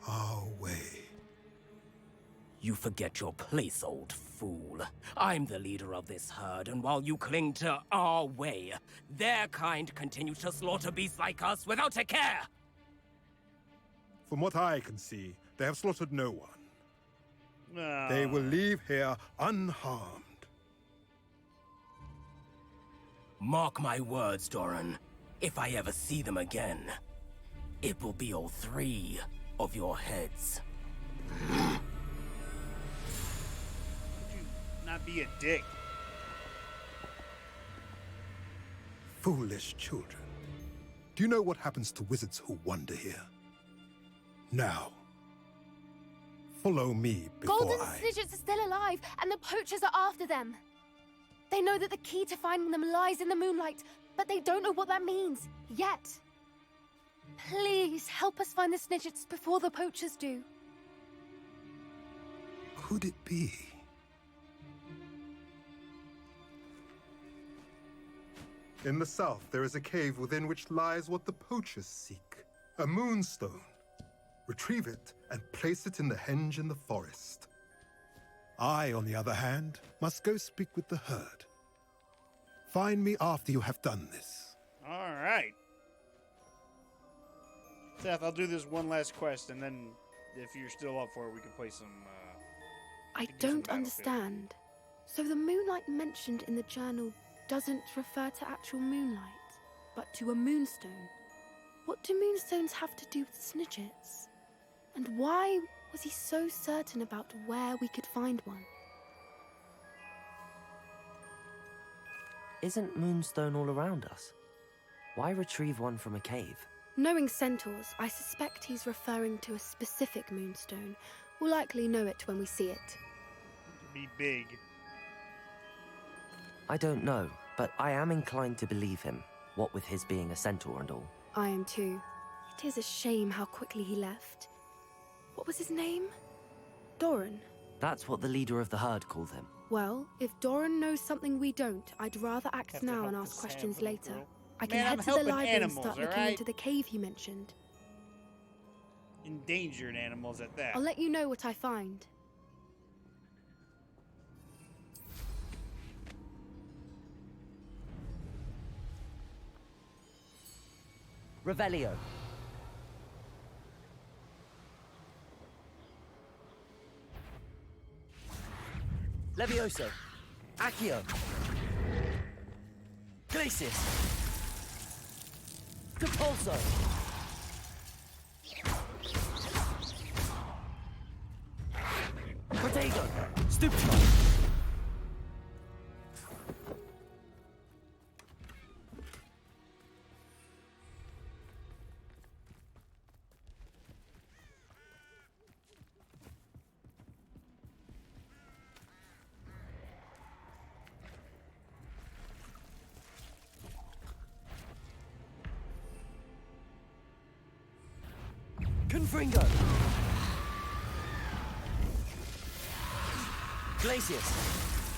our way. You forget your place, old fool. I'm the leader of this herd, and while you cling to our way, their kind continue to slaughter beasts like us without a care! From what I can see, they have slaughtered no one. No. They will leave here unharmed. Mark my words, Doran. If I ever see them again, it will be all 3 of your heads. Would you not be a dick? Foolish children. Do you know what happens to wizards who wander here? Now, follow me before Golden I... Snidgets are still alive, and the poachers are after them. They know that the key to finding them lies in the moonlight, but they don't know what that means, yet. Please, help us find the Snidgets before the poachers do. Could it be? In the south, there is a cave within which lies what the poachers seek. A moonstone. Retrieve it and place it in the henge in the forest. I, on the other hand, must go speak with the herd. Find me after you have done this. All right. Seth, I'll do this one last quest, and then if you're still up for it, we can play some... I don't understand. So the moonlight mentioned in the journal doesn't refer to actual moonlight, but to a moonstone. What do moonstones have to do with Snidgets? And why was he so certain about where we could find one? Isn't Moonstone all around us? Why retrieve one from a cave? Knowing centaurs, I suspect he's referring to a specific moonstone. We'll likely know it when we see it. Be big. I don't know, but I am inclined to believe him, what with his being a centaur and all. I am too. It is a shame how quickly he left. What was his name? Doran. That's what the leader of the herd called him. Well, if Doran knows something we don't, I'd rather act now and ask questions later. I can head to the library and start looking into the cave he mentioned. Endangered animals at that. I'll let you know what I find. Revelio. Levioso. Accio. Glacius. Compulso. Protego. Stupefy. Confringo. Glacius.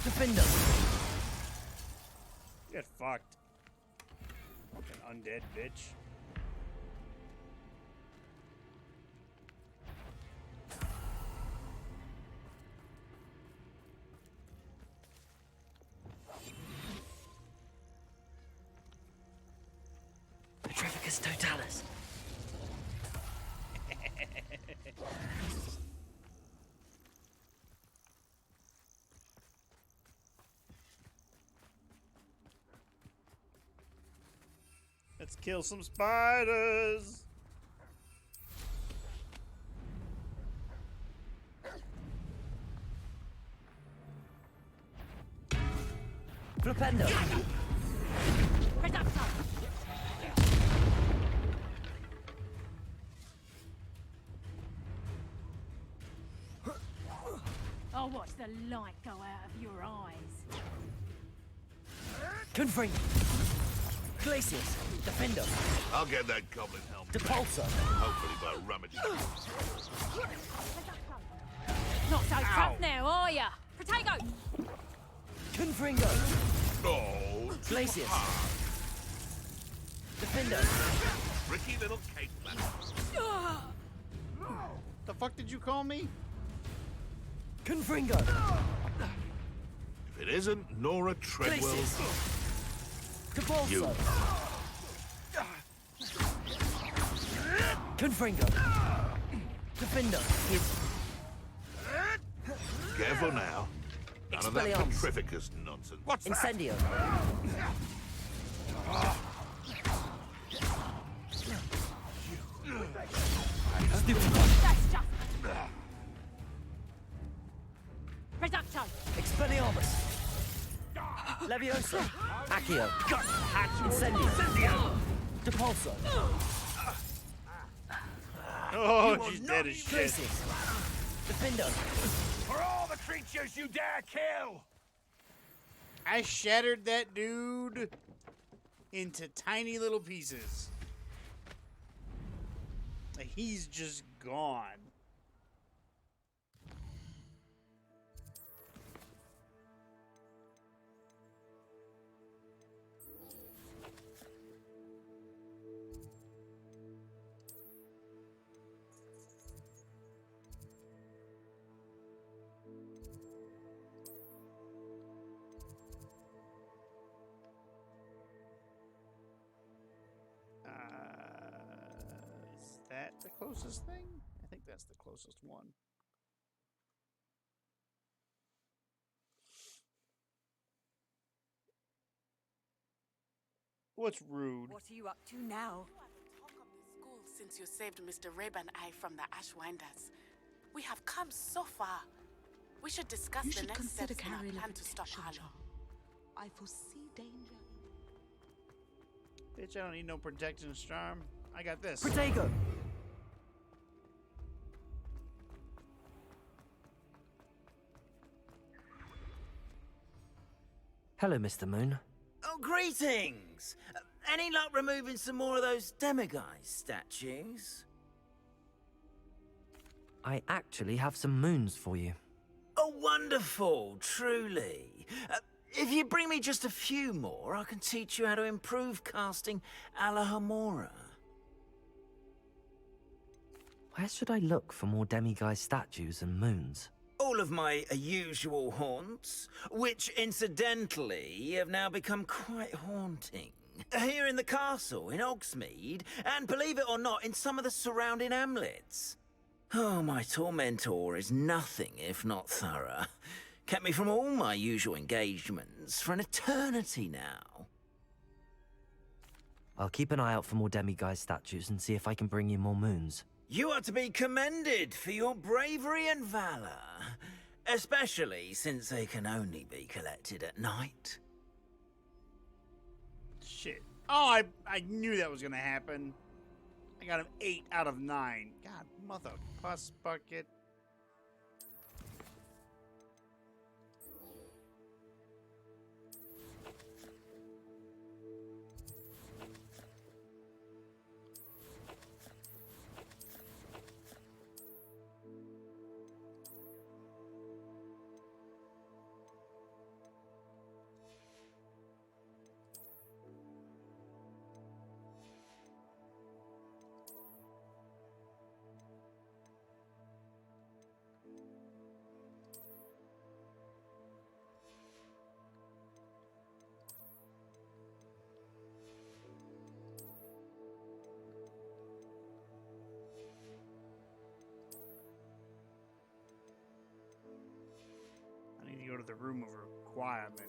Defender. Get fucked. Fucking undead bitch. Petrificus totalis. Let's kill some spiders. Flipendo! I'll watch the light go out of your eyes. Confring! Glacius! Defender! I'll get that goblin helmet. Depulsor! Hopefully by rummaging. Not so tough now, are ya? Protego! Confringo! Oh, Glacius! Defender! Tricky little cake platter. The fuck did you call me? Confringo! If it isn't Nora Treadwell, Depulsor! you. Confringo! Defender! Careful now. None of that Expelliarmus. Petrificus nonsense. What's Incendio! Stupid! That's just... Reducto! Expelliarmus! Leviosa! Accio! Incendio! Depulsor! Oh, she's dead as shit. Glacius! Defender! For all the creatures you dare kill! I shattered that dude into tiny little pieces. Like, he's just gone. Is that the closest thing? I think that's the closest one. What's rude? What are you up to now? School since you saved Mr. Rabe and I from the Ashwinders. We have come so far. We should discuss the next steps in our plan to stop Harlow. I foresee danger. Bitch, I don't need no protection charm. I got this. Protego! Hello, Mr. Moon. Oh, greetings! Any luck removing some more of those demiguise statues? I actually have some moons for you. Oh, wonderful, truly. If you bring me just a few more, I can teach you how to improve casting Alahamora. Where should I look for more demiguise statues and moons? All of my usual haunts, which incidentally have now become quite haunting. Here in the castle, in Hogsmeade, and believe it or not, in some of the surrounding hamlets. Oh, my tormentor is nothing if not thorough. Kept me from all my usual engagements for an eternity now. I'll keep an eye out for more demiguise statues and see if I can bring you more moons. You are to be commended for your bravery and valor, especially since they can only be collected at night. Shit. Oh, I knew that was gonna happen. I got him 8 out of 9. God, mother puss bucket. of the room of requirement.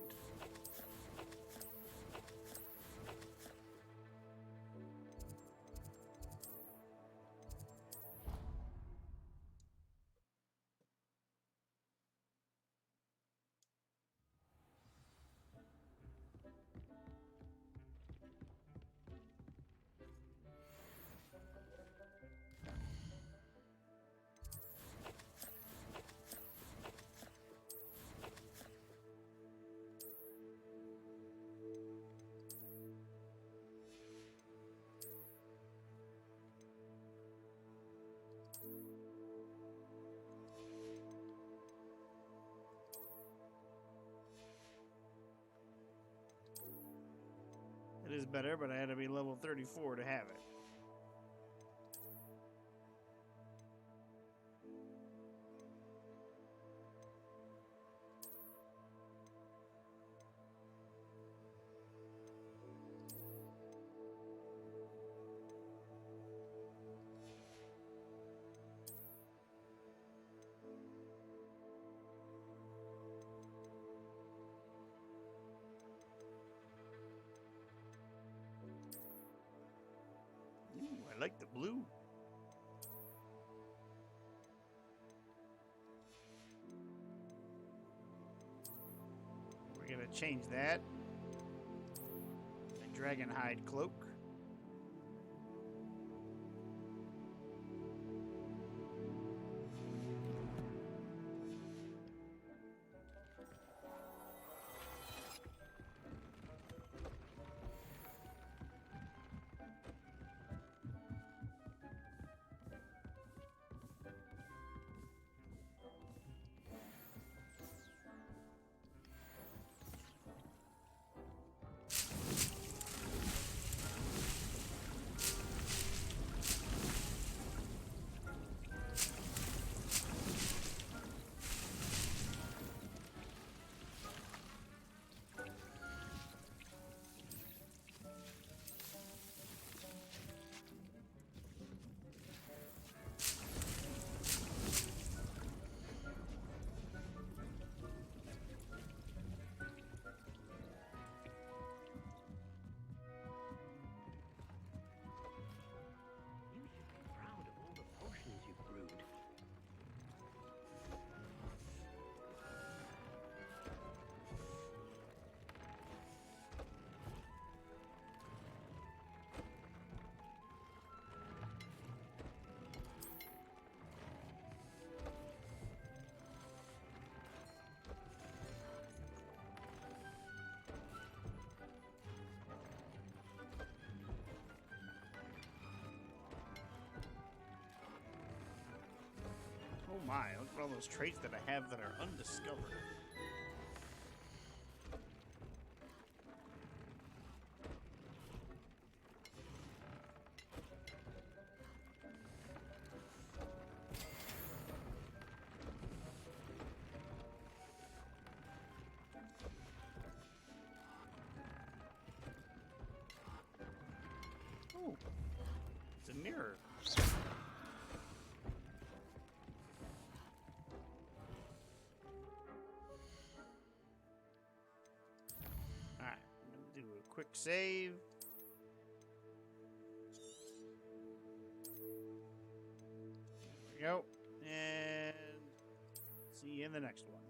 It is better, but I had to be level 34 to have it. Ooh, I like the blue. We're gonna change that. A dragon hide cloak. Oh my, look at all those traits that I have that are undiscovered. Oh, it's a mirror. Alright, I'm gonna do a quick save. There we go. And see you in the next one.